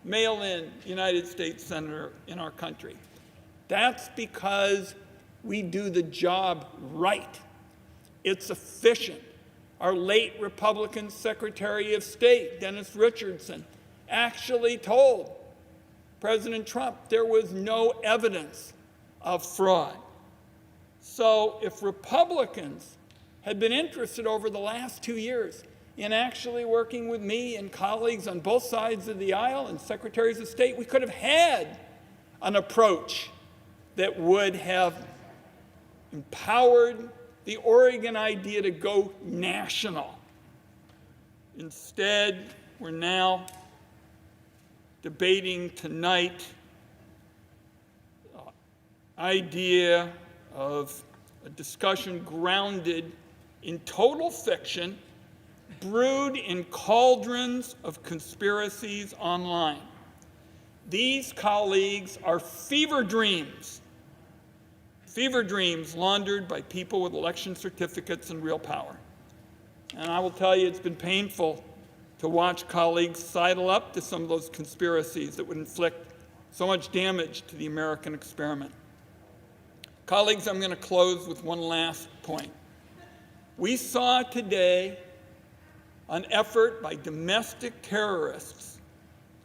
mail-in United States senator in our country. That's because we do the job right. It's efficient. Our late Republican Secretary of State, Dennis Richardson, actually told President Trump there was no evidence of fraud. So if Republicans had been interested over the last 2 years in actually working with me and colleagues on both sides of the aisle and secretaries of state, we could have had an approach that would have empowered the Oregon idea to go national. Instead, we're now debating tonight the idea of a discussion grounded in total fiction, brewed in cauldrons of conspiracies online. These colleagues are fever dreams laundered by people with election certificates and real power. And I will tell you, it's been painful to watch colleagues sidle up to some of those conspiracies that would inflict so much damage to the American experiment. Colleagues, I'm going to close with one last point. We saw today an effort by domestic terrorists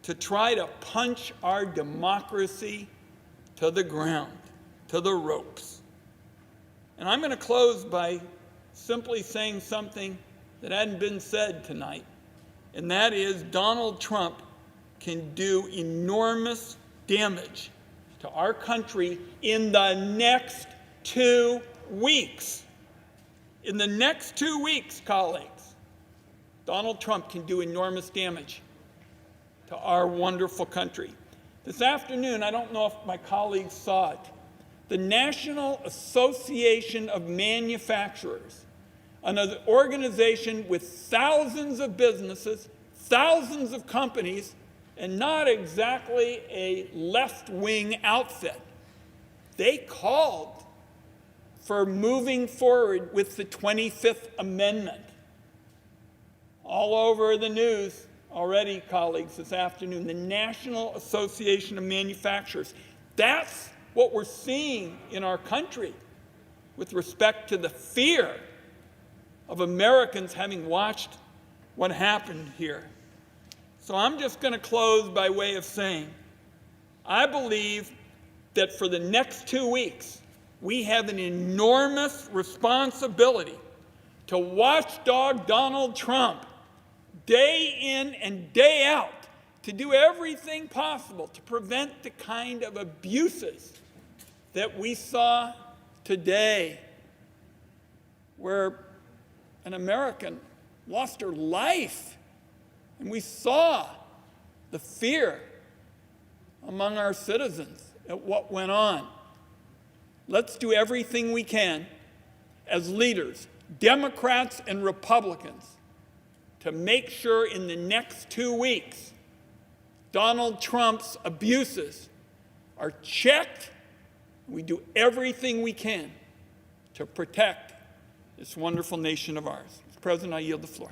to try to punch our democracy to the ground, to the ropes. And I'm going to close by simply saying something that hadn't been said tonight, and that is Donald Trump can do enormous damage to our country in the next 2 weeks. In the next 2 weeks, colleagues, Donald Trump can do enormous damage to our wonderful country. This afternoon, I don't know if my colleagues saw it, the National Association of Manufacturers, an organization with thousands of businesses, thousands of companies, and not exactly a left-wing outfit. They called for moving forward with the 25th Amendment. All over the news already, colleagues, this afternoon, the National Association of Manufacturers. That's what we're seeing in our country with respect to the fear of Americans having watched what happened here. So I'm just going to close by way of saying, I believe that for the next 2 weeks, we have an enormous responsibility to watchdog Donald Trump day in and day out, to do everything possible to prevent the kind of abuses that we saw today, where an American lost her life. And we saw the fear among our citizens at what went on. Let's do everything we can as leaders, Democrats and Republicans, to make sure in the next 2 weeks Donald Trump's abuses are checked. We do everything we can to protect this wonderful nation of ours. Mr. President, I yield the floor.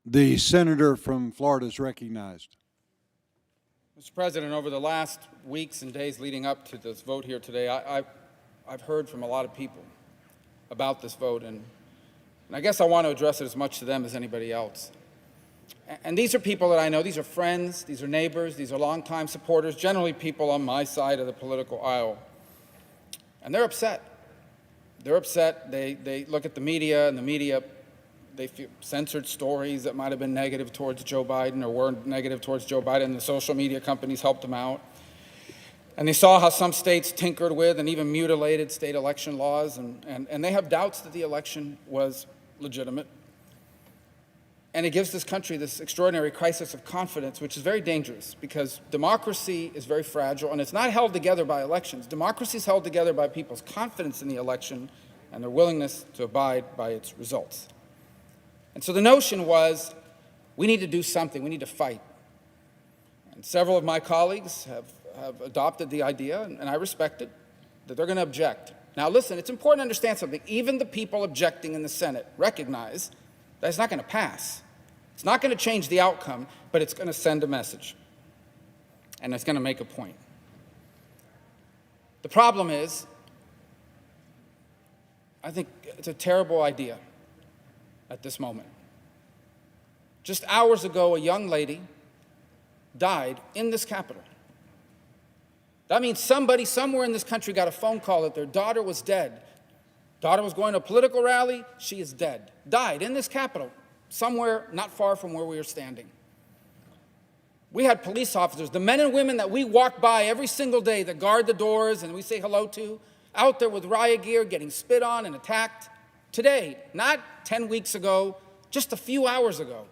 The senator from Florida is recognized. Mr. President, over the last weeks and days leading up to this vote here today, I've heard from a lot of people about this vote, and I guess I want to address it as much to them as anybody else. And these are people that I know. These are friends, these are neighbors, these are longtime supporters, generally people on my side of the political aisle. And they're upset. They're upset. They look at the media, and the media, they feel censored stories that might have been negative towards Joe Biden or were negative towards Joe Biden. The social media companies helped them out. And they saw how some states tinkered with and even mutilated state election laws, and they have doubts that the election was legitimate. And it gives this country this extraordinary crisis of confidence, which is very dangerous because democracy is very fragile, and it's not held together by elections. Democracy is held together by people's confidence in the election and their willingness to abide by its results. And so the notion was, we need to do something, we need to fight. And several of my colleagues have adopted the idea, and I respect it, that they're going to object. Now listen, it's important to understand something. Even the people objecting in the Senate recognize that it's not going to pass. It's not going to change the outcome, but it's going to send a message. And it's going to make a point. The problem is, I think it's a terrible idea at this moment. Just hours ago, a young lady died in this Capitol. That means somebody somewhere in this country got a phone call that their daughter was dead, Daughter was going to a political rally. She is dead. Died in this Capitol, somewhere not far from where we are standing. We had police officers, the men and women that we walk by every single day that guard the doors and we say hello to, out there with riot gear, getting spit on and attacked. Today, not 10 weeks ago, just a few hours ago.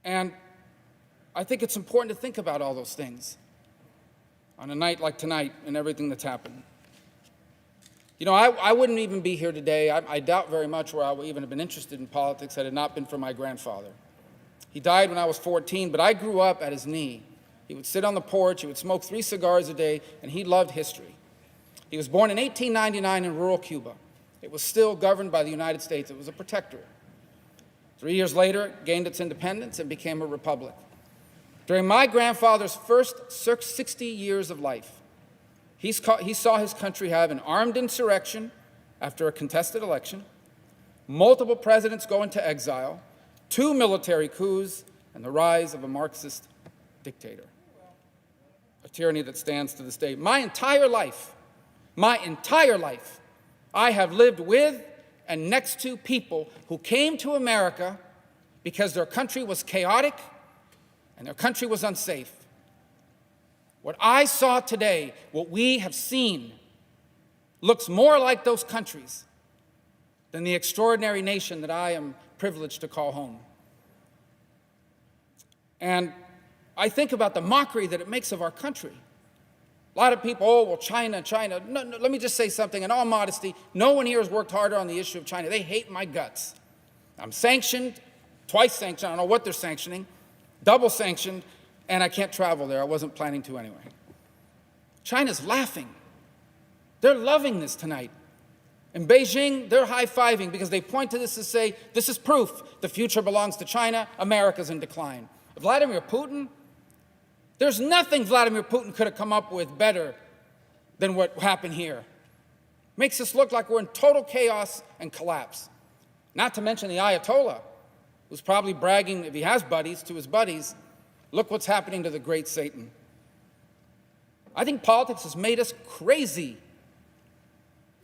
And I think it's important to think about all those things on a night like tonight and everything that's happened. You know, I wouldn't even be here today. I doubt very much where I would even have been interested in politics had it not been for my grandfather. He died when I was 14, but I grew up at his knee. He would sit on the porch, he would smoke 3 cigars a day, and he loved history. He was born in 1899 in rural Cuba. It was still governed by the United States. It was a protectorate. 3 years later, it gained its independence and became a republic. During my grandfather's first 60 years of life, he saw his country have an armed insurrection after a contested election, multiple presidents go into exile, 2 military coups, and the rise of a Marxist dictator. A tyranny that stands to this day. My entire life, I have lived with and next to people who came to America because their country was chaotic and their country was unsafe. What I saw today, what we have seen, looks more like those countries than the extraordinary nation that I am privileged to call home. And I think about the mockery that it makes of our country. A lot of people, oh, well, China. No, let me just say something. In all modesty, no one here has worked harder on the issue of China. They hate my guts. I'm sanctioned, twice sanctioned. I don't know what they're sanctioning, double sanctioned, and I can't travel there. I wasn't planning to anyway. China's laughing. They're loving this tonight. In Beijing, they're high-fiving because they point to this and say, this is proof the future belongs to China, America's in decline. Vladimir Putin, there's nothing Vladimir Putin could have come up with better than what happened here. Makes us look like we're in total chaos and collapse. Not to mention the Ayatollah, who's probably bragging, if he has buddies, to his buddies, look what's happening to the great Satan. I think politics has made us crazy.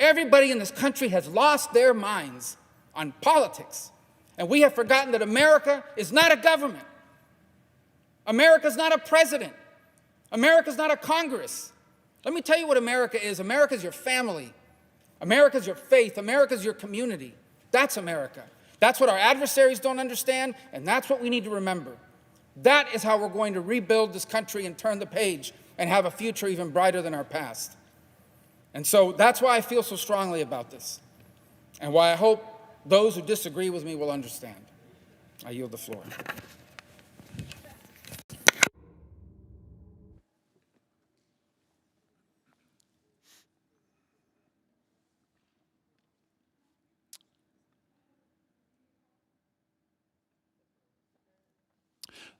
Everybody in this country has lost their minds on politics. And we have forgotten that America is not a government. America's not a president. America's not a Congress. Let me tell you what America is. America's your family. America's your faith. America's your community. That's America. That's what our adversaries don't understand, and that's what we need to remember. That is how we're going to rebuild this country and turn the page and have a future even brighter than our past. And so that's why I feel so strongly about this, and why I hope those who disagree with me will understand. I yield the floor.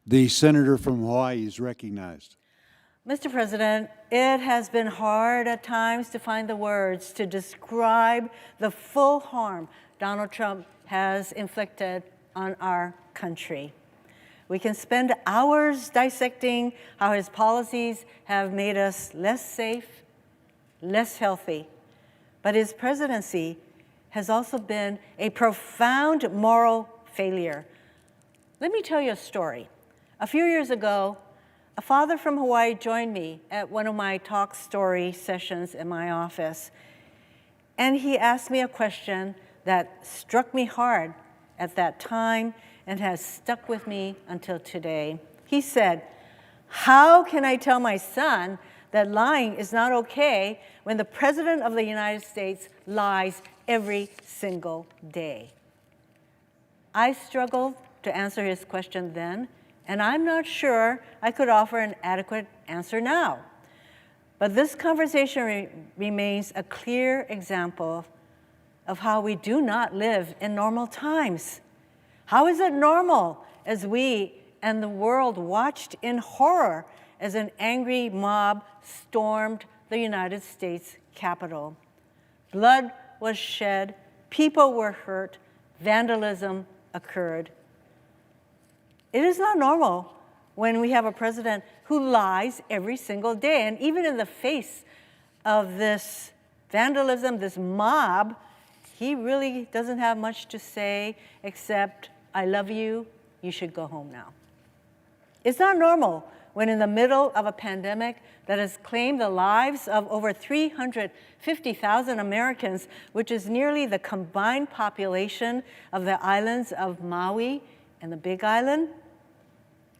The senator from Hawaii is recognized. Mr. President, it has been hard at times to find the words to describe the full harm Donald Trump has inflicted on our country. We can spend hours dissecting how his policies have made us less safe, less healthy, but his presidency has also been a profound moral failure. Let me tell you a story. A few years ago, a father from Hawaii joined me at one of my talk story sessions in my office, and he asked me a question that struck me hard at that time and has stuck with me until today. He said, "How can I tell my son that lying is not okay when the President of the United States lies every single day?" I struggled to answer his question then, and I'm not sure I could offer an adequate answer now. But this conversation remains a clear example of how we do not live in normal times. How is it normal as we and the world watched in horror as an angry mob stormed the United States Capitol? Blood was shed, people were hurt, vandalism occurred. It is not normal when we have a president who lies every single day. And even in the face of this vandalism, this mob, he really doesn't have much to say except, I love you, you should go home now. It's not normal when in the middle of a pandemic that has claimed the lives of over 350,000 Americans, which is nearly the combined population of the islands of Maui and the Big Island,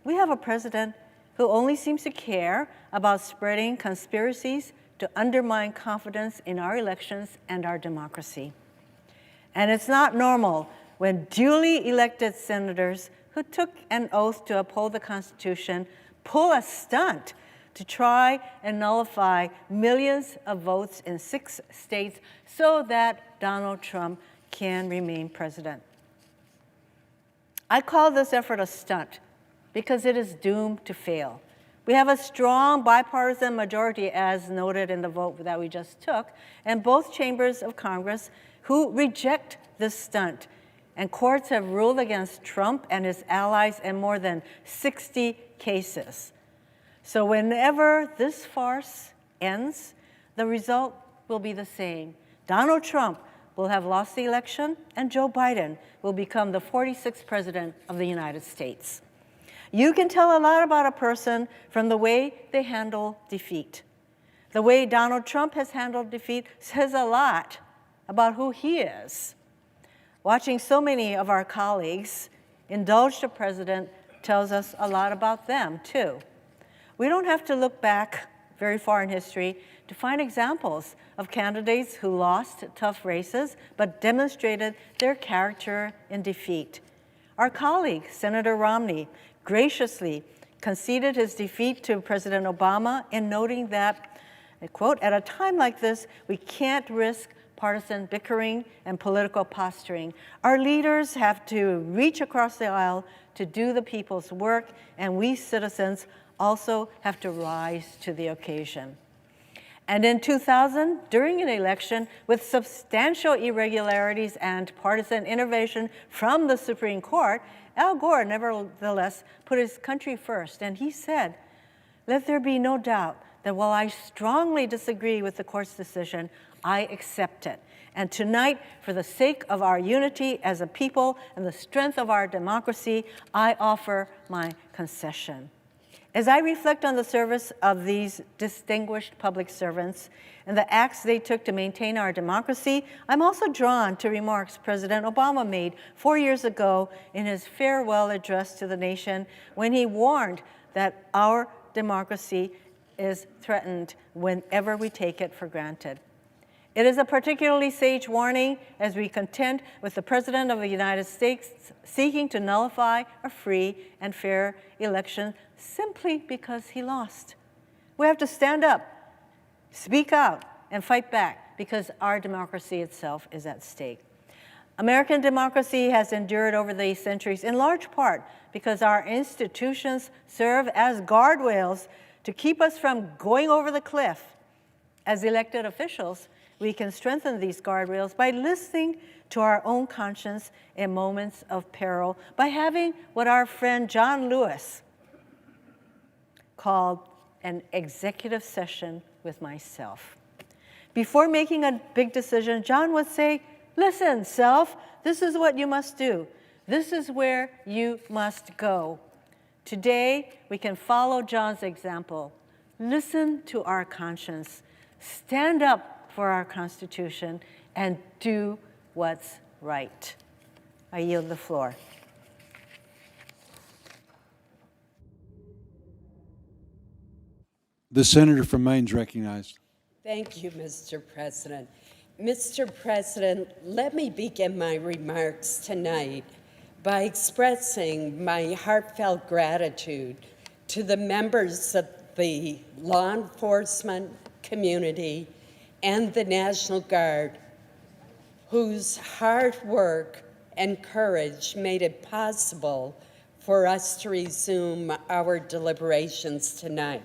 we have a president who only seems to care about spreading conspiracies to undermine confidence in our elections and our democracy. And it's not normal when duly elected senators who took an oath to uphold the Constitution pull a stunt to try and nullify millions of votes in 6 states so that Donald Trump can remain president. I call this effort a stunt because it is doomed to fail. We have a strong bipartisan majority, as noted in the vote that we just took, in both chambers of Congress who reject this stunt. And courts have ruled against Trump and his allies in more than 60 cases. So whenever this farce ends, the result will be the same. Donald Trump will have lost the election, and Joe Biden will become the 46th president of the United States. You can tell a lot about a person from the way they handle defeat. The way Donald Trump has handled defeat says a lot about who he is. Watching so many of our colleagues indulge the president tells us a lot about them, too. We don't have to look back very far in history to find examples of candidates who lost tough races but demonstrated their character in defeat. Our colleague, Senator Romney, graciously conceded his defeat to President Obama in noting that, I quote, "At a time like this, we can't risk partisan bickering and political posturing. Our leaders have to reach across the aisle to do the people's work, and we citizens also have to rise to the occasion." And in 2000, during an election with substantial irregularities and partisan intervention from the Supreme Court, Al Gore nevertheless put his country first, and he said, "Let there be no doubt that while I strongly disagree with the court's decision, I accept it. And tonight, for the sake of our unity as a people and the strength of our democracy, I offer my concession." As I reflect on the service of these distinguished public servants and the acts they took to maintain our democracy, I'm also drawn to remarks President Obama made 4 years ago in his farewell address to the nation when he warned that our democracy is threatened whenever we take it for granted. It is a particularly sage warning as we contend with the President of the United States seeking to nullify a free and fair election simply because he lost. We have to stand up, speak out, and fight back because our democracy itself is at stake. American democracy has endured over the centuries in large part because our institutions serve as guardrails to keep us from going over the cliff. As elected officials, we can strengthen these guardrails by listening to our own conscience in moments of peril, by having what our friend John Lewis called an executive session with myself. Before making a big decision, John would say, "Listen, self, this is what you must do. This is where you must go." Today, we can follow John's example. Listen to our conscience. Stand up for our Constitution and do what's right. I yield the floor. The senator from Maine is recognized. Thank you, Mr. President. Mr. President, let me begin my remarks tonight by expressing my heartfelt gratitude to the members of the law enforcement community and the National Guard, whose hard work and courage made it possible for us to resume our deliberations tonight.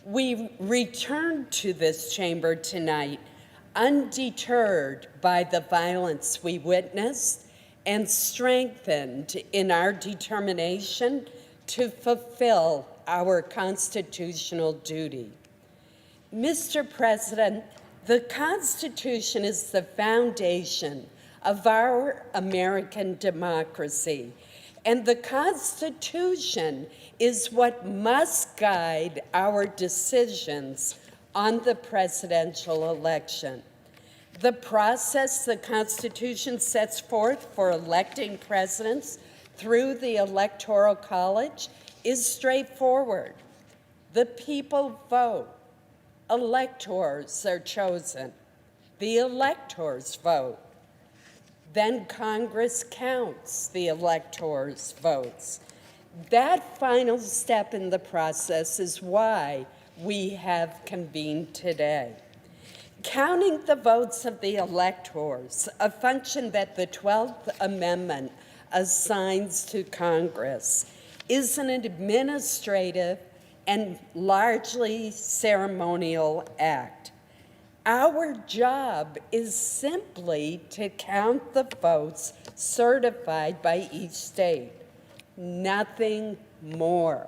We return to this chamber tonight undeterred by the violence we witnessed and strengthened in our determination to fulfill our constitutional duty. Mr. President, The Constitution is the foundation of our American democracy, and the Constitution is what must guide our decisions on the presidential election. The process the Constitution sets forth for electing presidents through the Electoral College is straightforward. The people vote. Electors are chosen. The electors vote. Then Congress counts the electors' votes. That final step in the process is why we have convened today. Counting the votes of the electors, a function that the 12th Amendment assigns to Congress, is an administrative and largely ceremonial act. Our job is simply to count the votes certified by each state, nothing more.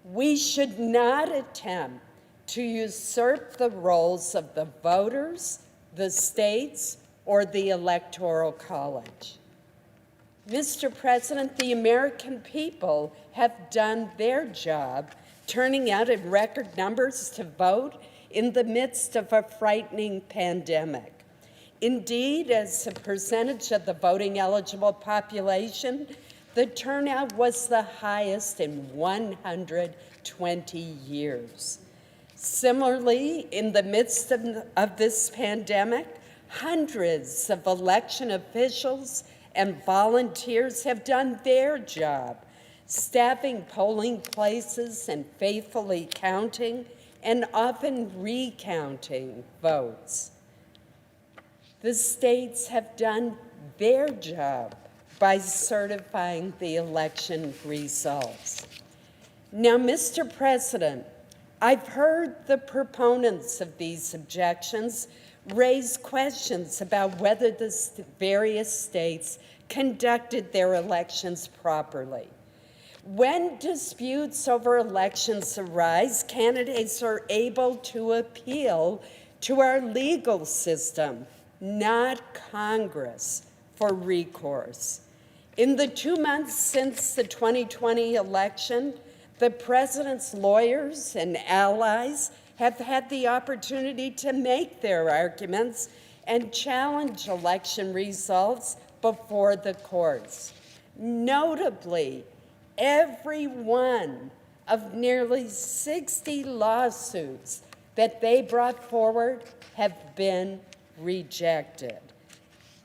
We should not attempt to usurp the roles of the voters, the states, or the Electoral College. Mr. President, the American people have done their job, turning out in record numbers to vote in the midst of a frightening pandemic. Indeed, as a percentage of the voting eligible population, the turnout was the highest in 120 years. Similarly, in the midst of this pandemic, hundreds of election officials and volunteers have done their job, staffing polling places and faithfully counting and often recounting votes. The states have done their job by certifying the election results. Now, Mr. President, I've heard the proponents of these objections raise questions about whether the various states conducted their elections properly. When disputes over elections arise, candidates are able to appeal to our legal system, not Congress, for recourse. In the 2 months since the 2020 election, the president's lawyers and allies have had the opportunity to make their arguments and challenge election results before the courts. Notably, every one of nearly 60 lawsuits that they brought forward have been rejected.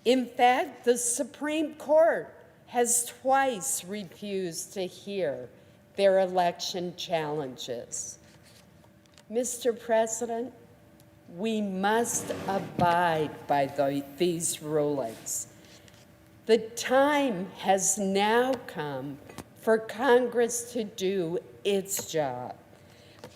In fact, the Supreme Court has twice refused to hear their election challenges. Mr. President, we must abide by these rulings. The time has now come for Congress to do its job.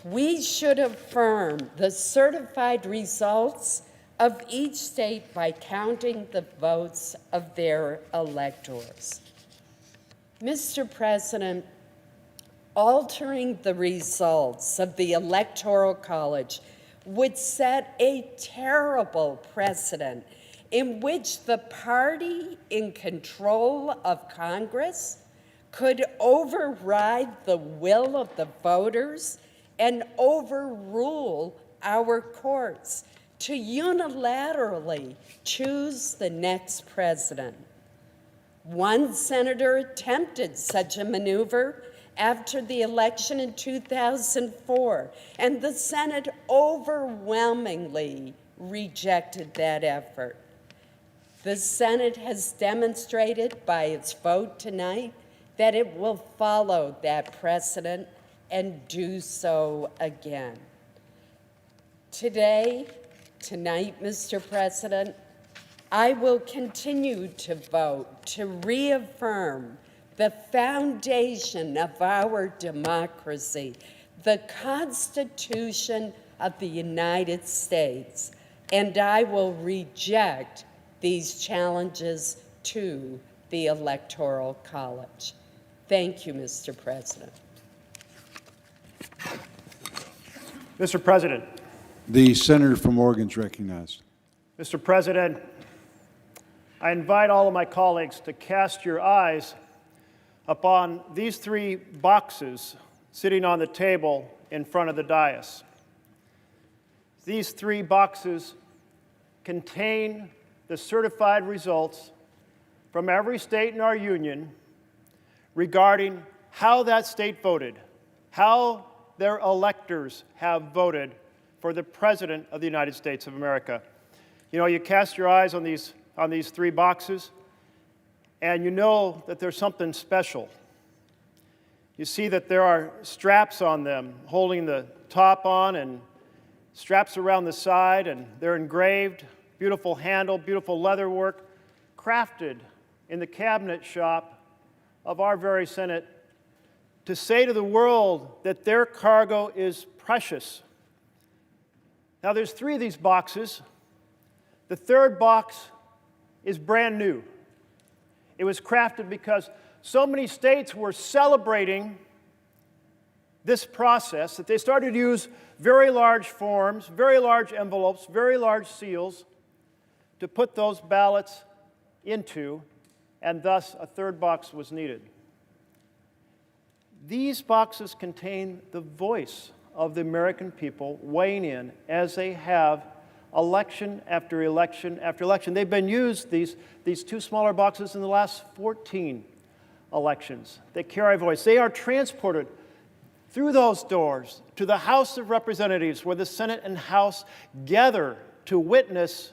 We should affirm the certified results of each state by counting the votes of their electors. Mr. President, altering the results of the Electoral College would set a terrible precedent in which the party in control of Congress could override the will of the voters and overrule our courts to unilaterally choose the next president. One senator attempted such a maneuver after the election in 2004, and the Senate overwhelmingly rejected that effort. The Senate has demonstrated by its vote tonight that it will follow that precedent and do so again. Tonight, Mr. President, I will continue to vote to reaffirm the foundation of our democracy, the Constitution of the United States, and I will reject these challenges to the Electoral College. Thank you, Mr. President. Mr. President, The senator from Oregon is recognized. Mr. President, I invite all of my colleagues to cast your eyes upon these three boxes sitting on the table in front of the dais. These three boxes contain the certified results from every state in our union regarding how that state voted, how their electors have voted for the President of the United States of America. You know, you cast your eyes on these three boxes, and you know that there's something special. You see that there are straps on them holding the top on and straps around the side, and they're engraved, beautiful handle, beautiful leather work, crafted in the cabinet shop of our very Senate to say to the world that their cargo is precious. Now, there's three of these boxes. The third box is brand new. It was crafted because so many states were celebrating this process that they started to use very large forms, very large envelopes, very large seals to put those ballots into, and thus a third box was needed. These boxes contain the voice of the American people weighing in as they have election after election after election. They've been used, these two smaller boxes, in the last 14 elections. They carry a voice. They are transported through those doors to the House of Representatives, where the Senate and House gather to witness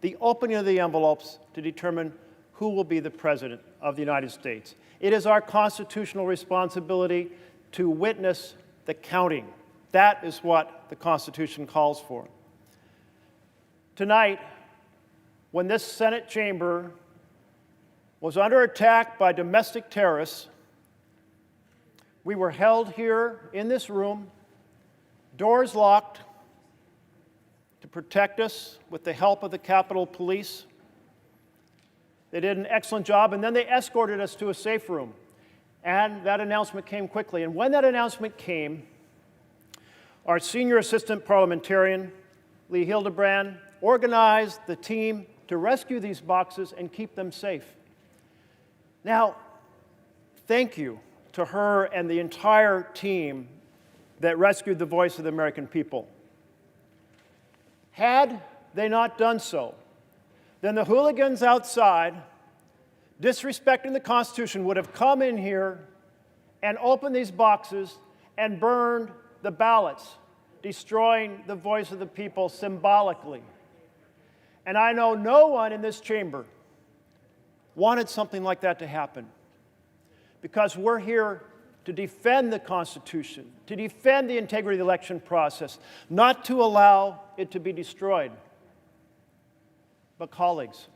the opening of the envelopes to determine who will be the President of the United States. It is our constitutional responsibility to witness the counting. That is what the Constitution calls for. Tonight, when this Senate chamber was under attack by domestic terrorists, we were held here in this room, doors locked, to protect us with the help of the Capitol Police. They did an excellent job, and then they escorted us to a safe room. And that announcement came quickly. And when that announcement came, our senior assistant parliamentarian, Lee Hildebrand, organized the team to rescue these boxes and keep them safe. Now, thank you to her and the entire team that rescued the voice of the American people. Had they not done so, then the hooligans outside, disrespecting the Constitution, would have come in here and opened these boxes and burned the ballots, destroying the voice of the people symbolically. And I know no one in this chamber wanted something like that to happen, because we're here to defend the Constitution, to defend the integrity of the election process, not to allow it to be destroyed. But colleagues,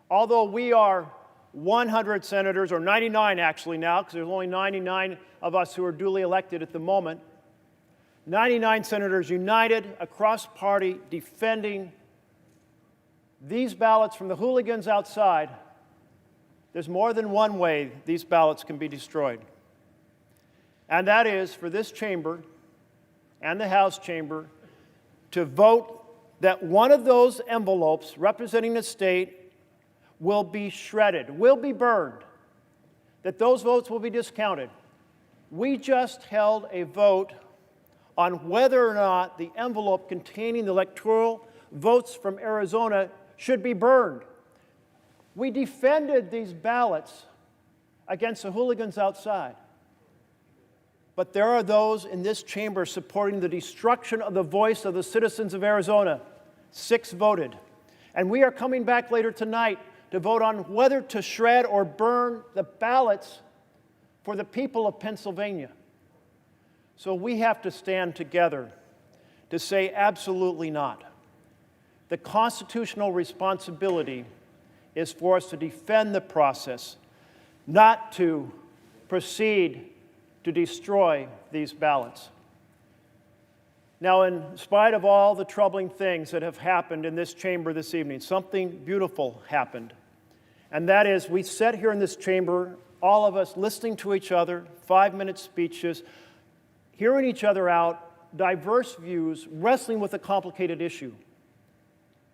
although we are 100 senators, or 99 actually now, because there's only 99 of us who are duly elected at the moment, 99 senators united across party defending these ballots from the hooligans outside, there's more than one way these ballots can be destroyed. And that is for this chamber and the House chamber to vote that one of those envelopes representing a state will be shredded, will be burned, that those votes will be discounted. We just held a vote on whether or not the envelope containing the electoral votes from Arizona should be burned. We defended these ballots against the hooligans outside. But there are those in this chamber supporting the destruction of the voice of the citizens of Arizona. 6 voted. And we are coming back later tonight to vote on whether to shred or burn the ballots for the people of Pennsylvania. So we have to stand together to say absolutely not. The constitutional responsibility is for us to defend the process, not to proceed to destroy these ballots. Now, in spite of all the troubling things that have happened in this chamber this evening, something beautiful happened. And that is, we sat here in this chamber, all of us listening to each other, 5-minute speeches, hearing each other out, diverse views wrestling with a complicated issue.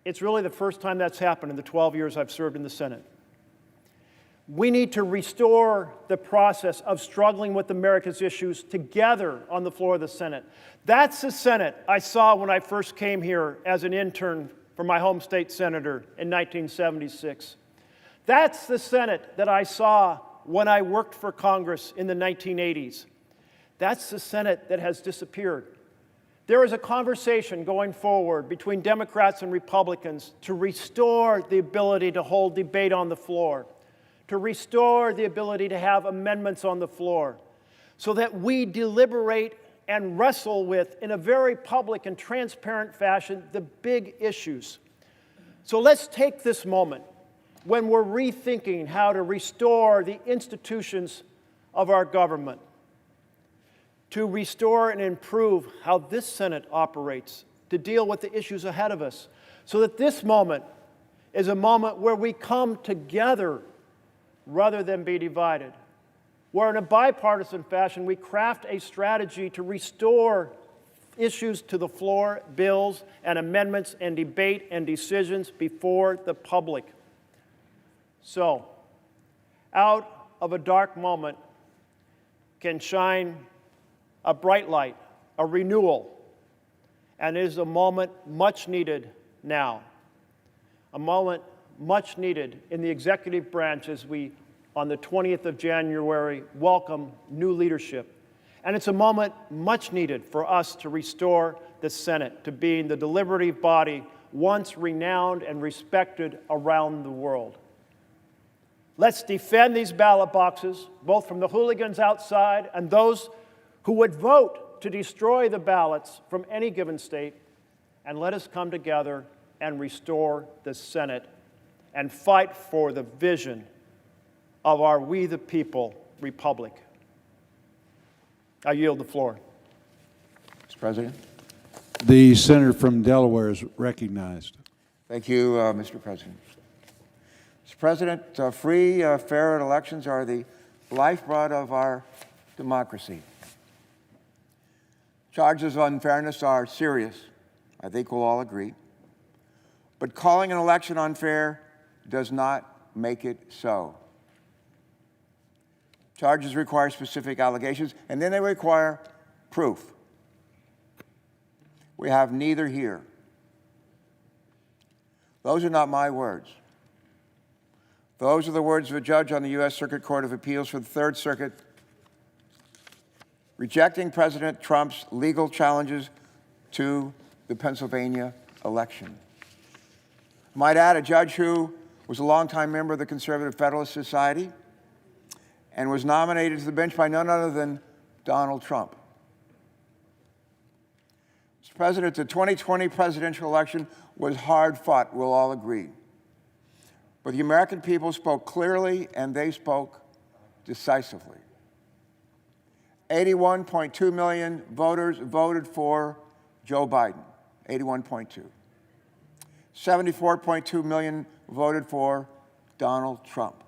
It's really the first time that's happened in the 12 years I've served in the Senate. We need to restore the process of struggling with America's issues together on the floor of the Senate. That's the Senate I saw when I first came here as an intern for my home state senator in 1976. That's the Senate that I saw when I worked for Congress in the 1980s. That's the Senate that has disappeared. There is a conversation going forward between Democrats and Republicans to restore the ability to hold debate on the floor, to restore the ability to have amendments on the floor, so that we deliberate and wrestle with, in a very public and transparent fashion, the big issues. So let's take this moment when we're rethinking how to restore the institutions of our government, to restore and improve how this Senate operates, to deal with the issues ahead of us, so that this moment is a moment where we come together rather than be divided, where in a bipartisan fashion we craft a strategy to restore issues to the floor, bills and amendments and debate and decisions before the public. So, out of a dark moment can shine a bright light, a renewal, and it is a moment much needed now, a moment much needed in the executive branch as we, on the 20th of January, welcome new leadership. And it's a moment much needed for us to restore the Senate to being the deliberative body once renowned and respected around the world. Let's defend these ballot boxes, both from the hooligans outside and those who would vote to destroy the ballots from any given state, and let us come together and restore the Senate and fight for the vision of our We the People republic. I yield the floor. Mr. President. The senator from Delaware is recognized. Thank you, Mr. President. Mr. President, free, fair elections are the lifeblood of our democracy. Charges of unfairness are serious. I think we'll all agree. But calling an election unfair does not make it so. Charges require specific allegations, and then they require proof. We have neither here. Those are not my words. Those are the words of a judge on the U.S. Circuit Court of Appeals for the Third Circuit, rejecting President Trump's legal challenges to the Pennsylvania election. I might add, a judge who was a longtime member of the Conservative Federalist Society and was nominated to the bench by none other than Donald Trump. Mr. President, the 2020 presidential election was hard fought, we'll all agree. But the American people spoke clearly and they spoke decisively. 81.2 million voters voted for Joe Biden, 81.2. 74.2 million voted for Donald Trump.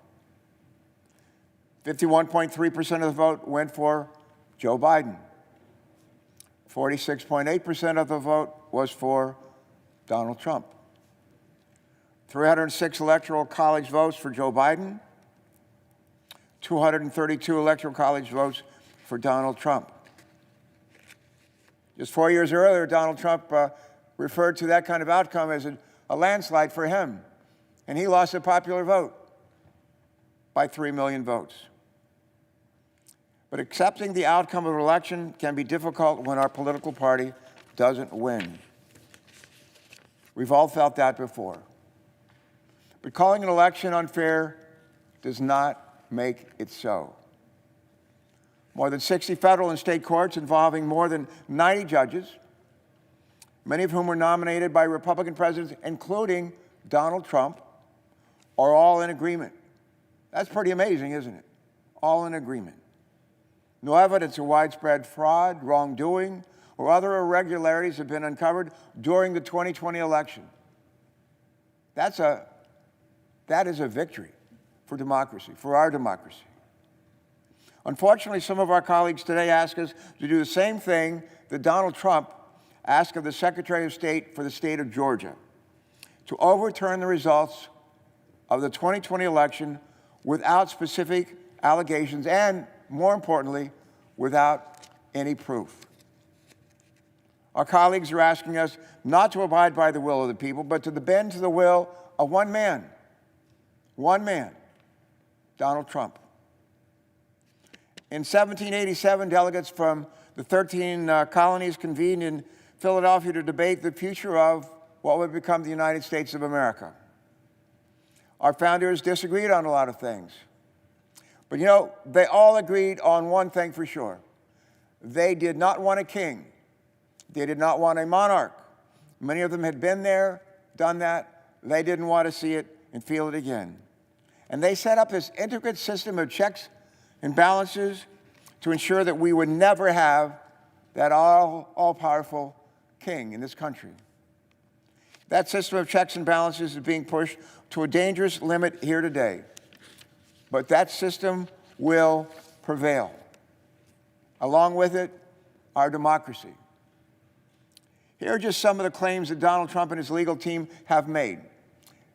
51.3% of the vote went for Joe Biden. 46.8% of the vote was for Donald Trump. 306 Electoral College votes for Joe Biden, 232 Electoral College votes for Donald Trump. Just 4 years earlier, Donald Trump referred to that kind of outcome as a landslide for him, and he lost a popular vote by 3 million votes. But accepting the outcome of an election can be difficult when our political party doesn't win. We've all felt that before. But calling an election unfair does not make it so. More than 60 federal and state courts involving more than 90 judges, many of whom were nominated by Republican presidents, including Donald Trump, are all in agreement. That's pretty amazing, isn't it? All in agreement. No evidence of widespread fraud, wrongdoing, or other irregularities have been uncovered during the 2020 election. That is a victory for democracy, for our democracy. Unfortunately, some of our colleagues today ask us to do the same thing that Donald Trump asked of the Secretary of State for the state of Georgia, to overturn the results of the 2020 election without specific allegations and, more importantly, without any proof. Our colleagues are asking us not to abide by the will of the people, but to bend to the will of one man, Donald Trump. In 1787, delegates from the 13 colonies convened in Philadelphia to debate the future of what would become the United States of America. Our founders disagreed on a lot of things. But you know, they all agreed on one thing for sure. They did not want a king. They did not want a monarch. Many of them had been there, done that. They didn't want to see it and feel it again. And they set up this intricate system of checks and balances to ensure that we would never have that all-powerful king in this country. That system of checks and balances is being pushed to a dangerous limit here today. But that system will prevail. Along with it, our democracy. Here are just some of the claims that Donald Trump and his legal team have made,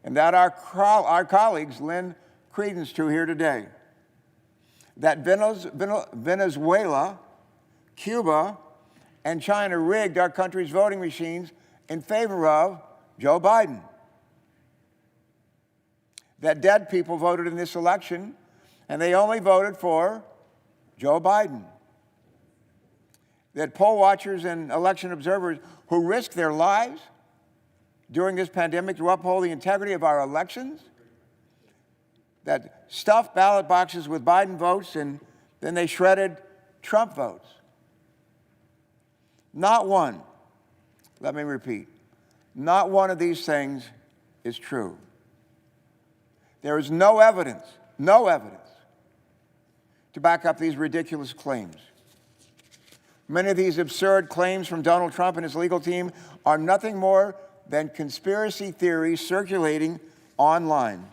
and that our colleagues lend credence to here today. That Venezuela, Cuba, and China rigged our country's voting machines in favor of Joe Biden. That dead people voted in this election, and they only voted for Joe Biden. That poll watchers and election observers who risked their lives during this pandemic to uphold the integrity of our elections, that stuffed ballot boxes with Biden votes and then they shredded Trump votes. Not one, let me repeat, not one of these things is true. There is no evidence to back up these ridiculous claims. Many of these absurd claims from Donald Trump and his legal team are nothing more than conspiracy theories circulating online.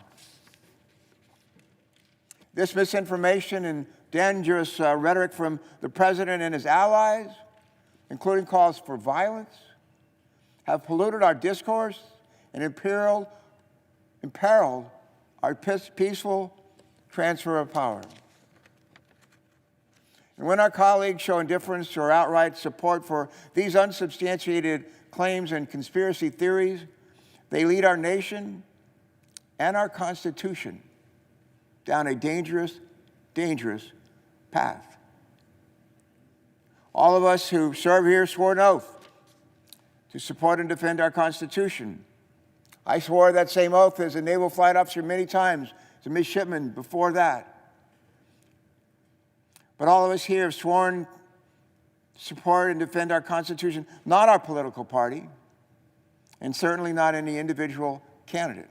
This misinformation and dangerous rhetoric from the president and his allies, including calls for violence, have polluted our discourse and imperiled our peaceful transfer of power. And when our colleagues show indifference or outright support for these unsubstantiated claims and conspiracy theories, they lead our nation and our Constitution down a dangerous, dangerous path. All of us who serve here swore an oath to support and defend our Constitution. I swore that same oath as a naval flight officer many times, as a midshipman before that. But all of us here have sworn to support and defend our Constitution, not our political party, and certainly not any individual candidate.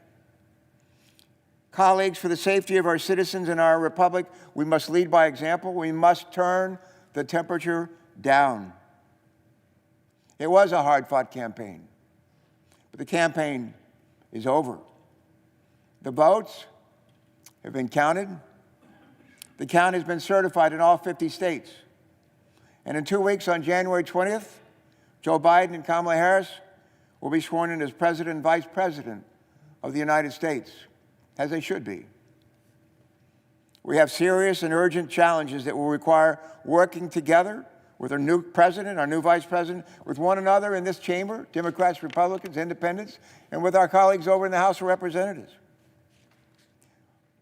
Colleagues, for the safety of our citizens and our republic, we must lead by example. We must turn the temperature down. It was a hard-fought campaign, but the campaign is over. The votes have been counted. The count has been certified in all 50 states. And in 2 weeks, on January 20th, Joe Biden and Kamala Harris will be sworn in as President and Vice President of the United States, as they should be. We have serious and urgent challenges that will require working together with our new president, our new vice president, with one another in this chamber, Democrats, Republicans, Independents, and with our colleagues over in the House of Representatives.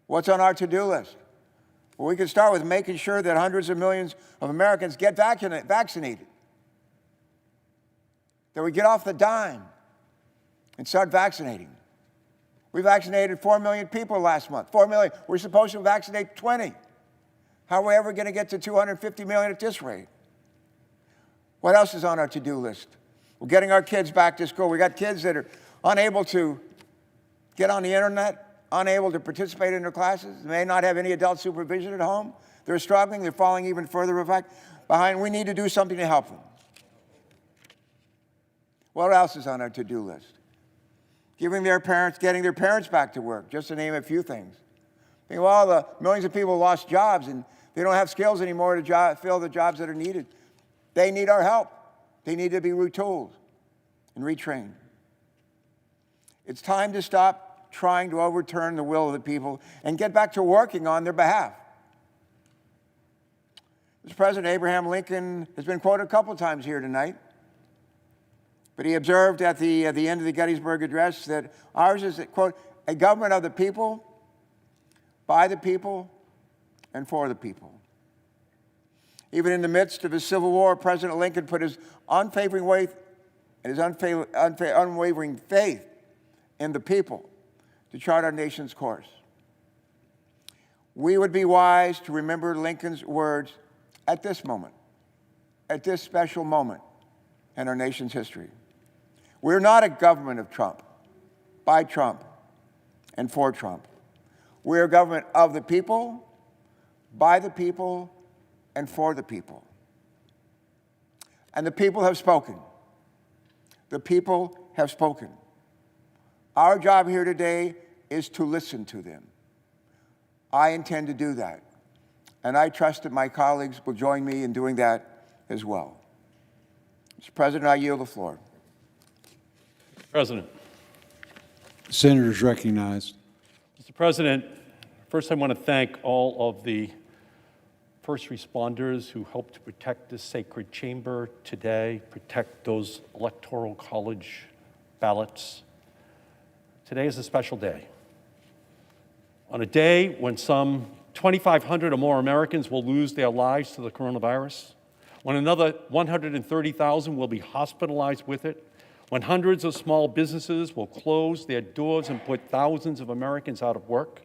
What's on our to-do list? Well, we can start with making sure that hundreds of millions of Americans get vaccinated, that we get off the dime and start vaccinating. We vaccinated 4 million people last month. 4 million. We're supposed to vaccinate 20. How are we ever going to get to 250 million at this rate? What else is on our to-do list? We're getting our kids back to school. We got kids that are unable to get on the internet, unable to participate in their classes, may not have any adult supervision at home. They're struggling. They're falling even further behind. We need to do something to help them. What else is on our to-do list? Getting their parents back to work, just to name a few things. Think of all the millions of people who lost jobs and They don't have skills anymore to fill the jobs that are needed. They need our help. They need to be retooled and retrained. It's time to stop trying to overturn the will of the people and get back to working on their behalf. Mr. President, Abraham Lincoln has been quoted a couple of times here tonight, but he observed at the end of the Gettysburg Address that ours is, quote, a government of the people, by the people, and for the people. Even in the midst of his Civil War, President Lincoln put his unwavering faith in the people to chart our nation's course. We would be wise to remember Lincoln's words at this moment, at this special moment in our nation's history. We're not a government of Trump, by Trump, and for Trump. We're a government of the people, by the people, and for the people. And the people have spoken. The people have spoken. Our job here today is to listen to them. I intend to do that. And I trust that my colleagues will join me in doing that as well. Mr. President, I yield the floor. President. Senators recognized. Mr. President, first I want to thank all of the first responders who helped to protect this sacred chamber today, protect those Electoral College ballots. Today is a special day. On a day when some 2,500 or more Americans will lose their lives to the coronavirus, when another 130,000 will be hospitalized with it, when hundreds of small businesses will close their doors and put thousands of Americans out of work.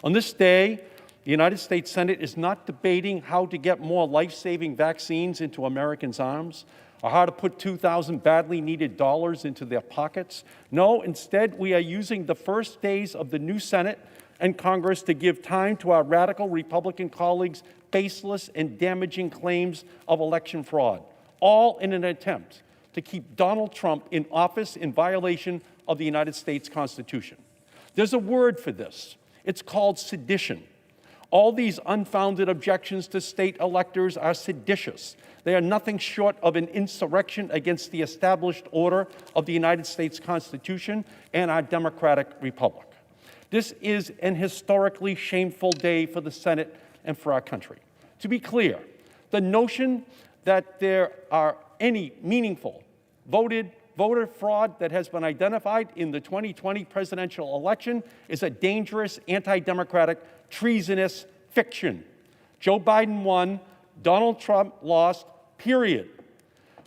On this day, the United States Senate is not debating how to get more life-saving vaccines into Americans' arms or how to put 2,000 badly needed dollars into their pockets. No, instead, we are using the first days of the new Senate and Congress to give time to our radical Republican colleagues' baseless and damaging claims of election fraud, all in an attempt to keep Donald Trump in office in violation of the United States Constitution. There's a word for this. It's called sedition. All these unfounded objections to state electors are seditious. They are nothing short of an insurrection against the established order of the United States Constitution and our democratic republic. This is an historically shameful day for the Senate and for our country. To be clear, the notion that there are any meaningful voter fraud that has been identified in the 2020 presidential election is a dangerous, anti-democratic, treasonous fiction. Joe Biden won, Donald Trump lost, period.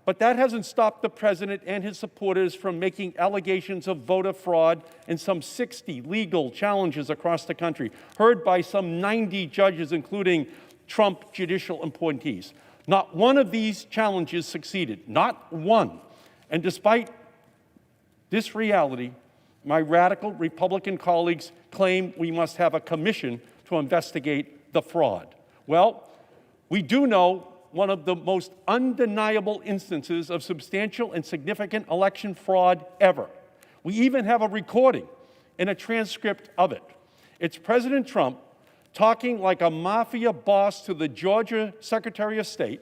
But that hasn't stopped the president and his supporters from making allegations of voter fraud in some 60 legal challenges across the country, heard by some 90 judges, including Trump judicial appointees. Not one of these challenges succeeded, not one. And despite this reality, my radical Republican colleagues claim we must have a commission to investigate the fraud. Well, we do know one of the most undeniable instances of substantial and significant election fraud ever. We even have a recording and a transcript of it. It's President Trump talking like a mafia boss to the Georgia Secretary of State,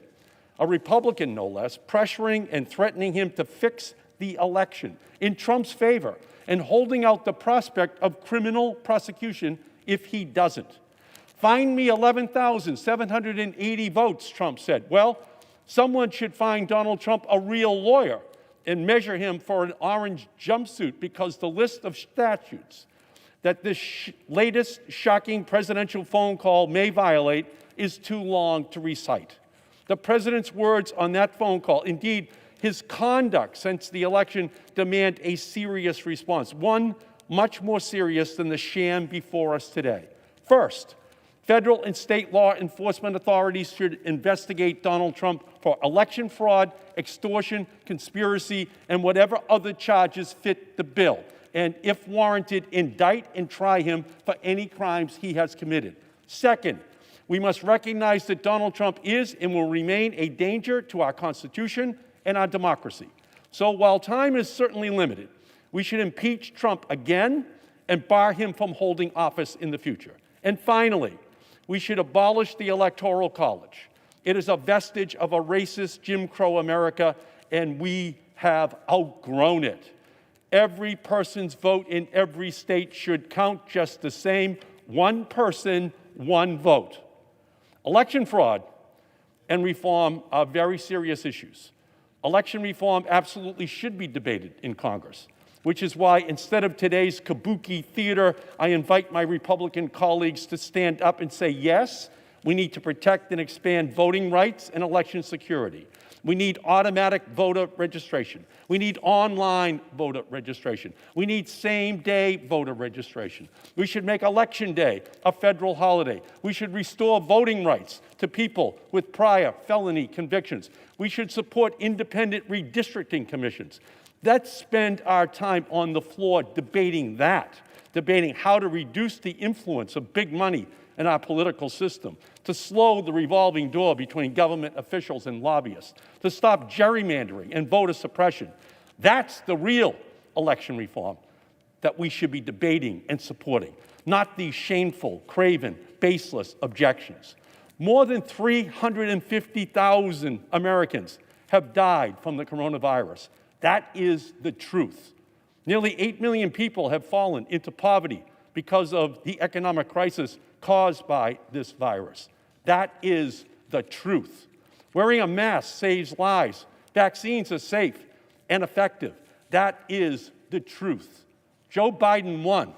a Republican no less, pressuring and threatening him to fix the election in Trump's favor and holding out the prospect of criminal prosecution if he doesn't. Find me 11,780 votes, Trump said. Well, someone should find Donald Trump a real lawyer and measure him for an orange jumpsuit, because the list of statutes that this latest shocking presidential phone call may violate is too long to recite. The president's words on that phone call, indeed, his conduct since the election, demand a serious response, one much more serious than the sham before us today. First, federal and state law enforcement authorities should investigate Donald Trump for election fraud, extortion, conspiracy, and whatever other charges fit the bill. And if warranted, indict and try him for any crimes he has committed. Second, we must recognize that Donald Trump is and will remain a danger to our Constitution and our democracy. So while time is certainly limited, we should impeach Trump again and bar him from holding office in the future. And finally, We should abolish the Electoral College. It is a vestige of a racist Jim Crow America, and we have outgrown it. Every person's vote in every state should count just the same. One person, one vote. Election fraud and reform are very serious issues. Election reform absolutely should be debated in Congress, which is why instead of today's kabuki theater, I invite my Republican colleagues to stand up and say, yes, we need to protect and expand voting rights and election security. We need automatic voter registration. We need online voter registration. We need same-day voter registration. We should make Election Day a federal holiday. We should restore voting rights to people with prior felony convictions. We should support independent redistricting commissions. Let's spend our time on the floor debating that, debating how to reduce the influence of big money in our political system, to slow the revolving door between government officials and lobbyists, to stop gerrymandering and voter suppression. That's the real election reform that we should be debating and supporting, not these shameful, craven, baseless objections. More than 350,000 Americans have died from the coronavirus. That is the truth. Nearly 8 million people have fallen into poverty because of the economic crisis caused by this virus. That is the truth. Wearing a mask saves lives. Vaccines are safe and effective. That is the truth. Joe Biden won.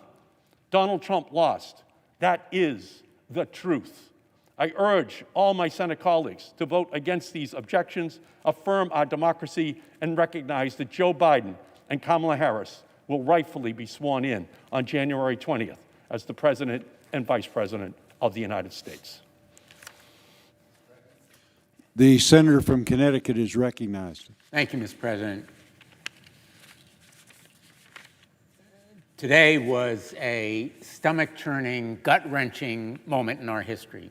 Donald Trump lost. That is the truth. I urge all my Senate colleagues to vote against these objections, affirm our democracy, and recognize that Joe Biden and Kamala Harris will rightfully be sworn in on January 20th as the President and Vice President of the United States. The senator from Connecticut is recognized. Thank you, Mr. President. Today was a stomach-churning, gut-wrenching moment in our history.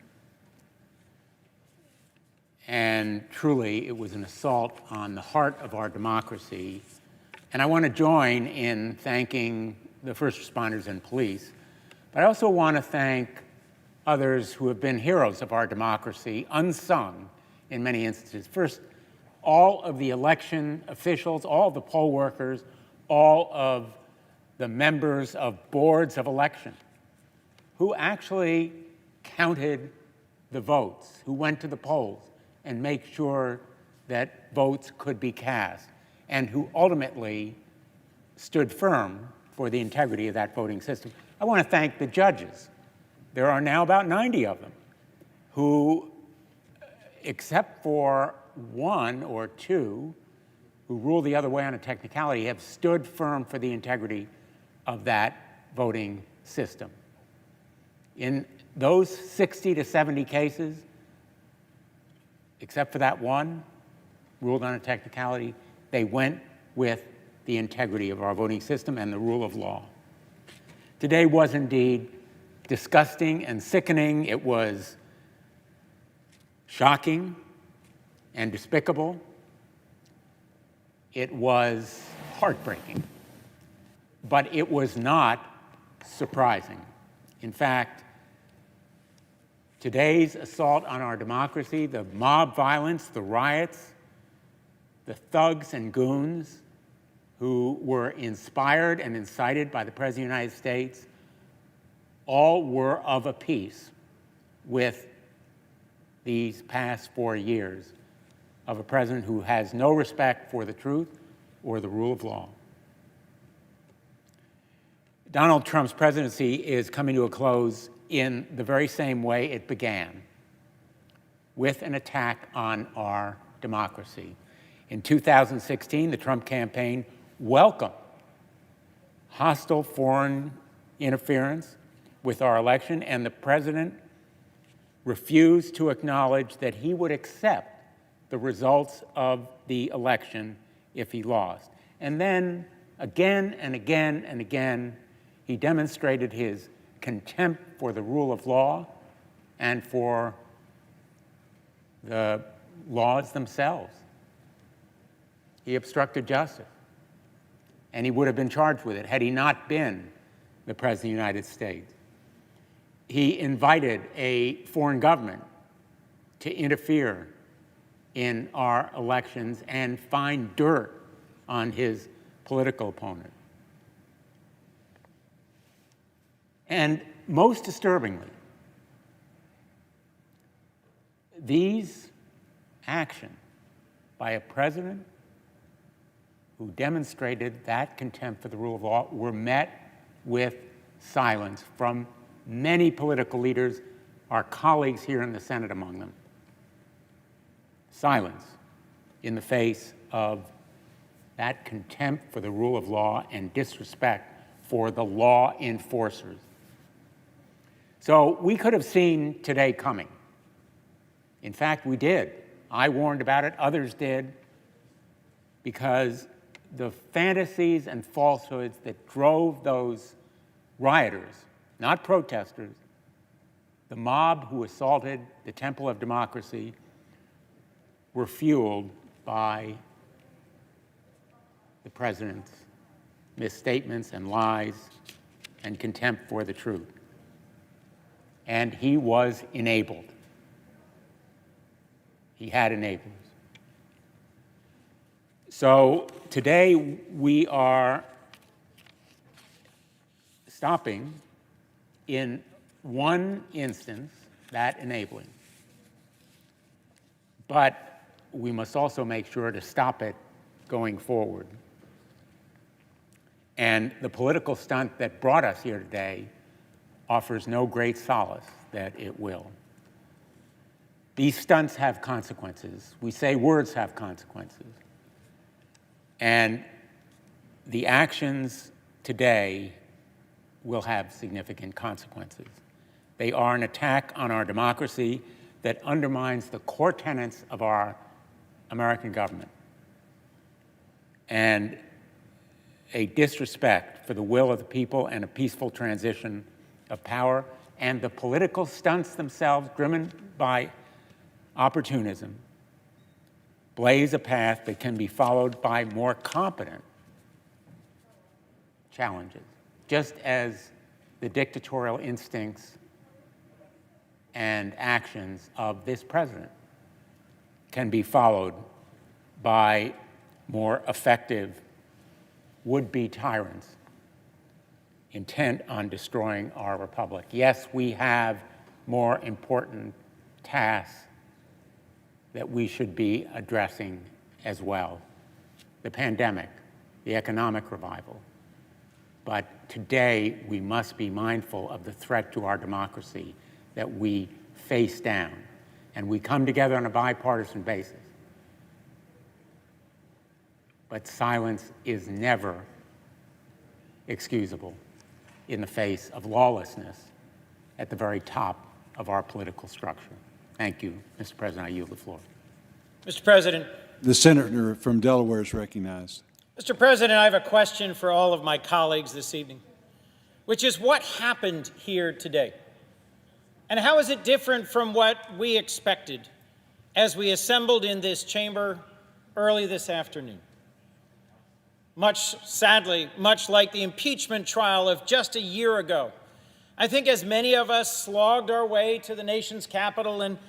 And truly, it was an assault on the heart of our democracy. And I want to join in thanking the first responders and police. But I also want to thank others who have been heroes of our democracy, unsung in many instances. First, all of the election officials, all of the poll workers, all of the members of boards of election who actually counted the votes, who went to the polls and make sure that votes could be cast, and who ultimately stood firm for the integrity of that voting system. I want to thank the judges. There are now about 90 of them who, except for one or two who ruled the other way on a technicality, have stood firm for the integrity of that voting system. In those 60 to 70 cases, except for that one, ruled on a technicality, they went with the integrity of our voting system and the rule of law. Today was indeed disgusting and sickening. It was shocking and despicable. It was heartbreaking. But it was not surprising. In fact, today's assault on our democracy, the mob violence, the riots, the thugs and goons who were inspired and incited by the President of the United States, all were of a piece with these past 4 years of a president who has no respect for the truth or the rule of law. Donald Trump's presidency is coming to a close in the very same way it began, with an attack on our democracy. In 2016, the Trump campaign welcomed hostile foreign interference with our election, and the president refused to acknowledge that he would accept the results of the election if he lost. And then, again and again and again, he demonstrated his contempt for the rule of law and for the laws themselves. He obstructed justice, and he would have been charged with it had he not been the President of the United States. he invited a foreign government to interfere in our elections and find dirt on his political opponent. And most disturbingly, these actions by a president who demonstrated that contempt for the rule of law were met with silence from many political leaders, our colleagues here in the Senate among them. Silence in the face of that contempt for the rule of law and disrespect for the law enforcers. So we could have seen today coming. In fact, we did. I warned about it, others did, because the fantasies and falsehoods that drove those rioters, not protesters, the mob who assaulted the Temple of Democracy, were fueled by the president's misstatements and lies and contempt for the truth. And he was enabled. He had enablers. So today we are stopping in one instance that enabling. But we must also make sure to stop it going forward. And the political stunt that brought us here today offers no great solace that it will. These stunts have consequences. We say words have consequences. And the actions today will have significant consequences. They are an attack on our democracy that undermines the core tenets of our American government and a disrespect for the will of the people and a peaceful transition of power, and the political stunts themselves, driven by opportunism, blaze a path that can be followed by more competent challenges, just as the dictatorial instincts and actions of this president can be followed by more effective would-be tyrants intent on destroying our republic. Yes, we have more important tasks that we should be addressing as well. The pandemic, the economic revival. But today, we must be mindful of the threat to our democracy that we face down. And we come together on a bipartisan basis. But silence is never excusable in the face of lawlessness at the very top of our political structure. Thank you, Mr. President. I yield the floor. Mr. President. The senator from Delaware is recognized. Mr. President, I have a question for all of my colleagues this evening, which is what happened here today? And how is it different from what we expected as we assembled in this chamber early this afternoon? Sadly, much like the impeachment trial of just a year ago, I think as many of us slogged our way to the nation's capital and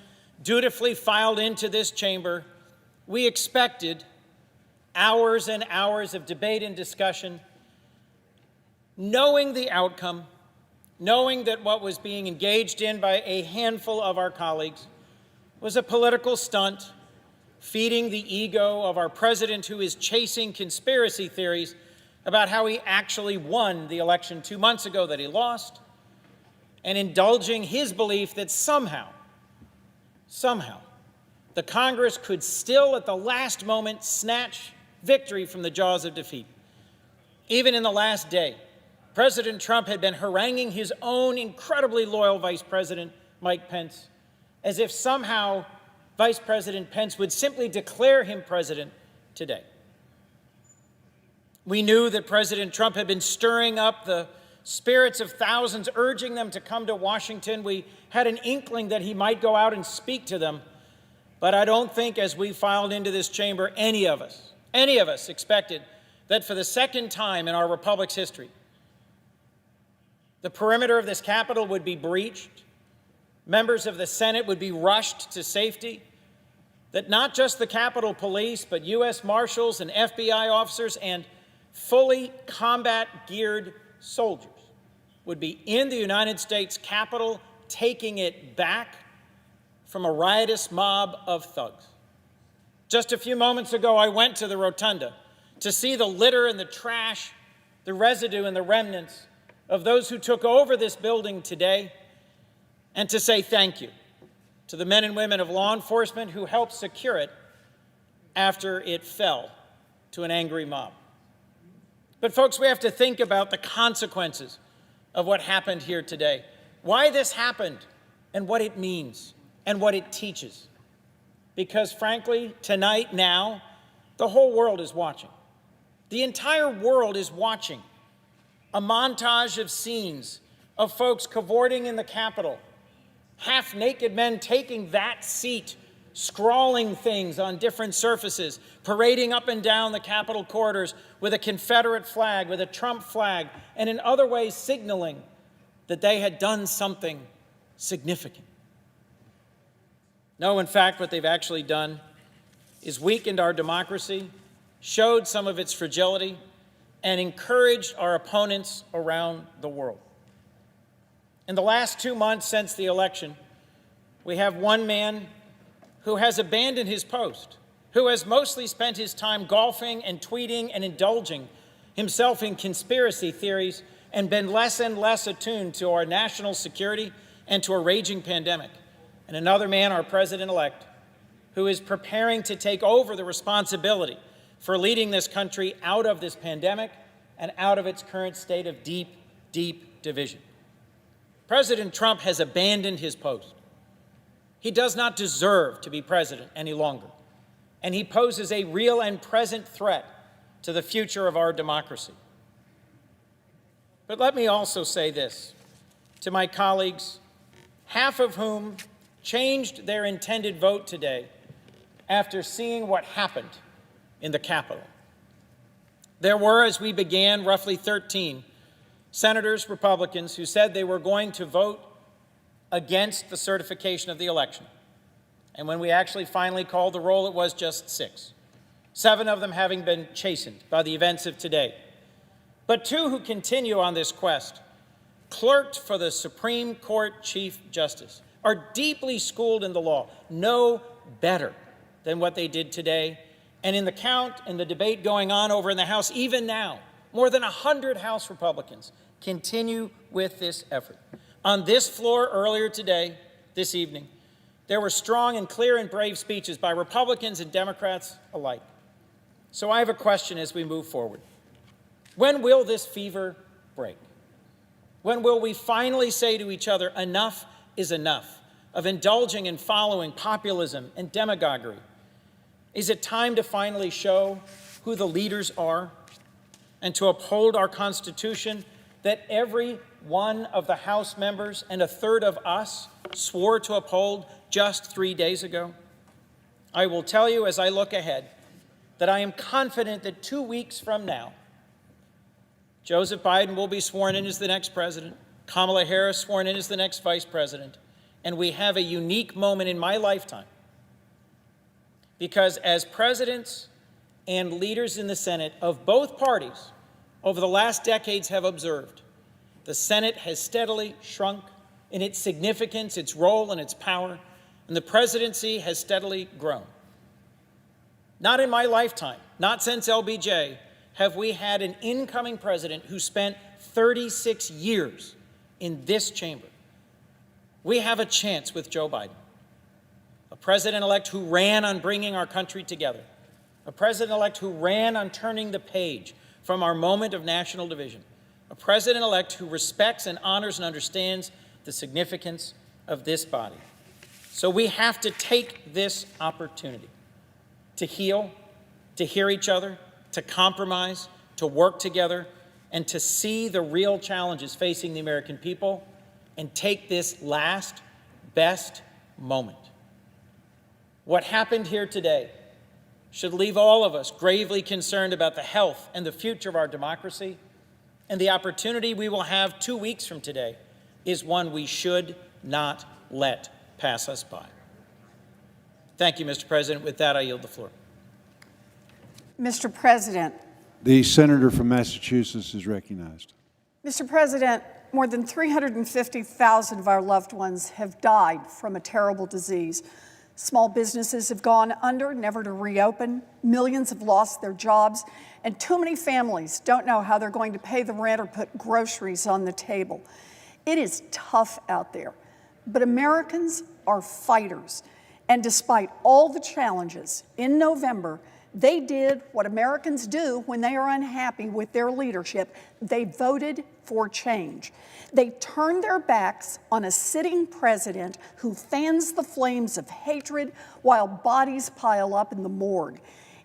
dutifully filed into this chamber, we expected hours and hours of debate and discussion, knowing the outcome, knowing that what was being engaged in by a handful of our colleagues was a political stunt, feeding the ego of our president, who is chasing conspiracy theories about how he actually won the election 2 months ago that he lost, and indulging his belief that somehow, the Congress could still at the last moment snatch victory from the jaws of defeat. Even in the last day, President Trump had been haranguing his own incredibly loyal Vice President, Mike Pence, as if somehow Vice President Pence would simply declare him president today. We knew that President Trump had been stirring up the spirits of thousands, urging them to come to Washington. We had an inkling that he might go out and speak to them. But I don't think as we filed into this chamber, any of us expected that for the second time in our republic's history, The perimeter of this Capitol would be breached. Members of the Senate would be rushed to safety. That not just the Capitol Police, but U.S. Marshals and FBI officers and fully combat-geared soldiers would be in the United States Capitol, taking it back from a riotous mob of thugs. Just a few moments ago, I went to the rotunda to see the litter and the trash, the residue and the remnants of those who took over this building today, and to say thank you to the men and women of law enforcement who helped secure it after it fell to an angry mob. But folks, we have to think about the consequences of what happened here today, why this happened and what it means and what it teaches. Because frankly, tonight, now, the whole world is watching. The entire world is watching a montage of scenes of folks cavorting in the Capitol, half-naked men taking that seat, scrawling things on different surfaces, parading up and down the Capitol corridors with a Confederate flag, with a Trump flag, and in other ways signaling that they had done something significant. No, in fact, what they've actually done is weakened our democracy, showed some of its fragility, and encouraged our opponents around the world. In the last 2 months since the election, we have one man who has abandoned his post, who has mostly spent his time golfing and tweeting and indulging himself in conspiracy theories and been less and less attuned to our national security and to a raging pandemic. And another man, our president-elect, who is preparing to take over the responsibility for leading this country out of this pandemic and out of its current state of deep, deep division. President Trump has abandoned his post. He does not deserve to be president any longer, and he poses a real and present threat to the future of our democracy. But let me also say this to my colleagues, half of whom changed their intended vote today after seeing what happened in the Capitol. There were, as we began, roughly 13 senators, Republicans, who said they were going to vote against the certification of the election. And when we actually finally called the roll, it was just 6. 7 of them having been chastened by the events of today. But 2 who continue on this quest, clerked for the Supreme Court Chief Justice, are deeply schooled in the law, know better than what they did today. And in the count and the debate going on over in the House, even now, more than 100 House Republicans continue with this effort. On this floor earlier today, this evening, there were strong and clear and brave speeches by Republicans and Democrats alike. So I have a question as we move forward. When will this fever break? When will we finally say to each other, enough is enough of indulging and following populism and demagoguery? Is it time to finally show who the leaders are and to uphold our Constitution that every one of the House members and a third of us swore to uphold just 3 days ago? I will tell you as I look ahead that I am confident that 2 weeks from now, Joseph Biden will be sworn in as the next president, Kamala Harris sworn in as the next vice president, and we have a unique moment in my lifetime. Because as presidents and leaders in the Senate of both parties over the last decades have observed, the Senate has steadily shrunk in its significance, its role, and its power, and the presidency has steadily grown. Not in my lifetime, not since LBJ, have we had an incoming president who spent 36 years in this chamber. We have a chance with Joe Biden, a president-elect who ran on bringing our country together, a president-elect who ran on turning the page from our moment of national division, a president-elect who respects and honors and understands the significance of this body. So we have to take this opportunity to heal, to hear each other, to compromise, to work together, and to see the real challenges facing the American people and take this last, best moment. What happened here today should leave all of us gravely concerned about the health and the future of our democracy And the opportunity we will have 2 weeks from today is one we should not let pass us by. Thank you, Mr. President. With that, I yield the floor. Mr. President. The senator from Massachusetts is recognized. Mr. President, more than 350,000 of our loved ones have died from a terrible disease. Small businesses have gone under, never to reopen. Millions have lost their jobs, and too many families don't know how they're going to pay the rent or put groceries on the table. It is tough out there, but Americans are fighters. And despite all the challenges, in November, they did what Americans do when they are unhappy with their leadership. They voted for change. They turned their backs on a sitting president who fans the flames of hatred while bodies pile up in the morgue.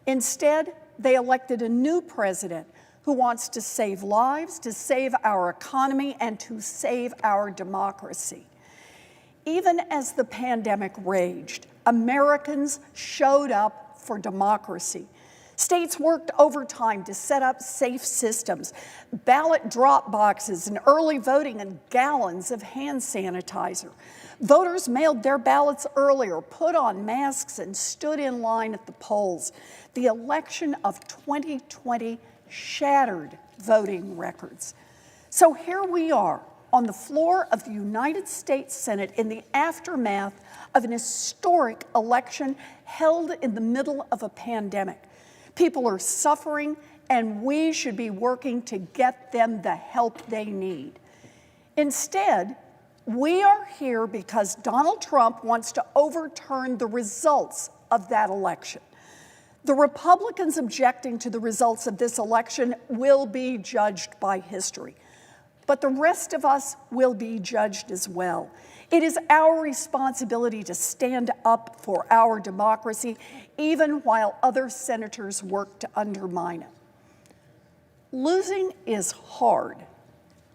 Instead, they elected a new president who wants to save lives, to save our economy, and to save our democracy. Even as the pandemic raged, Americans showed up for democracy. States worked overtime to set up safe systems, ballot drop boxes and early voting, and gallons of hand sanitizer. Voters mailed their ballots earlier, put on masks, and stood in line at the polls. The election of 2020 shattered voting records. So here we are on the floor of the United States Senate in the aftermath of an historic election held in the middle of a pandemic. People are suffering, and we should be working to get them the help they need. Instead, we are here because Donald Trump wants to overturn the results of that election. The Republicans objecting to the results of this election will be judged by history, but the rest of us will be judged as well. It is our responsibility to stand up for our democracy, even while other senators work to undermine it. Losing is hard.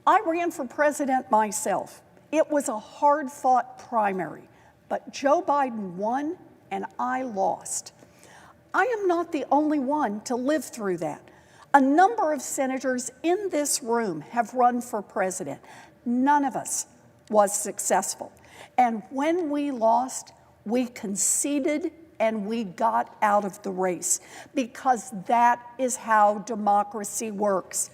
I ran for president myself. It was a hard-fought primary, but Joe Biden won and I lost. I am not the only one to live through that. A number of senators in this room have run for president. None of us was successful. And when we lost, we conceded and we got out of the race, because that is how democracy works.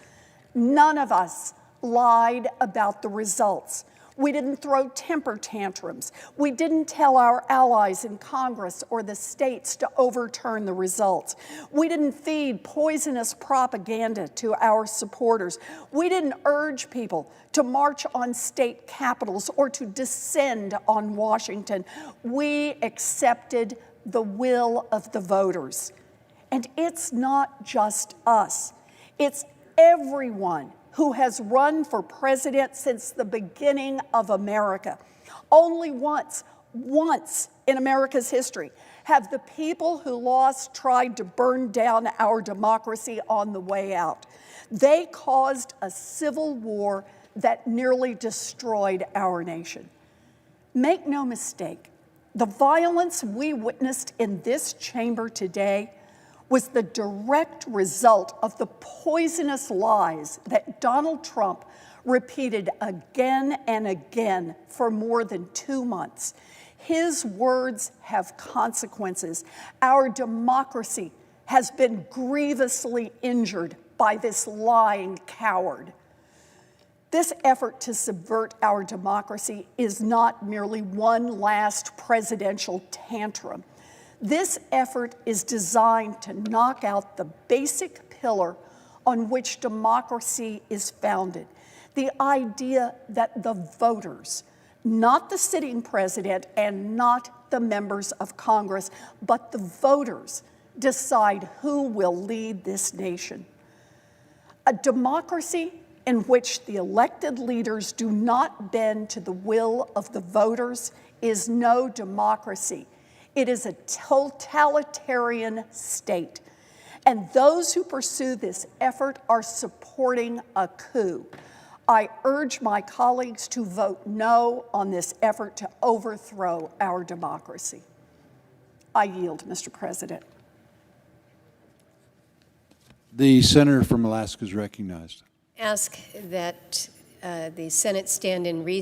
None of us lied about the results. We didn't throw temper tantrums. We didn't tell our allies in Congress or the states to overturn the results. We didn't feed poisonous propaganda to our supporters. We didn't urge people to march on state capitals or to descend on Washington. We accepted the will of the voters. And it's not just us. It's everyone who has run for president since the beginning of America. Only once in America's history have the people who lost tried to burn down our democracy on the way out. They caused a civil war that nearly destroyed our nation. Make no mistake, the violence we witnessed in this chamber today was the direct result of the poisonous lies that Donald Trump repeated again and again for more than 2 months. His words have consequences. Our democracy has been grievously injured by this lying coward. This effort to subvert our democracy is not merely one last presidential tantrum. This effort is designed to knock out the basic pillar on which democracy is founded, the idea that the voters, not the sitting president and not the members of Congress, but the voters decide who will lead this nation. A democracy in which the elected leaders do not bend to the will of the voters is no democracy. It is a totalitarian state. And those who pursue this effort are supporting a coup. I urge my colleagues to vote no on this effort to overthrow our democracy. I yield, Mr. President. The senator from Alaska is recognized. ask that the Senate stand in recess